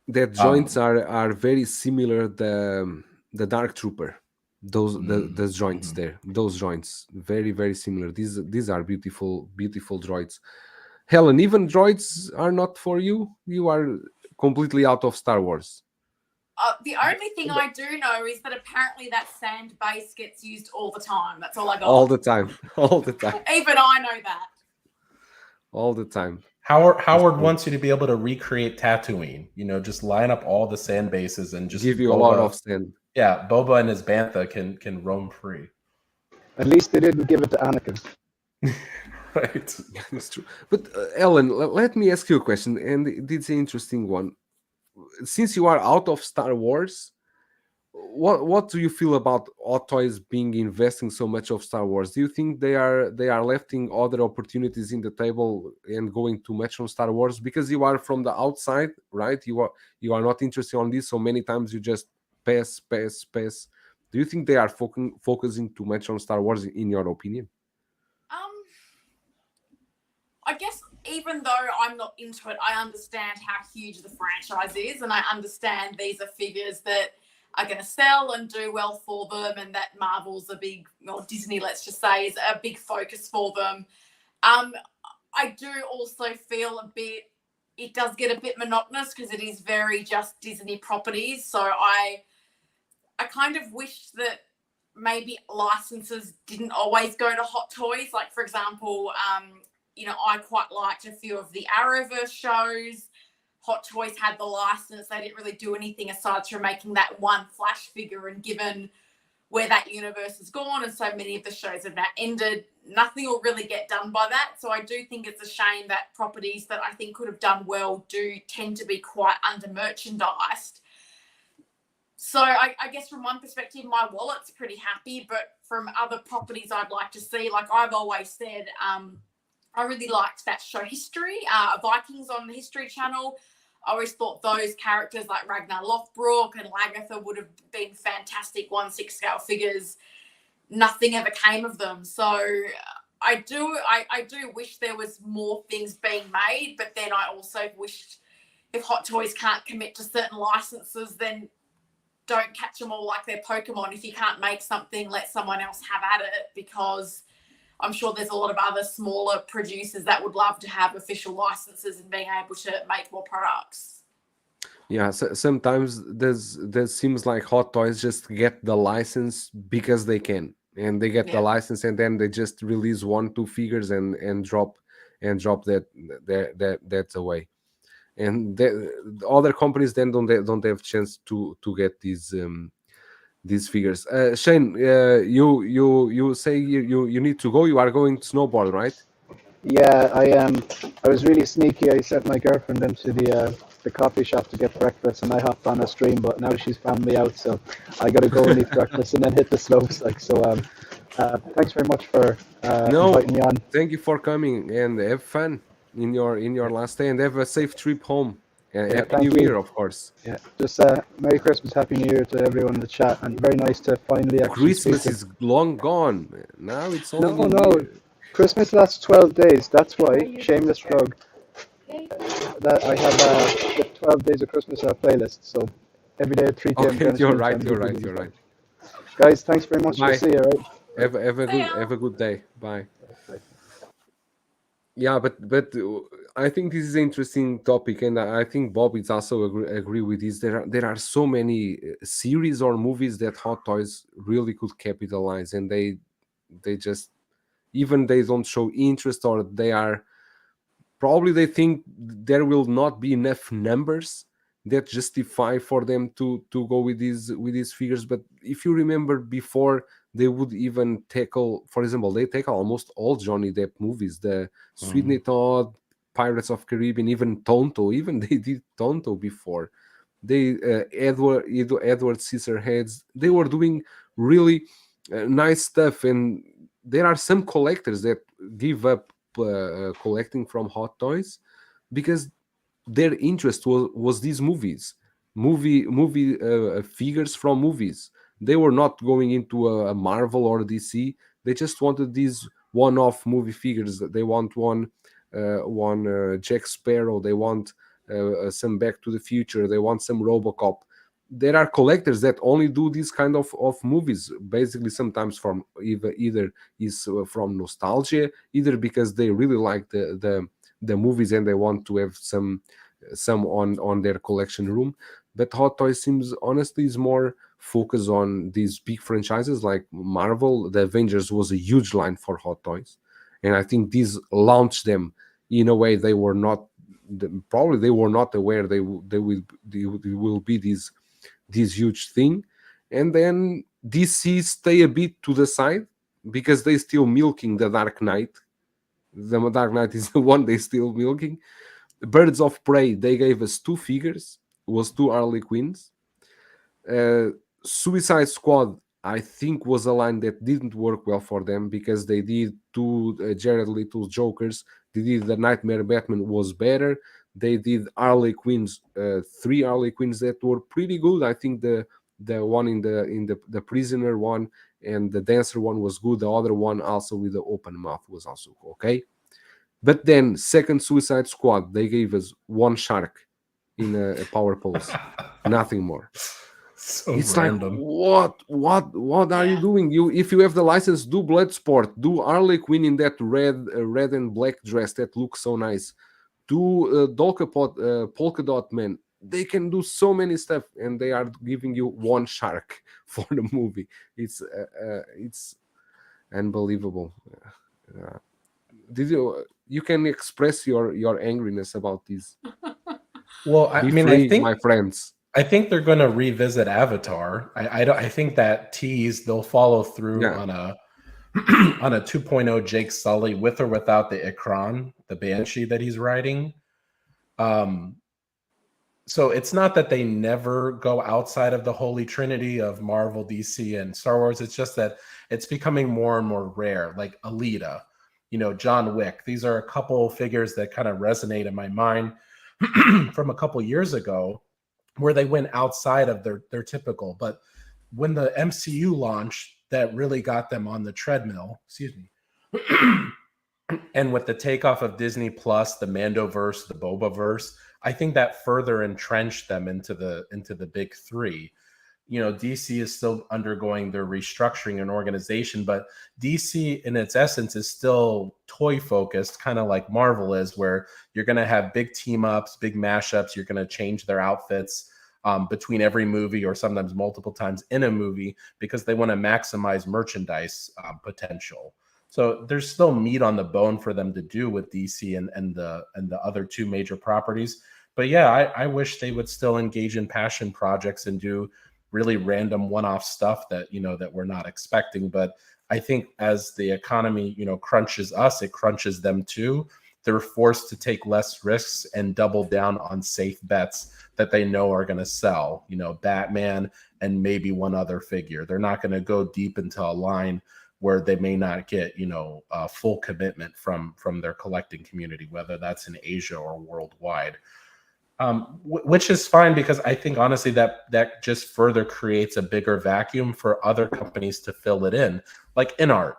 Their joints are very similar. The Dark Trooper, the joints there, those joints very similar. These are beautiful droids. Helen, even droids are not for you. You are completely out of Star Wars. The only thing I do know is that apparently that sand base gets used all the time. That's all I got. All the time. Even I know that. All the time. Howard wants you to be able to recreate Tatooine. You know, just line up all the sand bases and just give you a lot of sand. Yeah, Boba and his bantha can roam free. At least they didn't give it to Anakin. Right. That's true. But Ellen, let me ask you a question, and it's an interesting one. Since you are out of Star Wars, what do you feel about Hot Toys being investing so much of Star Wars? Do you think they are letting other opportunities in the table and going too much on Star Wars? Because you are from the outside, right? You are not interested on this, so many times you just pass. Do you think they are focusing too much on Star Wars, in your opinion? I guess even though I'm not into it, I understand how huge the franchise is, and I understand these are figures that are going to sell and do well for them, and that Marvel's a big, or Disney, let's just say, is a big focus for them. I do also feel it does get a bit monotonous because it is very just Disney properties. So I kind of wish that maybe licenses didn't always go to Hot Toys. Like, for example, you know, I quite liked a few of the Arrowverse shows. Hot Toys had the license. They didn't really do anything aside from making that one Flash figure, and given where that universe has gone and so many of the shows have now ended, nothing will really get done by that. So I do think it's a shame that properties that I think could have done well do tend to be quite under-merchandised. So I guess from one perspective, my wallet's pretty happy, but from other properties I'd like to see, like I've always said, I really liked that show History, Vikings on the History Channel. I always thought those characters like Ragnar Lothbrok and Lagertha would have been fantastic 1/6 scale figures. Nothing ever came of them. So I do wish there was more things being made, but then I also wished if Hot Toys can't commit to certain licenses, then don't catch them all like they're Pokemon. If you can't make something, let someone else have at it, because I'm sure there's a lot of other smaller producers that would love to have official licenses and being able to make more products. Yeah, so sometimes there seems like Hot Toys just get the license because they can, and they get the license, and then they just release 1-2 figures and drop that away, and the other companies then don't have chance to get these figures. Shane, you say you need to go. You are going to snowboard, right? Yeah, I was really sneaky. I sent my girlfriend into the coffee shop to get breakfast, and I hopped on a stream. But now she's found me out, so I got to go and eat breakfast and then hit the slopes. Like so. Thanks very much for inviting me on. Thank you for coming, and have fun in your last day, and have a safe trip home. And Happy New Year, of course. Yeah, just Merry Christmas, Happy New Year to everyone in the chat, and very nice to finally actually Christmas is long gone. Now it's only no. Christmas lasts 12 days. That's why, shameless plug, that I have the 12 days of Christmas playlist. So every day at 3 p.m. Okay, you're right. Guys, thanks very much. Bye. See you, right? Have a good day. Bye. Yeah, but I think this is an interesting topic, and I think Bob is also agree with this. There are so many series or movies that Hot Toys really could capitalize, and they just, even they don't show interest, or they are probably, they think there will not be enough numbers that justify for them to go with these figures. But if you remember before, they would even tackle, for example, they tackle almost all Johnny Depp movies, the Sweeney Todd, Pirates of Caribbean, even Tonto. Even they did Tonto before. They Edward Scissorhands. They were doing really nice stuff, and there are some collectors that give up collecting from Hot Toys because their interest was these movie figures from movies. They were not going into a Marvel or DC. They just wanted these one-off movie figures. They want one Jack Sparrow. They want some Back to the Future. They want some RoboCop. There are collectors that only do these kind of movies, basically sometimes from either is from nostalgia, either because they really like the movies and they want to have some on their collection room. But Hot Toys seems honestly is more focused on these big franchises like Marvel. The Avengers was a huge line for Hot Toys, and I think these launched them in a way they were not, probably they were not aware they will be this huge thing. And then DC stay a bit to the side because they still milking the Dark Knight. The Dark Knight is the one they still milking. Birds of Prey, they gave us 2 figures, was 2 Harley Quinns. Suicide Squad, I think, was a line that didn't work well for them because they did 2 Jared Leto Jokers. They did the Nightmare Batman, was better. They did Harley Quinns, 3 Harley Quinns that were pretty good. I think the one in the prisoner one and the dancer one was good. The other one also with the open mouth was also okay. But then second Suicide Squad, they gave us 1 shark in a power pose, nothing more. So it's random. Like what are you doing? If you have the license, do Bloodsport, do Harley Quinn in that red and black dress that looks so nice, do Polka Dot Man. They can do so many stuff, and they are giving you 1 shark for the movie. It's unbelievable. Did you can express your angriness about this? Well, I think my friends. I think they're going to revisit Avatar. I think that tease they'll follow through on a on a 2.0 Jake Sully with or without the Ikran, the Banshee that he's riding. So it's not that they never go outside of the holy trinity of Marvel, DC, and Star Wars. It's just that it's becoming more and more rare, like Alita, John Wick. These are a couple figures that kind of resonate in my mind from a couple years ago, where they went outside of their typical. But when the MCU launched, that really got them on the treadmill, and with the takeoff of Disney Plus, the Mandoverse, the Bobaverse, I think that further entrenched them into the big 3. DC is still undergoing their restructuring and organization, but DC in its essence is still toy focused, kind of like Marvel is, where you're going to have big team ups, big mashups. You're going to change their outfits between every movie, or sometimes multiple times in a movie, because they want to maximize merchandise potential. So there's still meat on the bone for them to do with DC and the other two major properties. But yeah, I wish they would still engage in passion projects and do really random one-off stuff that that we're not expecting. But I think as the economy crunches us, it crunches them too. They're forced to take less risks and double down on safe bets that they know are going to sell. Batman and maybe one other figure. They're not going to go deep into a line where they may not get a full commitment from their collecting community, whether that's in Asia or worldwide. Which is fine, because I think honestly that just further creates a bigger vacuum for other companies to fill it in, like Inart.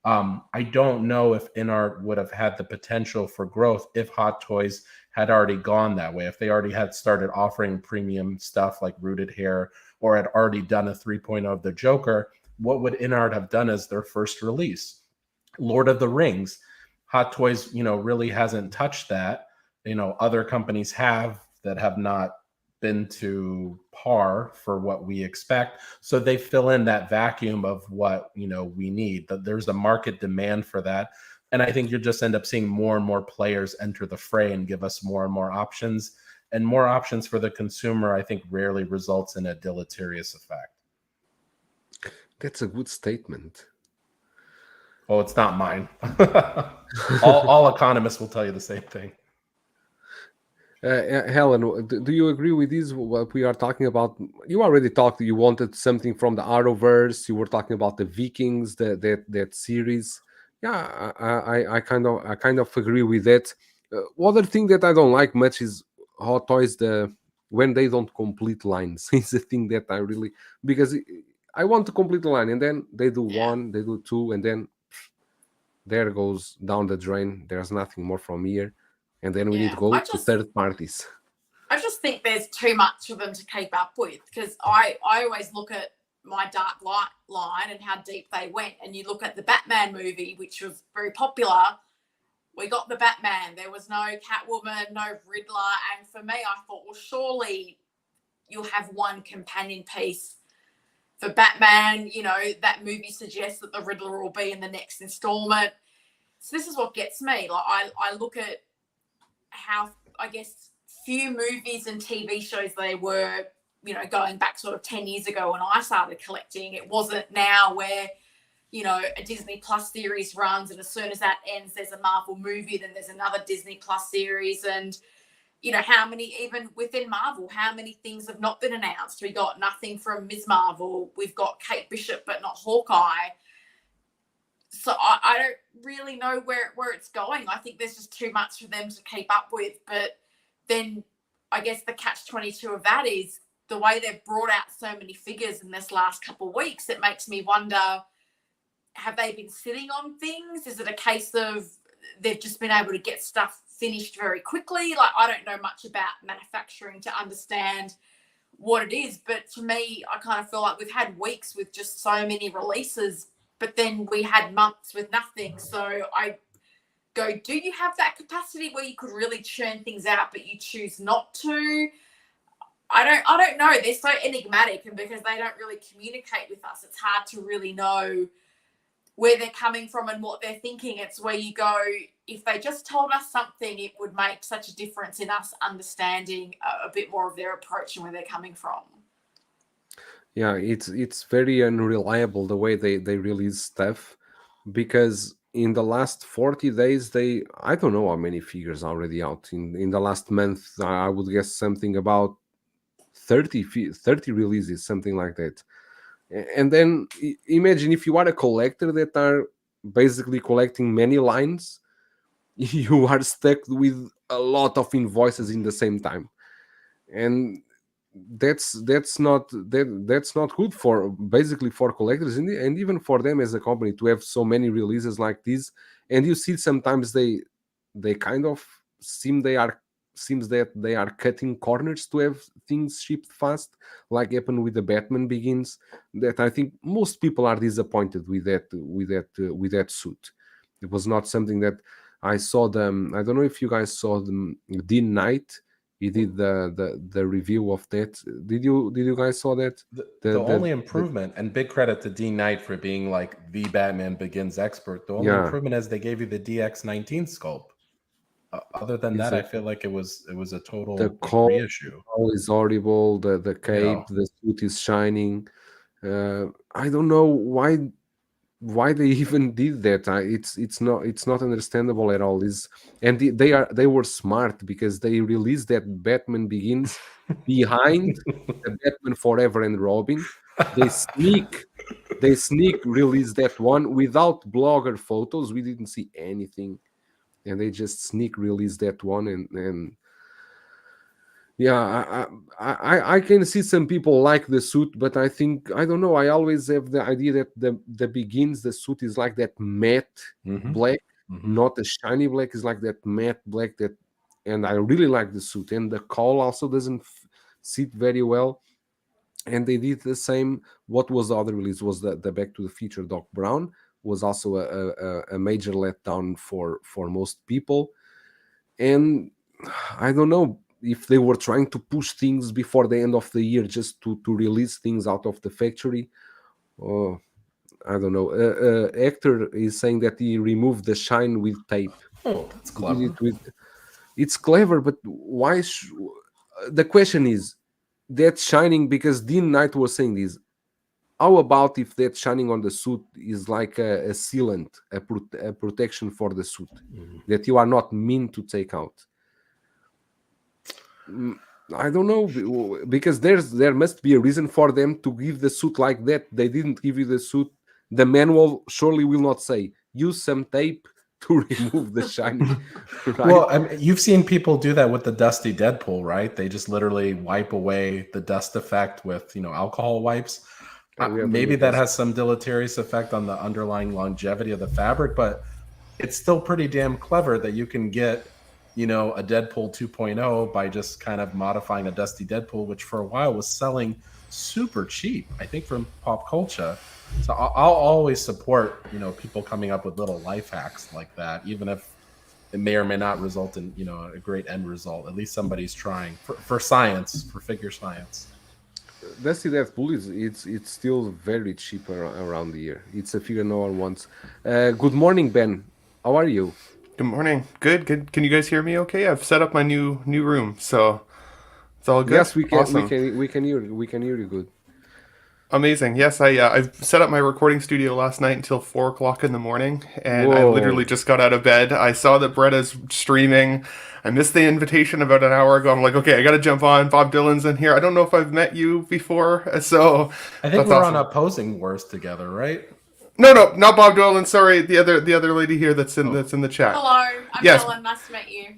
I don't know if Inart would have had the potential for growth if Hot Toys had already gone that way, if they already had started offering premium stuff like Rooted Hair, or had already done a 3.0 of the Joker. What would Inart have done as their first release? Lord of the Rings. Hot Toys, really hasn't touched that. Other companies have, that have not been to par for what we expect. So they fill in that vacuum of what, we need. That there's a market demand for that. And I think you'll just end up seeing more and more players enter the fray and give us more and more options. And more options for the consumer, I think, rarely results in a deleterious effect. That's a good statement. Oh, it's not mine. all economists will tell you the same thing. Helen, do you agree with this? What we are talking about? You already talked. You wanted something from the Arrowverse. You were talking about the Vikings, that series. Yeah, I kind of agree with that. Other thing that I don't like much is Hot Toys, when they don't complete lines. It's a thing that I really, because I want to complete the line, and then they do one, they do two, and then there goes down the drain. There's nothing more from here. And then we need to go to third parties. I just think there's too much for them to keep up with, because I always look at my Dark Light line and how deep they went. And you look at the Batman movie, which was very popular. We got the Batman. There was no Catwoman, no Riddler. And for me, I thought, well, surely you'll have one companion piece for Batman. That movie suggests that the Riddler will be in the next installment. So this is what gets me. Like I look at how, I guess, few movies and TV shows they were, going back sort of 10 years ago when I started collecting. It wasn't now where, a Disney Plus series runs, and as soon as that ends, there's a Marvel movie, then there's another Disney Plus series. And, how many, even within Marvel, how many things have not been announced? We got nothing from Ms. Marvel. We've got Kate Bishop, but not Hawkeye. So I don't really know where it's going. I think there's just too much for them to keep up with. But then I guess the catch-22 of that is the way they've brought out so many figures in this last couple of weeks. It makes me wonder, have they been sitting on things? Is it a case of they've just been able to get stuff finished very quickly? Like, I don't know much about manufacturing to understand what it is. But to me, I kind of feel like we've had weeks with just so many releases, but then we had months with nothing. So I go, do you have that capacity where you could really churn things out, but you choose not to? I don't know. They're so enigmatic, and because they don't really communicate with us, it's hard to really know where they're coming from and what they're thinking. It's where you go, if they just told us something, it would make such a difference in us understanding a bit more of their approach and where they're coming from. Yeah, it's very unreliable the way they release stuff, because in the last 40 days, I don't know how many figures are already out. In the last month, I would guess something about 30 releases, something like that. And then imagine if you are a collector that are basically collecting many lines, you are stuck with a lot of invoices in the same time. And that's not good for basically for collectors, and even for them as a company to have so many releases like this. And you see sometimes they kind of seem they are seems that they are cutting corners to have things shipped fast, like happened with the Batman Begins. That I think most people are disappointed with that suit. It was not something that I saw them. I don't know if you guys saw them. Dean Knight, he did the review of that. Did you guys saw that? The only improvement, and big credit to Dean Knight for being like the Batman Begins expert. The only improvement is they gave you the DX19 sculpt. Other than that, I feel like it was a total reissue. Is horrible. The cape, the suit is shining. I don't know why they even did that. It's not understandable at all. They were smart because they released that Batman Begins behind the Batman Forever and Robin. They sneak release that one without blogger photos. We didn't see anything, and they just sneak release that one. And yeah, I can see some people like the suit, but I think, I don't know, I always have the idea that the Begins, the suit is like that matte black, not a shiny black, is like that matte black, and I really like the suit, and the cowl also doesn't sit very well. And they did the same. What was the other release? Was the Back to the Future Doc Brown, was also a major letdown for most people. And I don't know if they were trying to push things before the end of the year just to release things out of the factory. Oh, I don't know. Hector is saying that he removed the shine with tape. Oh, that's clever. It's clever, but why? The question is, that shining, because Dean Knight was saying this. How about if that shining on the suit is like a sealant, a protection for the suit that you are not meant to take out? I don't know, because there must be a reason for them to give the suit like that. They didn't give you the suit. The manual surely will not say use some tape to remove the shining. Right? Well, I mean, you've seen people do that with the dusty Deadpool, right? They just literally wipe away the dust effect with alcohol wipes. Maybe that has some deleterious effect on the underlying longevity of the fabric, but it's still pretty damn clever that you can get a Deadpool 2.0 by just kind of modifying a dusty Deadpool, which for a while was selling super cheap, I think, from pop culture. So I'll always support people coming up with little life hacks like that, even if it may or may not result in a great end result. At least somebody's trying for science, for figure science. Dusty Deadpool it's still very cheap around the year. It's a figure no one wants. Good morning, Ben. How are you? Good morning. Good. Can you guys hear me okay? I've set up my new room, so it's all good. Yes, we can. Awesome. We can hear you good. Amazing. Yes, I've set up my recording studio last night until 4:00 in the morning, and I literally just got out of bed. I saw that Bretta's streaming. I missed the invitation about an hour ago. I'm like, okay, I got to jump on. Bob Dylan's in here. I don't know if I've met you before, so I think we're awesome. On Opposing Wars together, right? No, not Bob Dylan. Sorry, the other lady here that's in the chat. Hello, I'm Helen. Nice to meet you.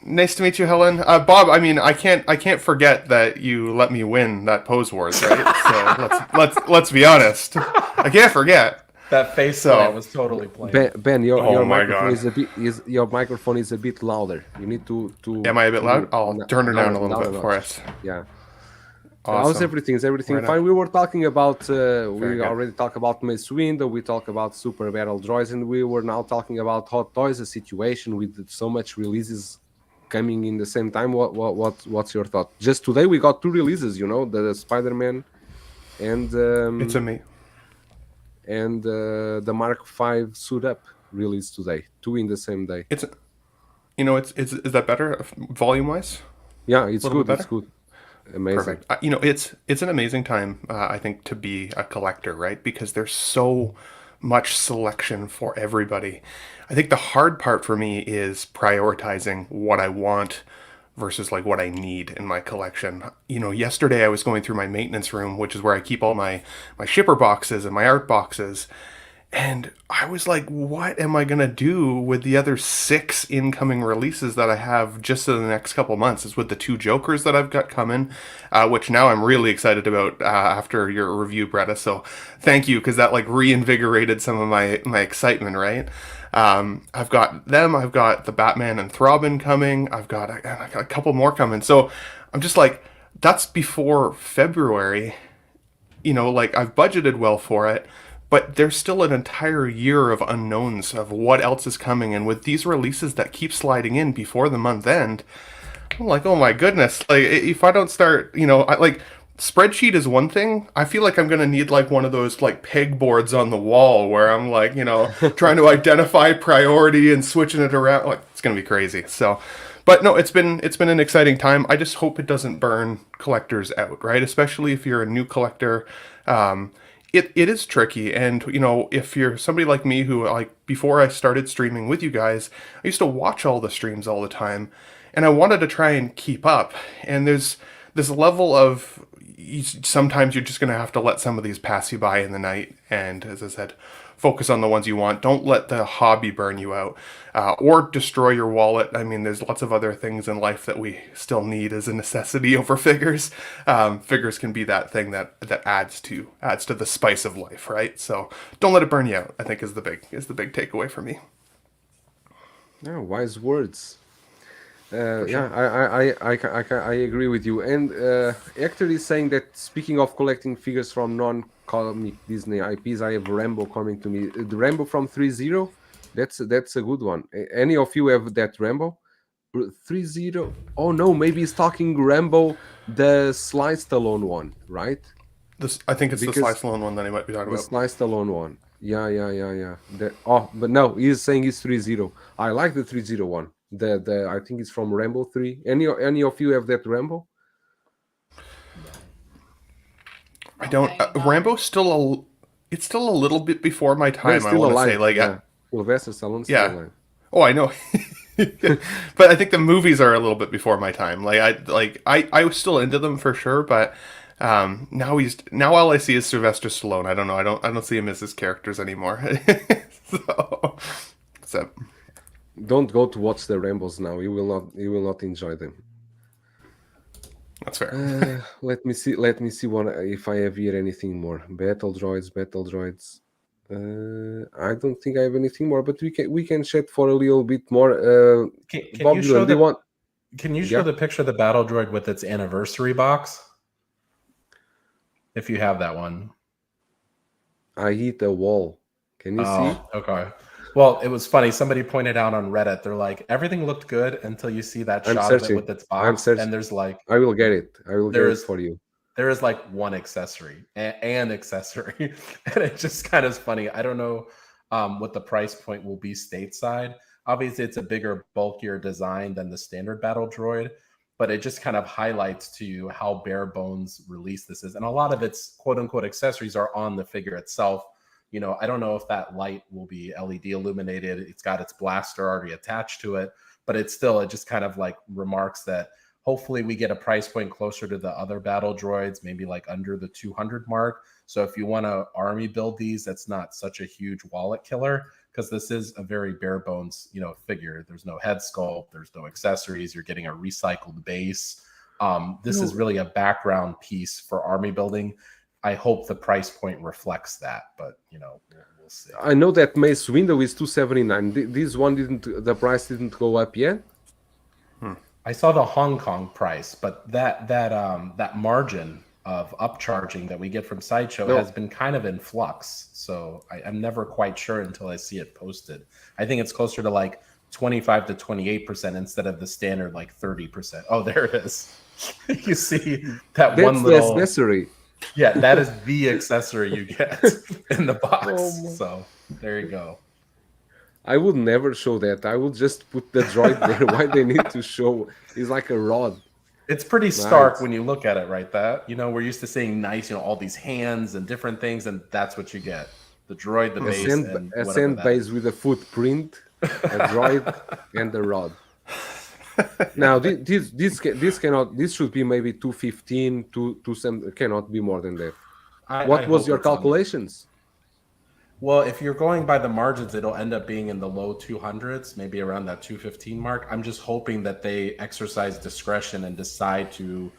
Nice to meet you, Helen. Bob, I mean, I can't forget that you let me win that Pose Wars, right? So let's be honest. I can't forget. That face was totally plain. Ben, your microphone is a bit louder. You need to. Am I a bit loud? I'll turn her down a little bit for us. Yeah. Awesome. How's everything? Is everything fine? We were talking about. We already talked about Mace Windu. We talked about Super Battle Droids, and we were now talking about Hot Toys, a situation with so much releases coming in the same time. What's your thought? Just today we got 2 releases. The Spider-Man and it's amazing. And the Mark V suit up released today. 2 in the same day. It's is that better volume wise? Yeah, it's good. It's good. Amazing. Perfect. It's an amazing time, I think, to be a collector, right? Because there's so much selection for everybody. I think the hard part for me is prioritizing what I want versus like what I need in my collection. Yesterday I was going through my maintenance room, which is where I keep all my shipper boxes and my art boxes. And I was like, what am I going to do with the other 6 incoming releases that I have just in the next couple months? Is with the 2 Jokers that I've got coming, which now I'm really excited about after your review, Bretta. So thank you, because that like reinvigorated some of my excitement, right? I've got them. I've got the Batman and Throbbing coming. I got a couple more coming. So I'm just like, that's before February. Like I've budgeted well for it, but there's still an entire year of unknowns of what else is coming. And with these releases that keep sliding in before the month end, I'm like, oh my goodness. Like, if I don't start, like, spreadsheet is one thing. I feel like I'm going to need like one of those like pegboards on the wall where I'm like, trying to identify priority and switching it around. Like, it's going to be crazy. So, but no, it's been an exciting time. I just hope it doesn't burn collectors out, right? Especially if you're a new collector. It is tricky. And, if you're somebody like me who, like, before I started streaming with you guys, I used to watch all the streams all the time, and I wanted to try and keep up. And there's this level of, sometimes you're just going to have to let some of these pass you by in the night. And as I said, focus on the ones you want. Don't let the hobby burn you out, or destroy your wallet. I mean, there's lots of other things in life that we still need as a necessity over figures. Figures can be that thing that adds to the spice of life, right? So don't let it burn you out, I think is the big takeaway for me. Yeah, wise words. Yeah, I agree with you. And Hector is saying that, speaking of collecting figures from non-comic Disney IPs, I have Rambo coming to me. The Rambo from 3.0, that's a good one. Any of you have that Rambo? 3.0? Oh no, maybe he's talking Rambo, the Sly Stallone one, right? I think it's the Sly Stallone one that he might be talking The about. Sly Stallone one. Yeah. But no, he's saying it's 3.0. I like the 3.0 one. The I think it's from Rambo 3. Any of you have that Rambo? I don't. Rambo's still it's still a little bit before my No, time. it's I still want to alive. say, like, Yeah. Sylvester Stallone's yeah. still alive. Oh, I know. But I think the movies are a little bit before my time. Like I was still into them for sure, but now all I see is Sylvester Stallone. I don't know. I don't see him as his characters anymore. So Don't go to watch the Rambos now. You will not enjoy them. that's fair. Let me see one if I have here anything more. Battle droids. I don't think I have anything more, but we can chat for a little bit more. Can Bob you Dylan, show do you want? Can you show the picture of the battle droid with its anniversary box? If you have that one. I hit a wall. Can you see? Okay. Well, it was funny. Somebody pointed out on Reddit, they're like, everything looked good until you see that shot of it with its box. And there's like, I will get it. I will get it for you. There is like one accessory, an accessory. And it just kind of funny. I don't know what the price point will be stateside. Obviously, it's a bigger, bulkier design than the standard battle droid, but it just kind of highlights to you how bare bones release this is. And a lot of its quote unquote accessories are on the figure itself. I don't know if that light will be LED illuminated. It's got its blaster already attached to it, but it just kind of like remarks that hopefully we get a price point closer to the other battle droids, maybe like under the 200 mark. So if you want to army build these, that's not such a huge wallet killer, because this is a very bare bones, figure. There's no head sculpt, there's no accessories. You're getting a recycled base. This is really a background piece for army building. I hope the price point reflects that, but we'll see. I know that Mace Windu is $279. This one the price didn't go up yet. I saw the Hong Kong price, but that margin of upcharging that we get from Sideshow has been kind of in flux. So I'm never quite sure until I see it posted. I think it's closer to like 25 to 28% instead of the standard like 30%. Oh, there it is. You see that one little accessory. Yeah, that is the accessory you get in the box. So there you go. I would never show that. I would just put the droid there. Why they need to show? It's like a rod. It's pretty stark when you look at it, right? We're used to seeing nice, all these hands and different things, and that's what you get. The droid, the base, and a sand base with a footprint, a droid, and the rod. Now this should be maybe 215 to some, cannot be more than that. What was your calculations? Well, if you're going by the margins, it'll end up being in the low 200s, maybe around that 215 mark. I'm just hoping that they exercise discretion and decide to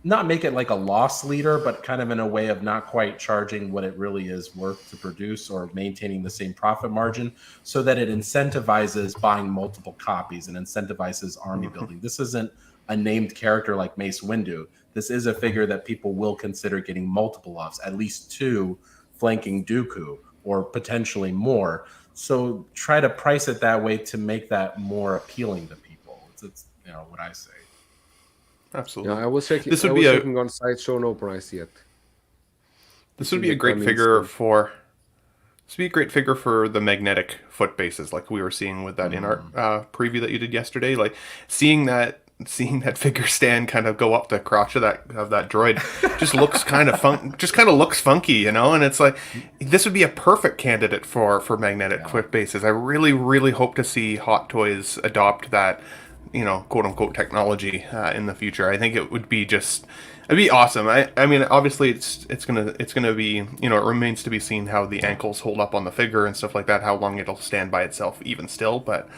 not make it like a loss leader, but kind of in a way of not quite charging what it really is worth to produce or maintaining the same profit margin, so that it incentivizes buying multiple copies and incentivizes army building. This isn't a named character like Mace Windu. This is a figure that people will consider getting multiple of, at least 2 flanking Dooku or potentially more. So try to price it that way to make that more appealing to people. It's what I say. Absolutely. Yeah, I was checking. This I would was be checking on Sideshow, no price yet. this would be a great figure for. This would be a great figure for the magnetic foot bases, like we were seeing with that Inart preview that you did yesterday. Like seeing that figure stand kind of go up the crotch of that droid just looks kind of looks funky, you know. And it's like this would be a perfect candidate for magnetic foot bases. I really, really hope to see Hot Toys adopt that, you know, quote unquote technology in the future. I think it would be it'd be awesome. I mean, obviously it's gonna be, you know, it remains to be seen how the ankles hold up on the figure and stuff like that, how long it'll stand by itself even still. But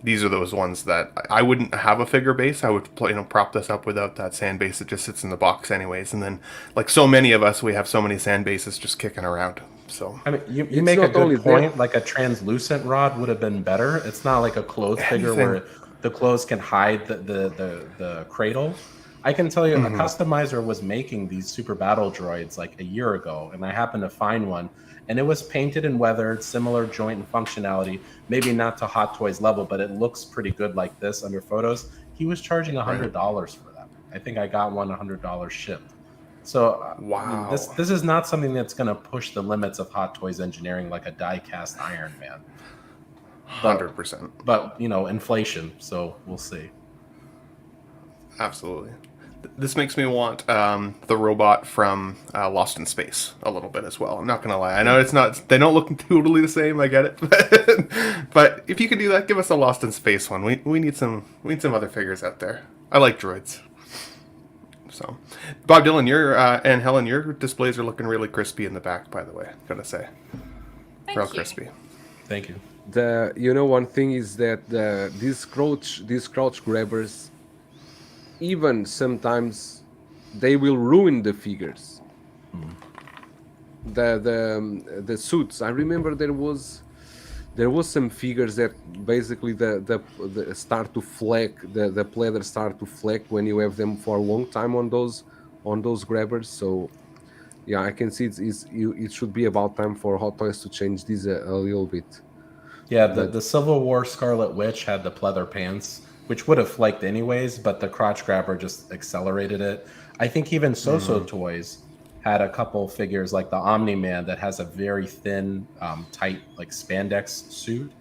these are those ones that I wouldn't have a figure base. I would, you know, prop this up without that sand base. It just sits in the box anyways. And then, like so many of us, we have so many sand bases just kicking around. So I mean, you make a good point. Like a translucent rod would have been better. It's not like a clothes figure where the clothes can hide the cradle. I can tell you, a customizer was making these super battle droids like a year ago, and I happened to find one, and it was painted and weathered, similar joint and functionality, maybe not to Hot Toys level, but it looks pretty good like this under photos. He was charging $100 for them. I think I got one $100 shipped. So wow, I mean, this is not something that's going to push the limits of Hot Toys engineering like a die-cast Iron Man. 100%. But, you know, inflation, so we'll see. Absolutely. This makes me want the robot from Lost in Space a little bit as well. I'm not gonna lie. I know they don't look totally the same. I get it, but if you can do that, give us a Lost in Space one. We need some other figures out there. I like droids. So, Bob Dylan, and Helen, your displays are looking really crispy in the back. By the way, gotta say, real crispy. Thank you. One thing is that these crouch grabbers, even sometimes they will ruin the figures. The suits. I remember there was some figures that basically the start to flake, the pleather start to flake when you have them for a long time on those grabbers. So yeah, I can see it should be about time for Hot Toys to change this a little bit. Yeah, the Civil War Scarlet Witch had the pleather pants, which would have flaked anyways, but the crotch grabber just accelerated it. I think even So-So Toys had a couple figures like the Omni-Man that has a very thin, tight, like spandex suit,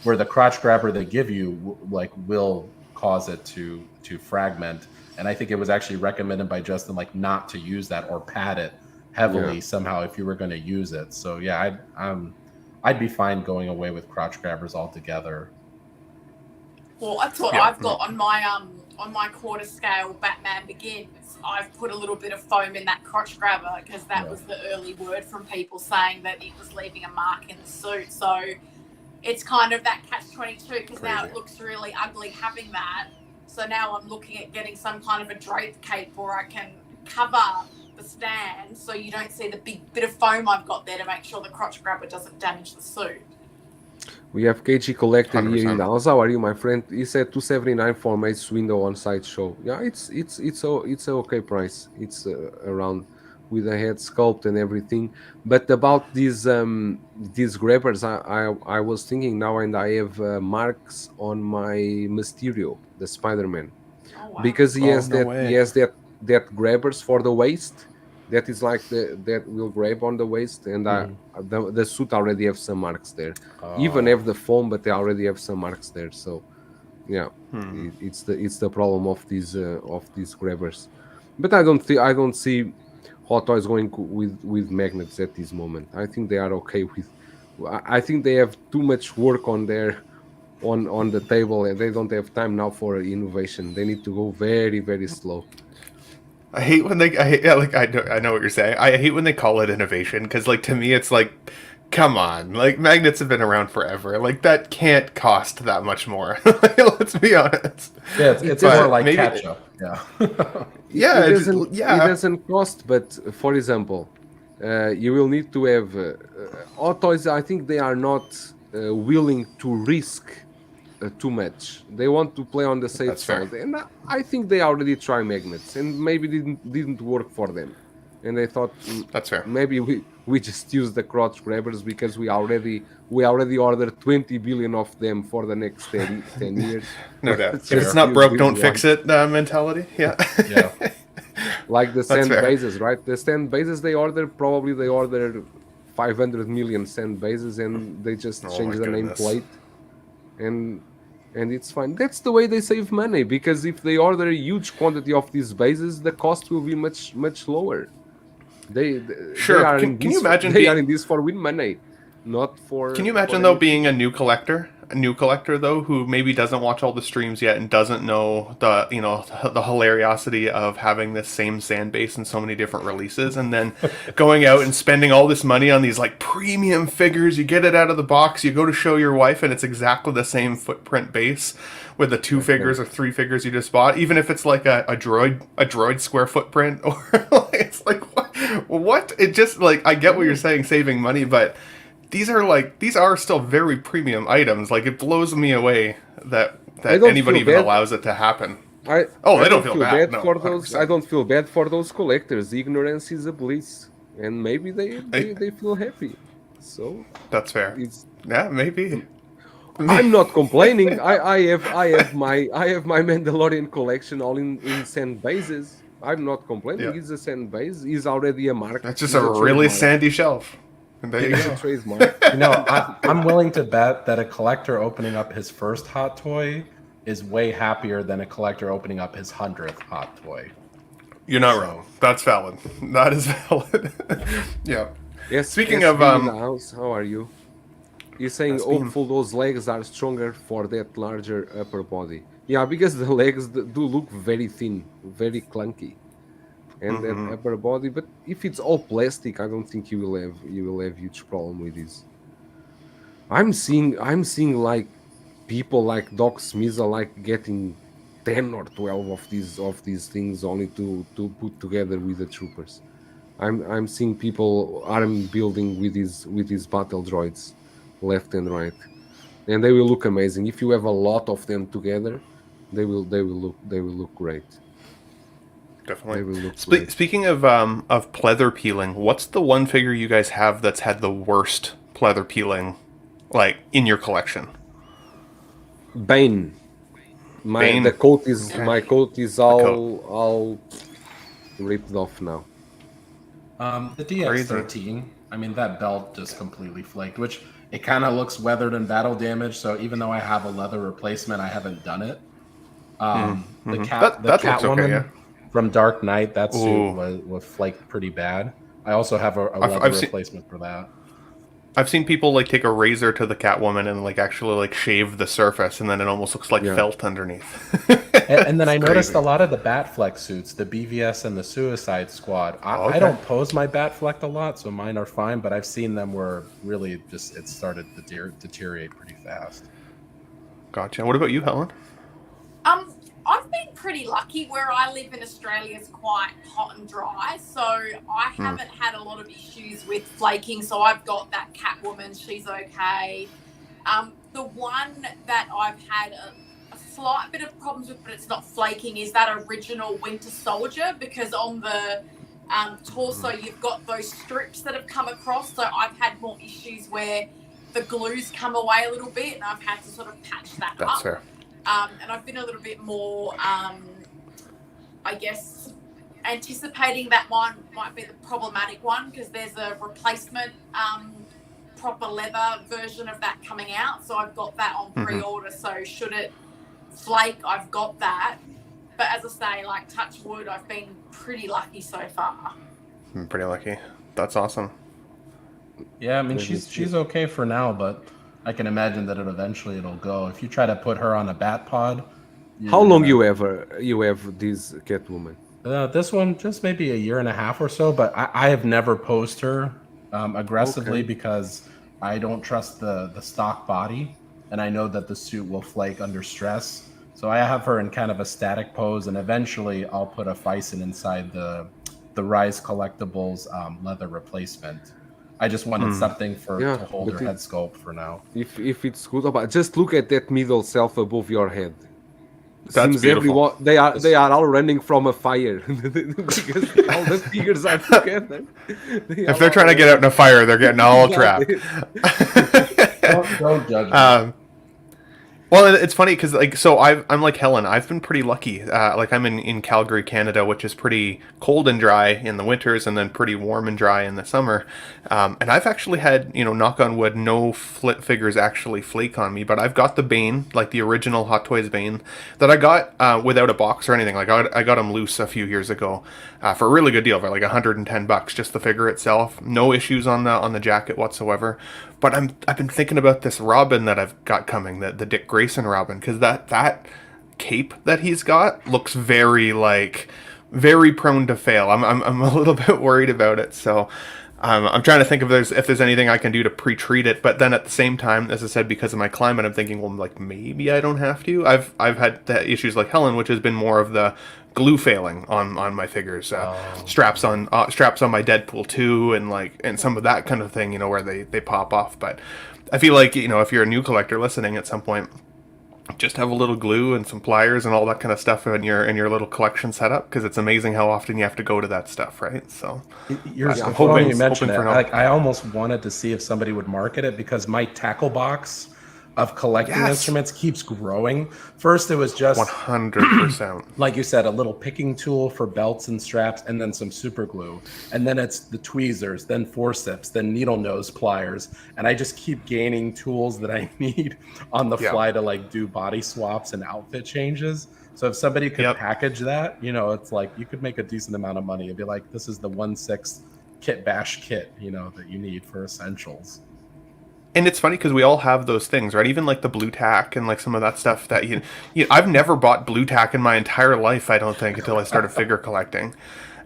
where the crotch grabber they give you will cause it to fragment. And I think it was actually recommended by Justin not to use that or pad it heavily somehow if you were going to use it. So yeah, I'd be fine going away with crotch grabbers altogether. Well, that's what I've got on my quarter scale Batman Begins. I've put a little bit of foam in that crotch grabber because that was the early word from people saying that it was leaving a mark in the suit. So it's kind of that catch-22 because now it looks really ugly having that. So now I'm looking at getting some kind of a drape cape where I can cover the stand so you don't see the big bit of foam I've got there to make sure the crotch grabber doesn't damage the suit. We have KG Collector 100%. here in the house. How are you, my friend? He said $279 for Mace Windu on Sideshow. Yeah, it's a okay price. It's around with the head sculpt and everything. But about these grabbers, I was thinking now, and I have marks on my Mysterio, the Spider-Man, because he has that grabbers for the waist. That is like that will grab on the waist, and the suit already have some marks there. Even have the foam, but they already have some marks there. So, yeah, it's the problem of these grabbers. But I don't see Hot Toys going with magnets at this moment. I think they are okay with. I think they have too much work on the table, and they don't have time now for innovation. They need to go very, very slow. I hate when I know what you're saying. I hate when they call it innovation because, to me, it's like come on, like magnets have been around forever. Like that can't cost that much more. Let's be honest. Yeah, it's But more like maybe- ketchup. Yeah. Yeah, it yeah. doesn't cost, but for example, you will need to have hot toys. I think they are not willing to risk too much. They want to play on the safe That's fair. side, and I think they already try magnets, and maybe didn't work for them, and they thought That's fair. maybe we just use the crotch grabbers because we already ordered 20 billion of them for the next 10 years. No doubt. Let's If just it's not use broke, this don't one. fix it mentality. Yeah. Yeah. Like the That's sand fair. bases, right? The sand bases they ordered 500 million sand bases, and they just Oh change my the goodness. nameplate, and it's fine. That's the way they save money, because if they order a huge quantity of these bases, the cost will be much lower. They Sure. are Can in you this, imagine they being- are in this for win money, not for. Can you for imagine though anything. being a new collector though, who maybe doesn't watch all the streams yet and doesn't know the hilariosity of having this same sand base in so many different releases, and then going out and spending all this money on these like premium figures. You get it out of the box, you go to show your wife, and it's exactly the same footprint base with the 2 figures or 3 figures you just bought, even if it's like a droid square footprint, or like, it's like what? It just like, I get what you're saying, saving money, but these are still very premium items. Like, it blows me away that don't anybody feel even bad. allows it to happen. I They don't feel bad, no, for those. 100%. I don't feel bad for those collectors. Ignorance is a bliss, and maybe they feel happy. So That's fair. it's. Yeah, maybe. I'm not complaining. I have my Mandalorian collection all in sand bases. I'm not complaining. Yeah. It's a sand base. It's already a mark. That's just It's a really trademark. sandy shelf. And there you It's go. a trademark. You know, I'm willing to bet that a collector opening up his first hot toy is way happier than a collector opening up his 100th hot toy. You're not wrong. That's valid. That is valid. Yeah. Yes. Speaking yes, of, being in the house, how are you? You're saying That's being- hopeful those legs are stronger for that larger upper body. Yeah, because the legs do look very thin, very clunky, and that upper body. But if it's all plastic, I don't think you will have huge problem with this. I'm seeing like people like Doc Smith are like getting 10 or 12 of these things only to put together with the troopers. I'm seeing people arm building with these battle droids, left and right, and they will look amazing. If you have a lot of them together, they will look great. Definitely. They will look great. Speaking of pleather peeling, what's the one figure you guys have that's had the worst pleather peeling, like, in your collection? Bane. Bane? The coat is Okay. my coat is all ripped off now. The DX13, I mean, that belt just completely flaked, which it kind of looks weathered and battle damaged. So even though I have a leather replacement, I haven't done it. The cat, That looks okay, Catwoman yeah. from Dark Knight, that Ooh. suit was flaked pretty bad. I also have a leather I've seen- replacement for that. I've seen people like take a razor to the Catwoman and like actually like shave the surface, and then it almost looks like Yeah. felt underneath. And then I It's noticed crazy. a lot of the Batfleck suits, the BVS and the Suicide Squad. Okay. I don't pose my Batfleck a lot, so mine are fine, but I've seen them where really just it started to deteriorate pretty fast. Gotcha. What about you, Helen? I've been pretty lucky. Where I live in Australia is quite hot and dry, so I haven't had a lot of issues with flaking. So I've got that Catwoman; she's okay. The one that I've had a slight bit of problems with, but it's not flaking, is that original Winter Soldier, because on the torso you've got those strips that have come across. So I've had more issues where the glue's come away a little bit, and I've had to sort of patch that That's up. fair. And I've been a little bit more, I guess, anticipating that one might be the problematic one, because there's a replacement proper leather version of that coming out. So I've got that on pre-order. So should it flake, I've got that. But as I say, like, touch wood, I've been pretty lucky so far. I'm pretty lucky. That's awesome. Yeah, I mean she's okay for now, but I can imagine that it'll go. If you try to put her on a bat pod, How long you have this Catwoman? This one just maybe a year and a half or so, but I have never posed her aggressively Okay. because I don't trust the stock body, and I know that the suit will flake under stress. So I have her in kind of a static pose, and eventually I'll put a Fison inside the Rise Collectibles leather replacement. I just wanted something Yeah, to hold her but head sculpt for now. if it's good, but just look at that middle self above your head. That's Seems beautiful. everyone they are all running from a fire because all the figures are together. If they're trying to get out in a fire, they're getting all trapped. Don't judge me. Well, it's funny because I'm like Helen. I've been pretty lucky. Like I'm in Calgary, Canada, which is pretty cold and dry in the winters, and then pretty warm and dry in the summer. And I've actually had, knock on wood, no figures actually flake on me. But I've got the Bane, like the original Hot Toys Bane, that I got without a box or anything. Like I got him loose a few years ago for a really good deal, for like $110, just the figure itself. No issues on the jacket whatsoever. But I've been thinking about this Robin that I've got coming, the Dick Grayson Robin, because that cape that he's got looks very prone to fail. I'm a little bit worried about it, so I'm trying to think if there's anything I can do to pre-treat it. But then at the same time, as I said, because of my climate, I'm thinking, well, like maybe I don't have to. I've had the issues like Helen, which has been more of the glue failing on my figures, straps on my Deadpool 2, and some of that kind of thing, where they pop off. But I feel like, if you're a new collector listening at some point, just have a little glue and some pliers and all that kind of stuff in your little collection setup, because it's amazing how often you have to go to that stuff, right? So you're I'm hoping you mentioned it. for no. Like, I almost wanted to see if somebody would market it, because my tackle box of collecting instruments keeps growing. First, it was just 100%. like you said, a little picking tool for belts and straps, and then some super glue, and then it's the tweezers, then forceps, then needle nose pliers, and I just keep gaining tools that I need on the fly to do body swaps and outfit changes. So if somebody could package that, it's like you could make a decent amount of money. It'd be like, this is the 1/6 kit bash kit, that you need for essentials. And it's funny because we all have those things, right? Even like the blue tack and like some of that stuff that I've never bought blue tack in my entire life, I don't think, until I started figure collecting.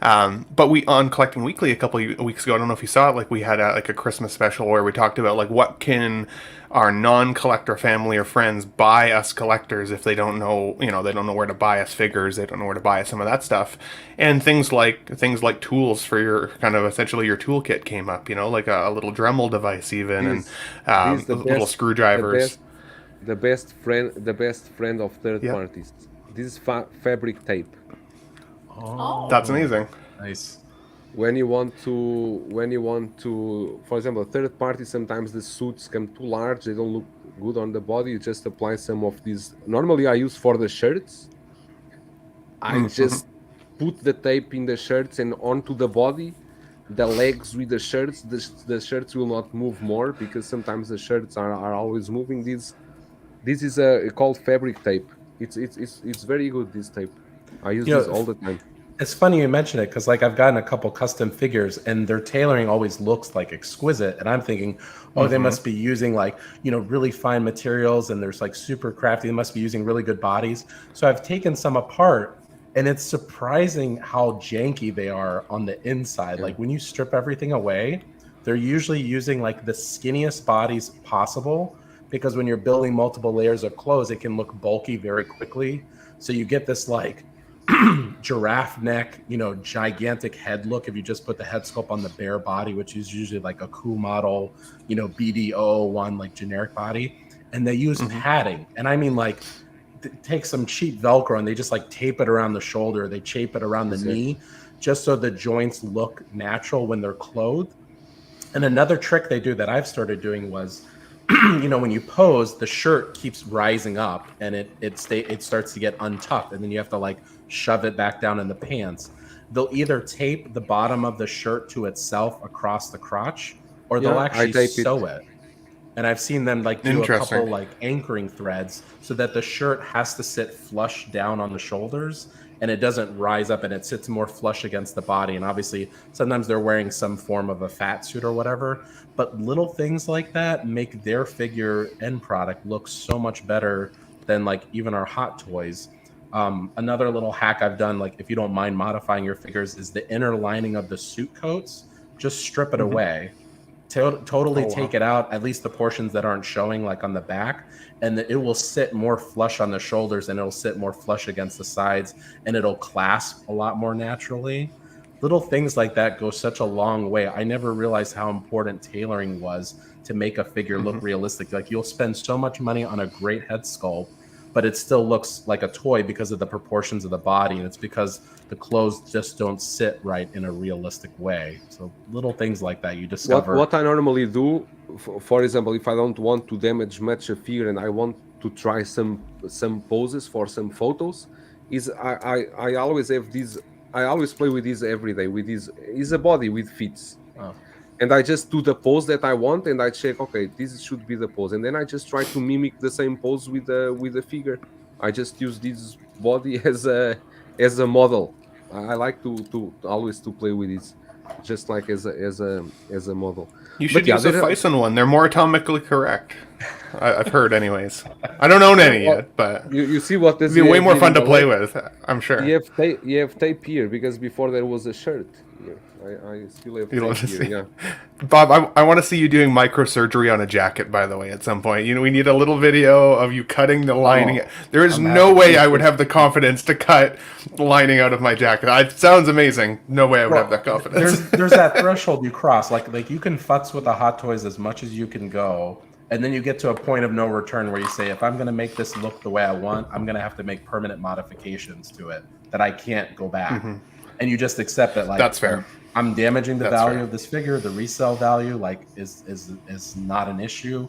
But on Collecting Weekly a couple of weeks ago, I don't know if you saw it, we had a Christmas special where we talked about what can our non-collector family or friends buy us collectors if they don't know, they don't know where to buy us figures, they don't know where to buy us some of that stuff. And things like tools for your kind of essentially your toolkit came up, like a little Dremel device even, and little screwdrivers. The best friend of third parties. This is fabric tape. Oh, that's amazing. Nice. When you want to, for example, third party, sometimes the suits come too large, they don't look good on the body. You just apply some of these. Normally I use for the shirts. I just put the tape in the shirts and onto the body, the legs with the shirts. The shirts will not move more, because sometimes the shirts are always moving. This is called fabric tape. It's very good, this tape. I use this all the time. It's funny you mention it, because I've gotten a couple custom figures and their tailoring always looks exquisite, and I'm thinking, they must be using really fine materials, and there's super crafty, they must be using really good bodies. So I've taken some apart, and it's surprising how janky they are on the inside. When you strip everything away, they're usually using the skinniest bodies possible, because when you're building multiple layers of clothes, it can look bulky very quickly. So you get this giraffe neck, gigantic head look if you just put the head sculpt on the bare body, which is usually a cool model, BDO one, generic body. And they use padding. And I mean, take some cheap Velcro and they just tape it around the shoulder. They tape it around the knee, just so the joints look natural when they're clothed. And another trick they do that I've started doing was, when you pose, the shirt keeps rising up and it starts to get untucked, and then you have to shove it back down in the pants. They'll either tape the bottom of the shirt to itself across the crotch, or they'll actually sew it. And I've seen them do a couple anchoring threads so that the shirt has to sit flush down on the shoulders and it doesn't rise up, and it sits more flush against the body. And obviously sometimes they're wearing some form of a fat suit or whatever, but little things like that make their figure end product look so much better than even our Hot Toys. Another little hack I've done, if you don't mind modifying your figures, is the inner lining of the suit coats. Just strip it away, totally Oh, wow. take it out, at least the portions that aren't showing, like on the back, and it will sit more flush on the shoulders, and it'll sit more flush against the sides, and it'll clasp a lot more naturally. Little things like that go such a long way. I never realized how important tailoring was to make a figure look realistic. Like, you'll spend so much money on a great head sculpt, but it still looks like a toy because of the proportions of the body, and it's because the clothes just don't sit right in a realistic way. So little things like that you discover. What I normally do, for example, if I don't want to damage much a figure and I want to try some poses for some photos, is I always have these. I always play with these every day. With this is a body with feet. Oh. And I just do the pose that I want, and I check, okay, this should be the pose, and then I just try to mimic the same pose with the figure. I just use this body as a model. I like to always to play with this, just like as a model. You should use a there are- Fison one. They're more atomically correct. I've heard, anyways. I don't own any yet, but You see what this it'd be way more fun to play with, I'm sure. You have tape here, because before there was a shirt here. I still have You tape love to here. see. Yeah. Bob, I want to see you doing microsurgery on a jacket, by the way, at some point. We need a little video of you cutting the lining. There is no way I would have the confidence to cut the lining out of my jacket. It sounds amazing. No way I would have that confidence. There's that threshold you cross. Like you can futz with the Hot Toys as much as you can go, and then you get to a point of no return where you say, if I'm going to make this look the way I want, I'm going to have to make permanent modifications to it that I can't go back. And you just accept that. Like, That's fair. I'm damaging the That's value fair. of this figure. The resale value, like, is not an issue.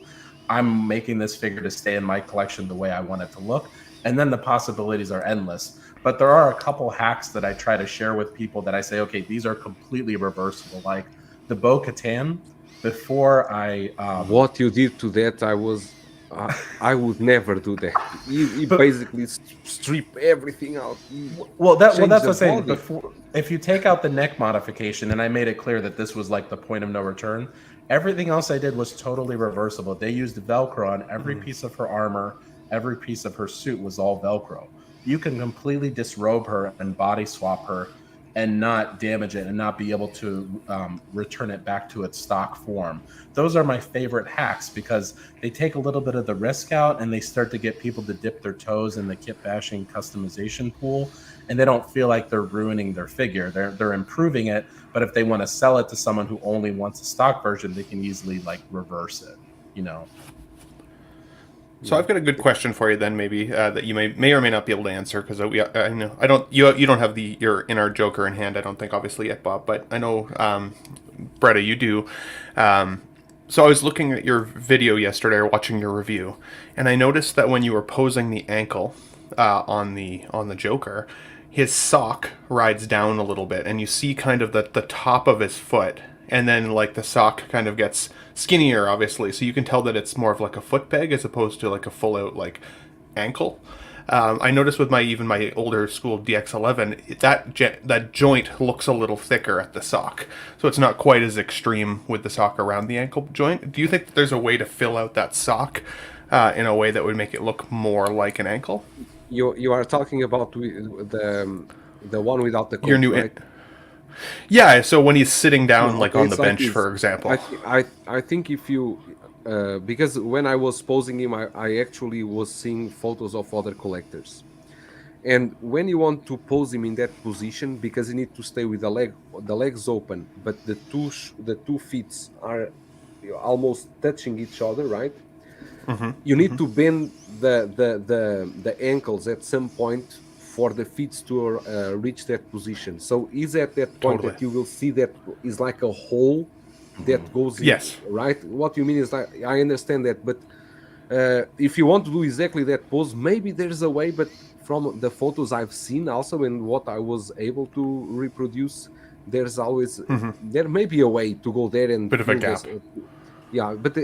I'm making this figure to stay in my collection the way I want it to look, and then the possibilities are endless. But there are a couple hacks that I try to share with people that I say, okay, these are completely reversible. Like the Bo-Katan. Before I What you did to that, I would never do that. He basically strip everything out. that's change what the I'm saying. body. Before, if you take out the neck modification, and I made it clear that this was like the point of no return, everything else I did was totally reversible. They used Velcro on every piece of her armor, every piece of her suit was all Velcro. You can completely disrobe her and body swap her and not damage it and not be able to return it back to its stock form. Those are my favorite hacks because they take a little bit of the risk out and they start to get people to dip their toes in the kit bashing customization pool, and they don't feel like they're ruining their figure. They're improving it, but if they want to sell it to someone who only wants a stock version, they can easily like reverse it, you know. So I've got a good question for you then, maybe that you may or may not be able to answer because I know I don't you don't have your Inart Joker in hand. I don't think obviously yet, Bob, but I know Bretta, you do. So I was looking at your video yesterday, or watching your review, and I noticed that when you were posing the ankle on the Joker, his sock rides down a little bit, and you see kind of the top of his foot, and then like the sock kind of gets skinnier, obviously, so you can tell that it's more of like a foot peg as opposed to like a full out like ankle. I noticed with my older school DX11 that joint looks a little thicker at the sock, so it's not quite as extreme with the sock around the ankle joint. Do you think that there's a way to fill out that sock in a way that would make it look more like an ankle? You are talking about the one without the coat, Your new right? Yeah, so when he's sitting down, No, like on it's the bench, this. for example. I think if you because when I was posing him, I actually was seeing photos of other collectors, and when you want to pose him in that position, because you need to stay with the legs open, but the two feet are almost touching each other, right? You need to bend the ankles at some point for the feet to reach that position. So is at that point Totally. that you will see that is like a hole that goes in, Yes. right? What you mean is like, I understand that, but if you want to do exactly that pose, maybe there's a way, but from the photos I've seen also and what I was able to reproduce, there's always there may be a way to go there and Bit of a fill gap. this- yeah, but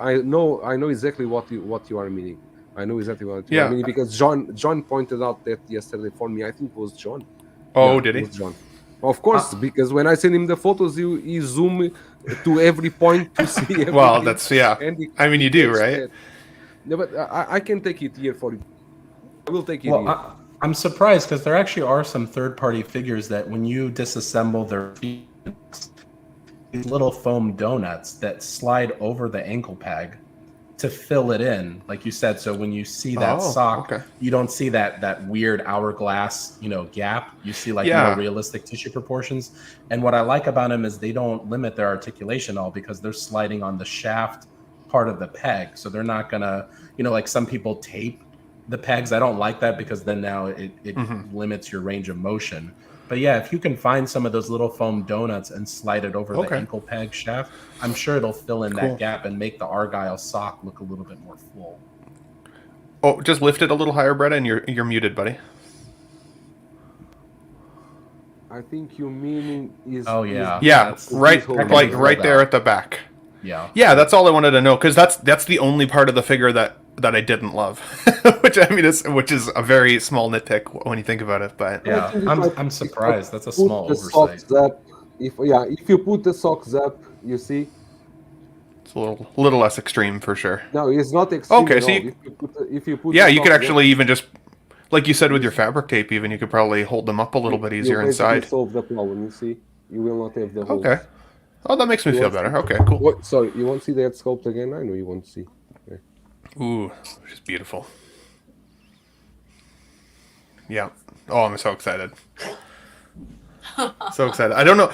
I know exactly what you are meaning. I know exactly what you Yeah. are meaning because John pointed out that yesterday for me. I think it was John. Oh, Yeah, did it he? was John. Of course, because when I send him the photos, he zoom to every point to see everything. Well, that's And he- I mean, you do, Yes, right? No, but I can take it here for you. I will take it Well, here. I'm surprised because there actually are some third-party figures that when you disassemble their feet, these little foam donuts that slide over the ankle peg to fill it in, like you said. So when you see that sock, you don't see that weird hourglass, gap. You see like more realistic tissue proportions. And what I like about them is they don't limit their articulation at all, because they're sliding on the shaft part of the peg. So they're not gonna, like some people tape the pegs. I don't like that, because then now it limits your range of motion. But yeah, if you can find some of those little foam donuts and slide it over the ankle peg shaft, I'm sure it'll fill in that gap and make the Argyle sock look a little bit more full. Oh, just lift it a little higher, Brett, and you're muted, buddy. I think your meaning is... right there at the back. Yeah, that's all I wanted to know, because that's the only part of the figure that I didn't love, which is a very small nitpick when you think about it. But yeah, I'm surprised. That's a small oversight. If you put the socks up, you see, it's a little less extreme for sure. No, it's not extreme. Okay, so if you put you could actually even just, like you said with your fabric tape, even you could probably hold them up a little bit easier inside. Solve the problem. You see, you will not have the holes. Okay. Oh, that makes me feel better. Okay, cool. What, sorry, you want to see that sculpt again? I know you want to see. Okay. Ooh, she's beautiful. Yeah. Oh, I'm so excited. So excited. I don't know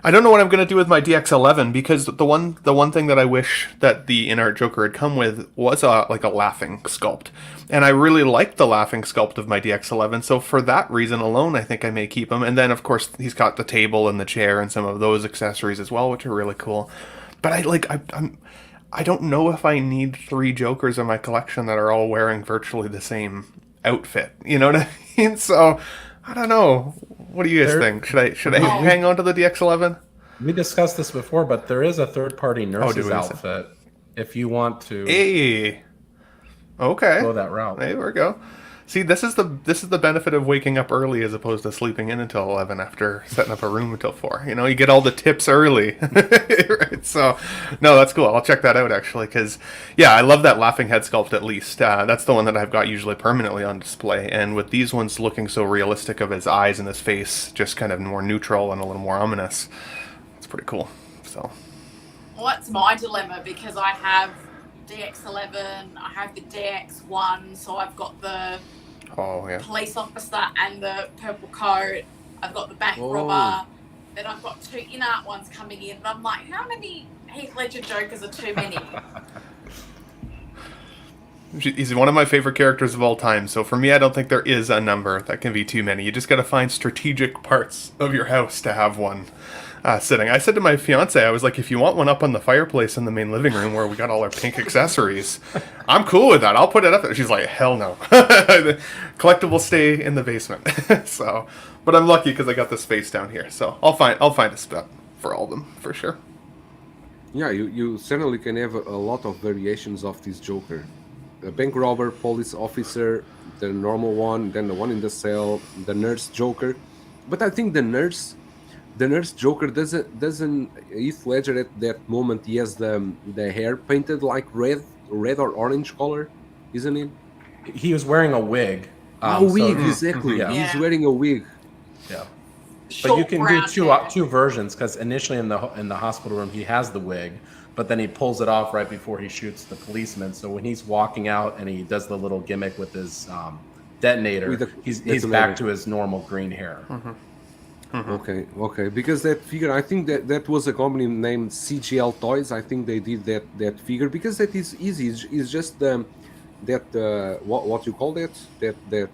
what I'm going to do with my DX11, because the one thing that I wish that the Inart Joker had come with was a laughing sculpt. And I really like the laughing sculpt of my DX11, so for that reason alone, I think I may keep him. And then, of course, he's got the table and the chair and some of those accessories as well, which are really cool. But I don't know if I need 3 Jokers in my collection that are all wearing virtually the same outfit. You know what I mean? So, I don't know. What do you guys think? Should I hang on to the DX11? We discussed this before, but there is a third-party nurse's outfit if you want to. Hey. Okay. Go that route. There we go. See, this is the benefit of waking up early as opposed to sleeping in until 11 after setting up a room until 4. You get all the tips early. Right? So, no, that's cool. I'll check that out, actually, because, yeah, I love that laughing head sculpt at least. That's the one that I've got usually permanently on display. And with these ones looking so realistic of his eyes and his face, just kind of more neutral and a little more ominous, it's pretty cool. So, well, that's my dilemma, because I have DX11, I have the DX1, so I've got the police officer and the purple coat, I've got the bank robber, then I've got 2 Inart ones coming in, and I'm like, how many Heath Ledger Jokers are too many? He's one of my favorite characters of all time, so for me, I don't think there is a number that can be too many. You just gotta find strategic parts of your house to have one sitting. I said to my fiance, I was like, if you want one up on the fireplace in the main living room where we got all our pink accessories, I'm cool with that. I'll put it up there. She's like, hell no. The collectibles stay in the basement. So, but I'm lucky because I got the space down here. So I'll find a spot for all of them for sure. Yeah, you certainly can have a lot of variations of this Joker. A bank robber, police officer, the normal one, then the one in the cell, the nurse Joker. But I think the nurse Joker doesn't Heath Ledger at that moment, he has the hair painted like red or orange color, isn't it? He was wearing a wig. Exactly. Yeah. He's wearing a wig. Yeah. But you can do two versions, because initially in the hospital room he has the wig, but then he pulls it off right before he shoots the policeman. So when he's walking out and he does the little gimmick with his detonator, he's back to his normal green hair. Mm-hmm. Mm-hmm. Okay. Because that figure, I think that was a company named CGL Toys. I think they did that figure because that is easy. It's just what you call that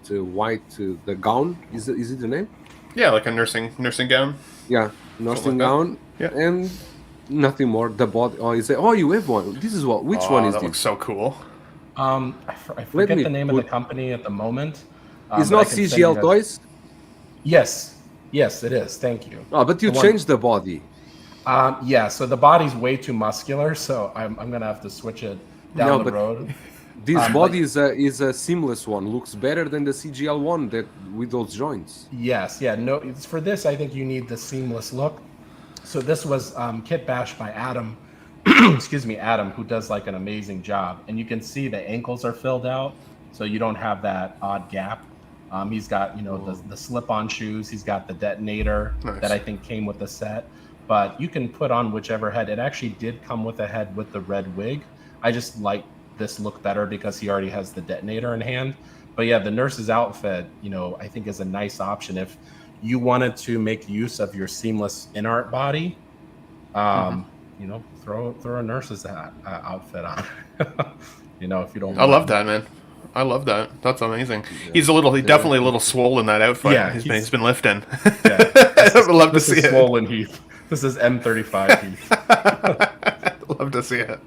white the gown is it the name? Yeah, like a nursing gown. Yeah, nursing gown. Yeah, and nothing more. The body. You have one. This is which one is that this? Looks so cool. I forget the name of the company at the moment. It's not CGL Toys. Yes, it is. Thank you. Oh, but you changed the body. Yeah, so the body's way too muscular, so I'm gonna have to switch it down the road. This body is a seamless one. Looks better than the CGL one with those joints. Yes, yeah. No, it's for this. I think you need the seamless look. So this was kit bashed by Adam. Excuse me, Adam, who does like an amazing job. And you can see the ankles are filled out, so you don't have that odd gap. He's got the slip-on shoes. He's got the detonator that I think came with the set. but you can put on whichever head. It actually did come with a head with the red wig. I just like this look better because he already has the detonator in hand. But yeah, the nurse's outfit, you know, I think is a nice option if you wanted to make use of your seamless Inart body. You know, throw a nurse's outfit on. You know, if you don't. I love that, man. I love that. That's amazing. He's definitely a little swole in that outfit. Yeah, he's been lifting. Yeah, I'd love to see it. Swollen Heath. This is M35 Heath. I'd love to see it.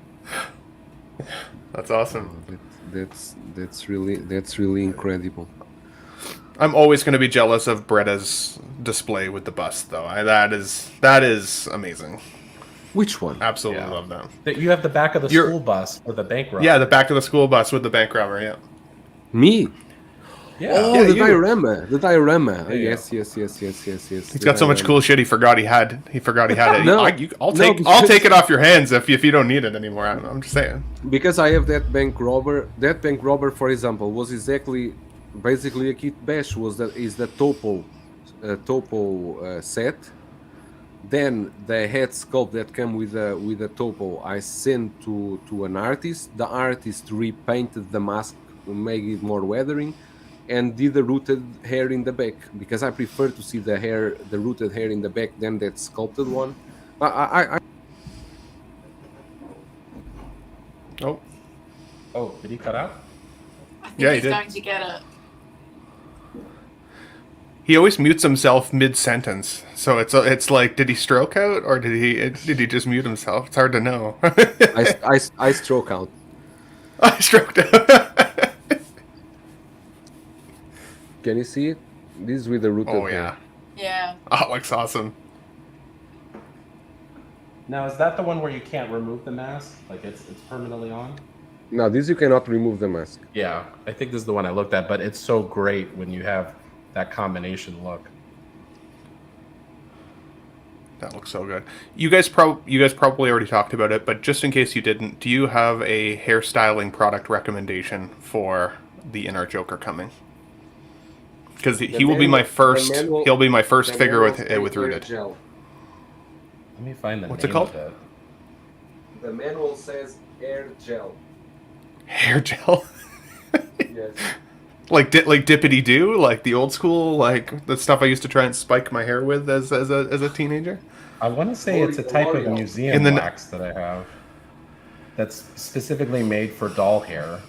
That's awesome. That's really incredible. I'm always going to be jealous of Bretta's display with the bust, though. That is amazing. Which one? Absolutely love that. That you have the back of the school bus with the bank robber. Yeah, the back of the school bus with the bank robber. Yeah. Me? Yeah. Oh, Yeah, the you. diorama. The diorama. There you Yes. He's got so much cool shit. He forgot he had it. No. I'll No, take it off your hands if you don't need it anymore. I'm just saying. Because I have that bank robber. That bank robber, for example, was basically a kit bash. Is the topo set. Then the head sculpt that came with the topo, I sent to an artist. The artist repainted the mask, made it more weathering, and did the rooted hair in the back because I prefer to see the rooted hair in the back than that sculpted one. I Oh, did he cut out? I think Yeah, he he's did. going to get it. He always mutes himself mid-sentence, so it's like, did he stroke out or did he just mute himself? It's hard to know. I stroke out. I stroked out. Can you see it? This is with the rooted Oh hair. yeah. Yeah. Oh, it looks awesome. Now, is that the one where you can't remove the mask? Like it's permanently on? Now this you cannot remove the mask. Yeah, I think this is the one I looked at, but it's so great when you have that combination look. That looks so good. You guys probably already talked about it, but just in case you didn't, do you have a hairstyling product recommendation for the Inart Joker coming? Because he will be my first. He'll be my first figure with rooted. Gel. Let me find the What's name it called? of it. The manual says air gel. Hair gel. Yes. Like dippity doo, like the old school, like the stuff I used to try and spike my hair with as a teenager. I want to say it's a type of L'Oreal. museum wax that I have that's specifically made for doll hair.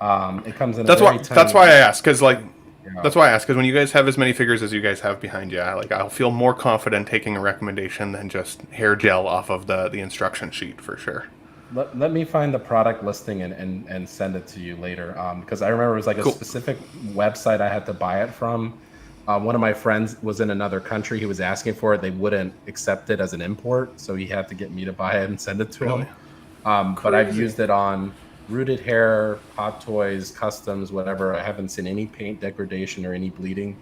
It comes in. That's why I asked, because like Yeah. that's why I asked, because when you guys have as many figures as you guys have behind you, I'll feel more confident taking a recommendation than just hair gel off of the instruction sheet for sure. Let me find the product listing and send it to you later. Because I remember it was like a specific website I had to buy it from. One of my friends was in another country. He was asking for it. They wouldn't accept it as an import, so he had to get me to buy it and send it to him. But I've used it on rooted hair, Hot Toys, customs, whatever. I haven't seen any paint degradation or any bleeding.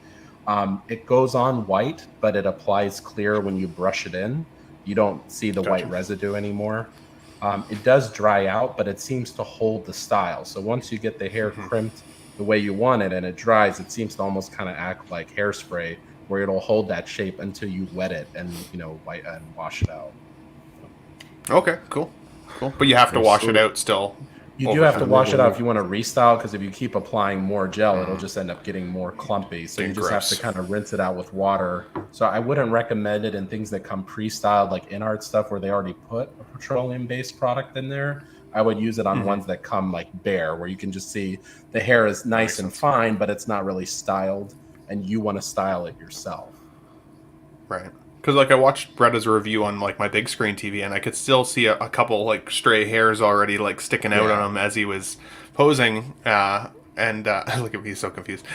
It goes on white, but it applies clear when you brush it in. You don't see the white residue anymore. It does dry out, but it seems to hold the style. So once you get the hair crimped the way you want it and it dries, it seems to almost kind of act like hairspray, where it'll hold that shape until you wet it and wash it out. Okay, cool. But you have to wash it out still. You do have to wash it out if you want to restyle, because if you keep applying more gel, it'll just end up getting more clumpy. So you just have to kind of rinse it out with water. So I wouldn't recommend it in things that come pre-styled, like Inart stuff, where they already put a petroleum-based product in there. I would use it on ones that come like bare, where you can just see the hair is nice and fine, but it's not really styled, and you want to style it yourself. Right. Because like I watched Bretta's review on like my big screen TV, and I could still see a couple like stray hairs already like sticking out on him as he was posing. And look at me, he's so confused.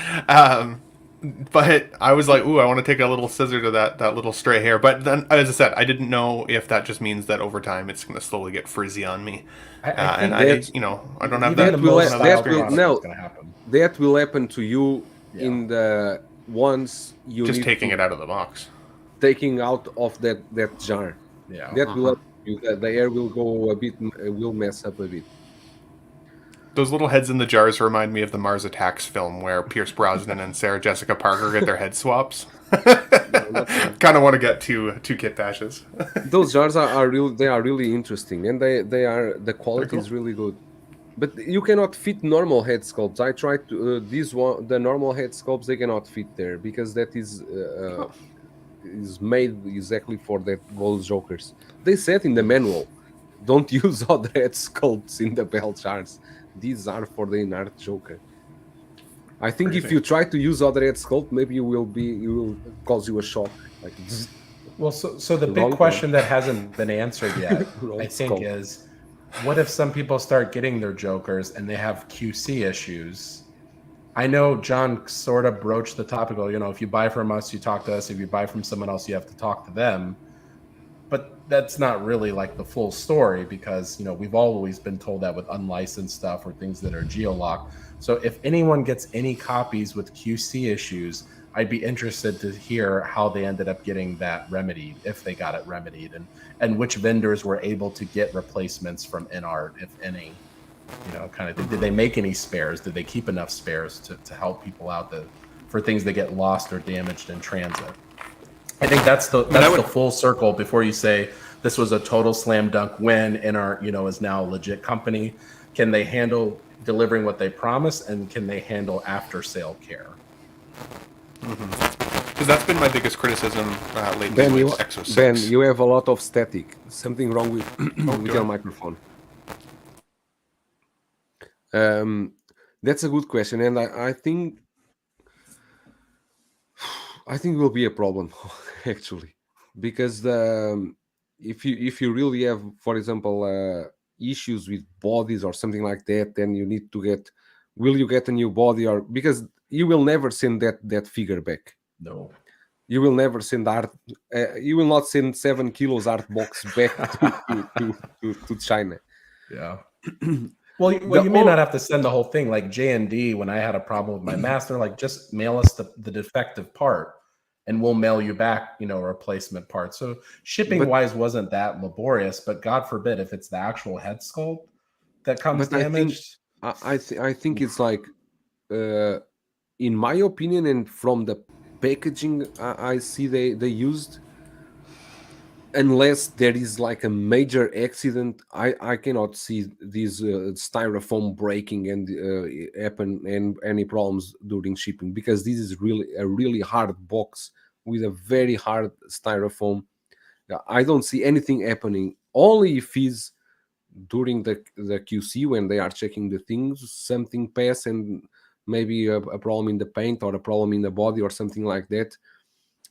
But I was like, ooh, I want to take a little scissor to that little stray hair. But then, as I said, I didn't know if that just means that over time it's going to slowly get frizzy on me. I don't have that. That will happen to you in the once you just taking it out of the box. Taking out of that jar. Yeah. That will help you. The air will go a bit, will mess up a bit. Those little heads in the jars remind me of the Mars Attacks film where Pierce Brosnan and Sarah Jessica Parker get their head swaps. Kind of want to get two kit bashes. Those jars are really interesting, and the quality is really good. But you cannot fit normal head sculpts. I tried to the normal head sculpts, they cannot fit there because that is made exactly for those jokers. They said in the manual, don't use other head sculpts in the bell jars. These are for the Inart Joker. I think if you try to use other head sculpt, maybe it will cause you a shock. Like, well, so the big question that hasn't been answered yet, I think, is what if some people start getting their jokers and they have QC issues? I know John sort of broached the topic of, if you buy from us, you talk to us. If you buy from someone else, you have to talk to them. But that's not really like the full story because, we've always been told that with unlicensed stuff or things that are geolocked. So if anyone gets any copies with QC issues, I'd be interested to hear how they ended up getting that remedied, if they got it remedied, and which vendors were able to get replacements from Inart, if any. Kind of, did they make any spares? Did they keep enough spares to help people out for things that get lost or damaged in transit? I think that's the full circle before you say this was a total slam dunk win. Inart, is now a legit company. Can they handle delivering what they promise, and can they handle after sale care? Because that's been my biggest criticism lately. Ben, Exo6. you have a lot of static. Something wrong with your microphone. That's a good question, and I think it will be a problem actually, because if you really have, for example, issues with bodies or something like that, then you need to will you get a new body, or because you will never send that figure back. No, you will never send art. You will not send 7 kilos art box back to China. Yeah. Well, you may not have to send the whole thing. Like J&D, when I had a problem with my master, like just mail us the defective part, and we'll mail you back, a replacement part. So shipping wise wasn't that laborious, but God forbid if it's the actual head sculpt that comes damaged. I think it's like, in my opinion, and from the packaging I see they used, unless there is like a major accident, I cannot see these styrofoam breaking and happen and any problems during shipping, because this is really a really hard box with a very hard styrofoam. I don't see anything happening. Only if is during the QC, when they are checking the things, something pass and maybe a problem in the paint or a problem in the body or something like that.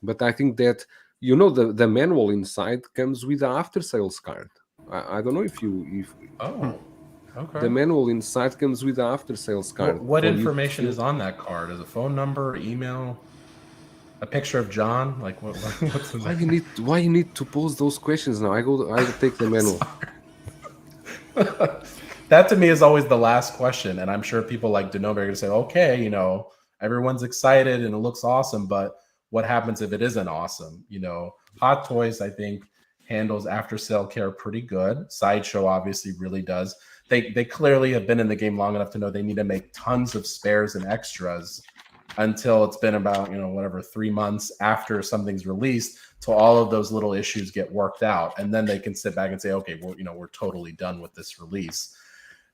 But I think that the manual inside comes with the after sales card. I don't know if okay. The manual inside comes with the after sales card. What information is on that card? Is a phone number, email, a picture of John? Like what's in there? Why you need to pose those questions now? I take the manual. That to me is always the last question, and I'm sure people like Denova are going to say, okay, everyone's excited and it looks awesome, but what happens if it isn't awesome? Hot Toys, I think, handles after sale care pretty good. Sideshow obviously really does. They clearly have been in the game long enough to know they need to make tons of spares and extras until it's been about 3 months after something's released till all of those little issues get worked out, and then they can sit back and say, okay, we're totally done with this release.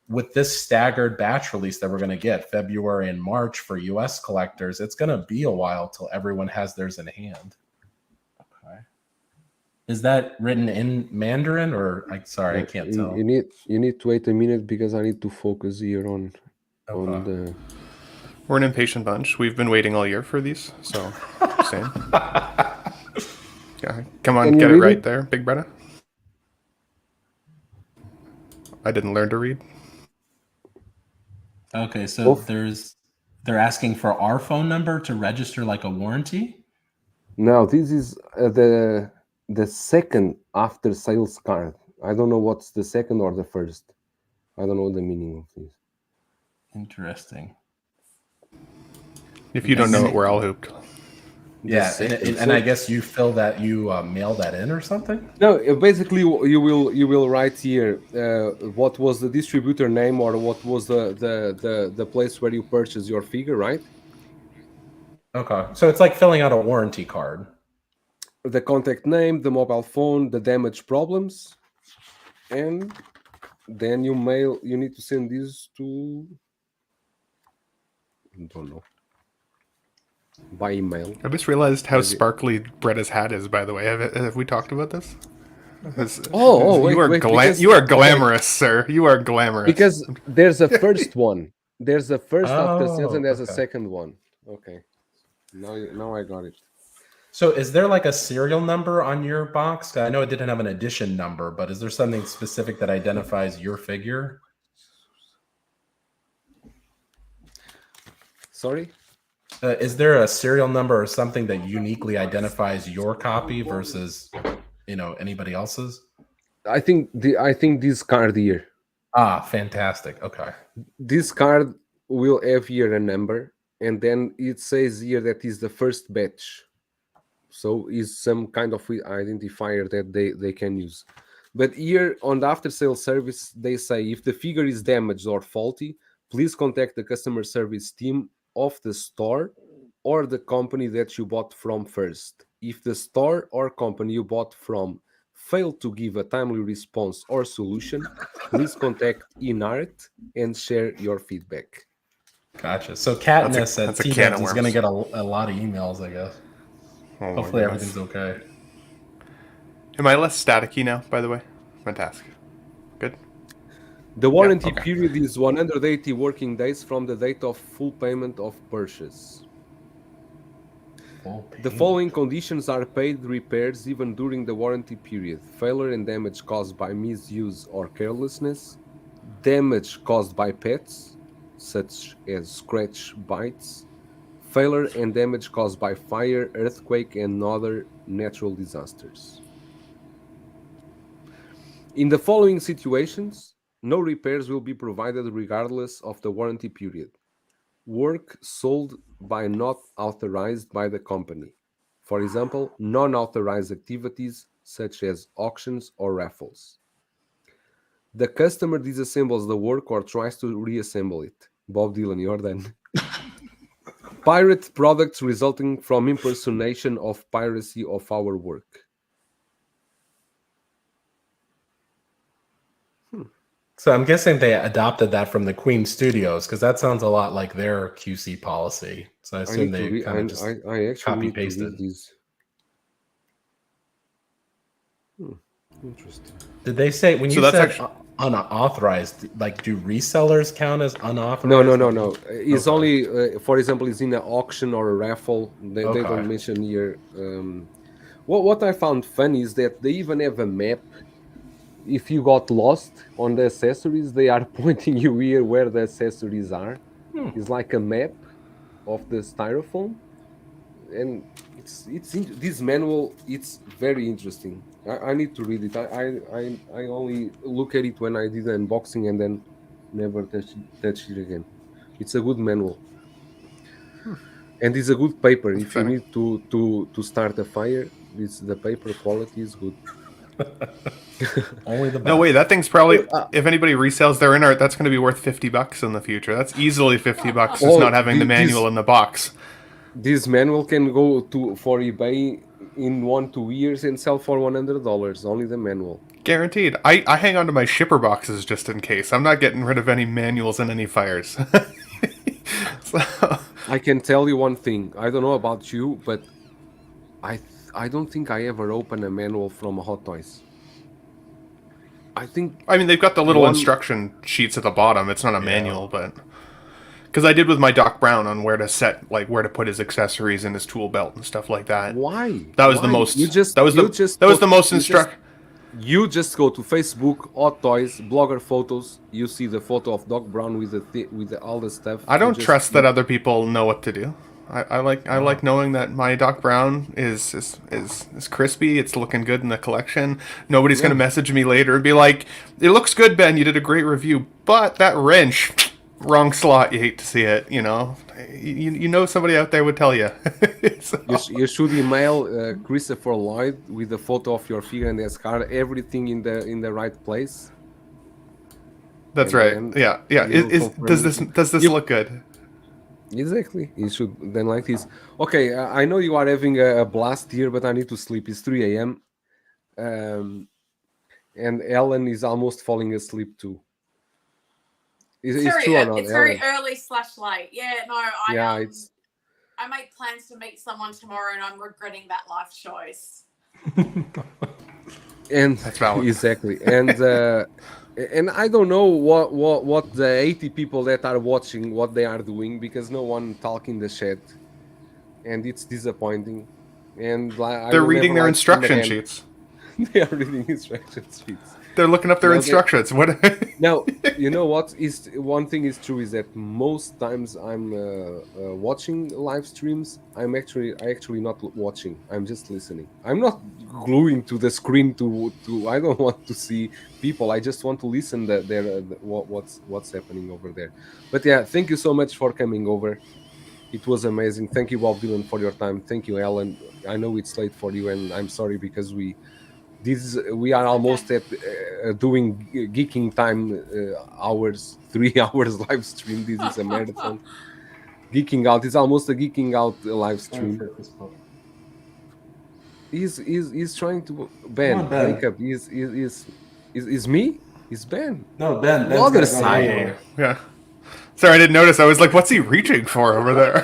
With this staggered batch release that we're going to get February and March for US collectors, it's going to be a while till everyone has theirs in hand. Okay. Is that written in Mandarin or sorry, I can't tell. You need to wait a minute because I need to focus here on the. We're an impatient bunch. We've been waiting all year for these, so same. Yeah, come on, get it right there, Big Bretta. I didn't learn to read. Okay, so they're asking for our phone number to register like a warranty? No, this is the second after sales card. I don't know what's the second or the first. I don't know the meaning of this. Interesting. If you don't know it, we're all hooped. Yeah, and I guess you mail that in or something. No, basically you will write here what was the distributor name or what was the place where you purchased your figure, right? Okay, so it's like filling out a warranty card. The contact name, the mobile phone, the damage problems, and then you need to send these to, I don't know, by email. I just realized how sparkly Bretta's hat is, by the way. Have we talked about this? You are glamorous, sir. You are glamorous. Because there's a first one. There's a first after sales and there's a second one. Okay. Now I got it. So is there like a serial number on your box? I know it didn't have an edition number, but is there something specific that identifies your figure? Sorry? Is there a serial number or something that uniquely identifies your copy versus, anybody else's? I think this card here. Ah, fantastic. Okay. This card will have here a number, and then it says here that is the first batch. So is some kind of identifier that they can use. But here on the after sales service, they say if the figure is damaged or faulty, please contact the customer service team of the store or the company that you bought from first. If the store or company you bought from failed to give a timely response or solution, please contact Inart and share your feedback. Gotcha. So Katniss at T-Dubs is going to get a lot of emails, I guess. Oh, hopefully everything's okay. Am I less staticky now, by the way? Fantastic. Good. The warranty period is 180 working days from the date of full payment of purchase. The following conditions are paid repairs even during the warranty period: failure and damage caused by misuse or carelessness, damage caused by pets, such as scratch bites, failure and damage caused by fire, earthquake, and other natural disasters. In the following situations, no repairs will be provided regardless of the warranty period. Work sold by not authorized by the company. For example, non-authorized activities such as auctions or raffles. The customer disassembles the work or tries to reassemble it. Bob Dylan, you're done. Pirate products resulting from impersonation of piracy of our work. So I'm guessing they adopted that from the Queen Studios because that sounds a lot like their QC policy. So I assume they kind of just copy pasted. Interesting. Did they say when you said unauthorized? Like, do resellers count as unauthorized? No. It's only, for example, it's in an auction or a raffle. They don't mention here. What I found funny is that they even have a map. If you got lost on the accessories, they are pointing you here where the accessories are. It's like a map of the styrofoam, and it's this manual. It's very interesting. I need to read it. I only look at it when I did the unboxing and then never touch it again. It's a good manual, and it's a good paper. If you need to start a fire, the paper quality is good. Only the best. No way, that thing's probably if anybody resells their Inart, that's going to be worth $50 in the future. That's easily $50 just not having the manual in the box. This manual can go for eBay in 1-2 years and sell for $100. Only the manual. Guaranteed. I hang on to my shipper boxes just in case. I'm not getting rid of any manuals in any fires. I can tell you one thing. I don't know about you, but I don't think I ever opened a manual from Hot Toys. I mean, they've got the little instruction sheets at the bottom. It's not a manual, but because I did with my Doc Brown on where to put his accessories and his tool belt and stuff like that. Why? That was the most. That was the most instruct. You just go to Facebook, Hot Toys, Blogger Photos. You see the photo of Doc Brown with all the stuff. I don't trust that other people know what to do. I like knowing that my Doc Brown is crispy. It's looking good in the collection. Nobody's gonna message me later and be like, "It looks good, Ben. You did a great review, but that wrench, wrong slot. You hate to see it. You know somebody out there would tell you." So- You should email Christopher Lloyd with a photo of your figure and his card, everything in the right place. That's And right. then Yeah, yeah. he will Does confirm this you- look good? Exactly. You should then like this. Okay, I know you are having a blast here, but I need to sleep. It's 3 a.m. And Ellen is almost falling asleep too. It's true or not, It's very Ellen? early/late. Yeah, no, Yeah, it's I make plans to meet someone tomorrow, and I'm regretting that life choice. and That's valid. exactly. And I don't know what the 80 people that are watching what they are doing, because no one talk in the chat, and it's disappointing. And They're reading their instruction sheets. They are reading instruction sheets. They're looking up their instructions. What? Now, you know what is one thing is true is that most times I'm watching live streams. I'm actually not watching. I'm just listening. I'm not gluing to the screen to. I don't want to see people. I just want to listen what's happening over there. But yeah, thank you so much for coming over. It was amazing. Thank you, Bob Dylan, for your time. Thank you, Alan. I know it's late for you, and I'm sorry because we are almost at doing geeking time hours, 3 hours live stream. This is a marathon. Geeking out. It's almost a geeking out live stream. He's trying to Ben. Wake up. Is me? Is Ben? No, Ben. The other side. Yeah. Sorry, I didn't notice. I was like, "What's he reaching for over there?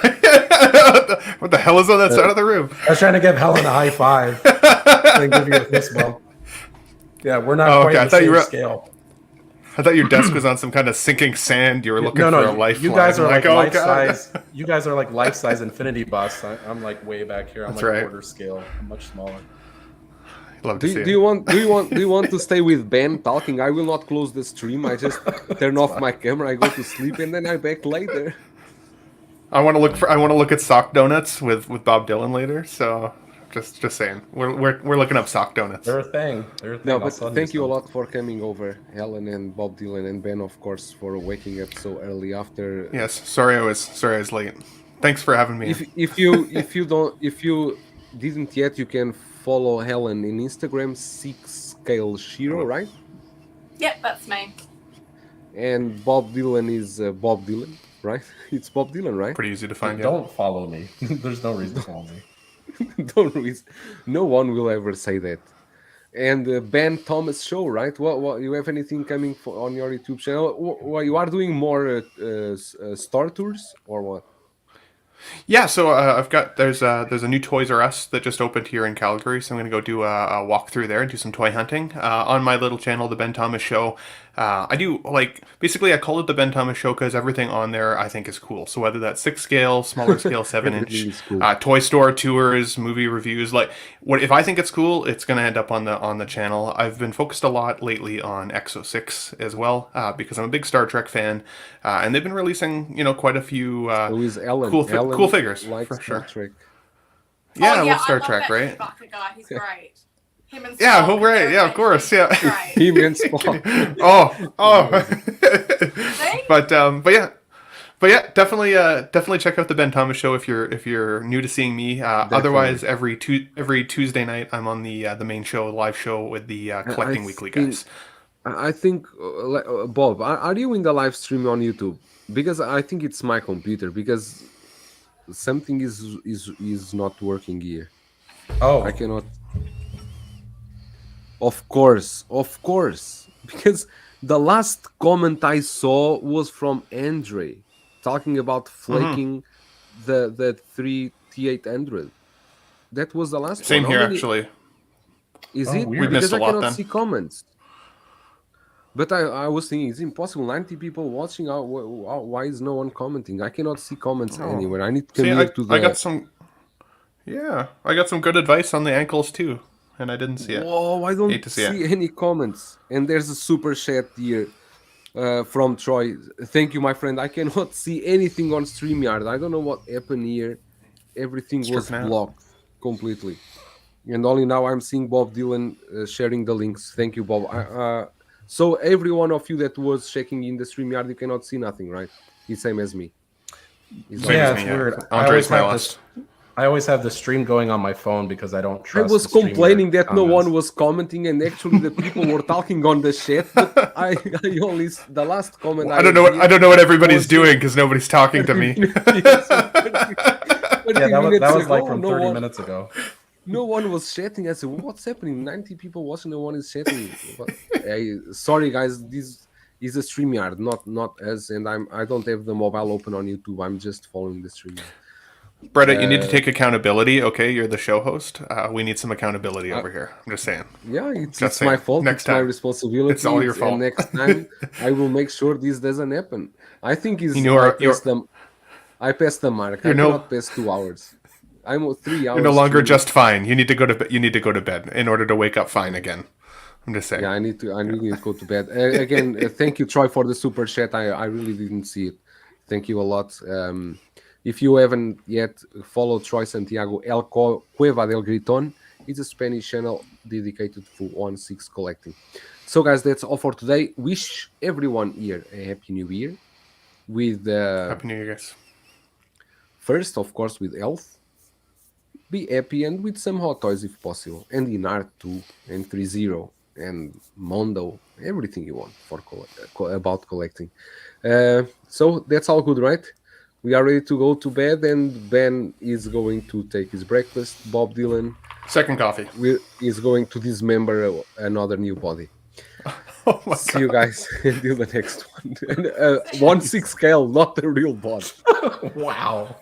What the hell is on that side of the room?" I was trying to give Helen a high five and give you a fist bump. Yeah, we're not quite the same scale. I thought your desk was on some kind of sinking sand. You were looking for a lifeline. You guys are like oh, life God. size. You guys are like life size Infinity Boss. I'm like way back here. I'm That's like right. quarter scale. I'm much smaller. Love to see Do you want to stay with Ben talking? I will not close the stream. I just turn off my camera. I go to sleep and then I'm back later. I want to look at sock donuts with Bob Dylan later. So just saying, we're looking up sock donuts. They're a thing. No, but thank you a lot for coming over, Helen and Bob Dylan and Ben, of course, for waking up so early after. Yes, sorry I was late. Thanks for having me. If you didn't yet, you can follow Helen in Instagram, 6scale Shiro, right? Yep, that's me. And Bob Dylan is Bob Dylan, right? It's Bob Dylan, right? Pretty easy to find. Don't follow me. There's no reason to follow me. No one will ever say that. And Ben Thomas show, right? What you have anything coming on your YouTube channel? You are doing more store tours or what? Yeah, so I've got there's a new Toys R Us that just opened here in Calgary, so I'm gonna go do a walk through there and do some toy hunting on my little channel, the Ben Thomas Show. I do basically I call it the Ben Thomas Show because everything on there I think is cool. So whether that's 6 scale, smaller scale, 7-inch, cool. toy store tours, movie reviews, like what if I think it's cool, it's gonna end up on the channel. I've been focused a lot lately on Exo 6 as well because I'm a big Star Trek fan, and they've been releasing quite a few cool figures for sure. Trek. Yeah, I I love Star love Trek, that right? Chewbacca guy. He's great. Him and Yeah, Spock, right. Yeah, of course. Yeah. Great. Him and Spock. oh. See? but yeah, definitely check out the Ben Thomas Show if you're new to seeing me. Otherwise, every Tuesday night I'm on the main show, live show with the Collecting Weekly guys. I think, Bob, are you in the live stream on YouTube? Because I think it's my computer. Because something is not working here. Oh, I cannot. Of course. Because the last comment I saw was from Andre, talking about flaking the 3 T800. That was the last Same one. here, actually. Is Oh, it? weird. We missed Because a I lot cannot then. see comments. But I was thinking it's impossible. 90 people watching. Why is no one commenting? I cannot see comments anywhere. I need to come See, here to the. I got some. Yeah, I got some good advice on the ankles too, and I didn't see it. Whoa! I don't Hate to see see any comments. And there's a super chat here from Troy. Thank you, my friend. I cannot see anything on StreamYard. I don't know what happened here. Everything was tripping out. blocked completely. And only now I'm seeing Bob Dylan sharing the links. Thank you, Bob. So every one of you that was checking in the StreamYard, you cannot see nothing, right? It's same as me. yeah, it's weird. Andre's my last. I always have the stream going on my phone because I don't I trust. was the StreamYard complaining that no one comments. was commenting, and actually the people were talking on the chat. But I only the last comment. I don't know what everybody's was doing because nobody's talking to me. Yeah, that was like from 30 minutes ago. No one was chatting. I said, "What's happening? 90 people watching, no one is chatting." Sorry, guys. This is a StreamYard, not us, and I don't have the mobile open on YouTube. I'm just following the StreamYard. Bretta, you need to take accountability. Okay, you're the show host. We need some accountability over here. I'm just saying. Yeah, it's Just my saying. fault. Next It's my time. responsibility. It's all your fault. And next time, I will make sure this doesn't happen. I think I passed the mark. I cannot pass 2 hours. I'm 3 hours. You're no longer streaming. just fine. You need to go to bed. You need to go to bed in order to wake up fine again. I'm just saying. Yeah, I really need to go to bed. Again, thank you, Troy, for the super chat. I really didn't see it. Thank you a lot. If you haven't yet followed Troy Santiago, El Cueva del Griton is a Spanish channel dedicated to 1/6 collecting. So, guys, that's all for today. Wish everyone here a Happy New Year. With Happy New Year, guys. First, of course, with health. Be happy and with some hot toys if possible. And Inart too, and 3-0, and Mondo, everything you want for about collecting. So that's all good, right? We are ready to go to bed, and Ben is going to take his breakfast. Bob Dylan Second coffee. is going to dismember another new body. Oh my See you guys until the next one. 1/6 scale, not the real bot. Wow.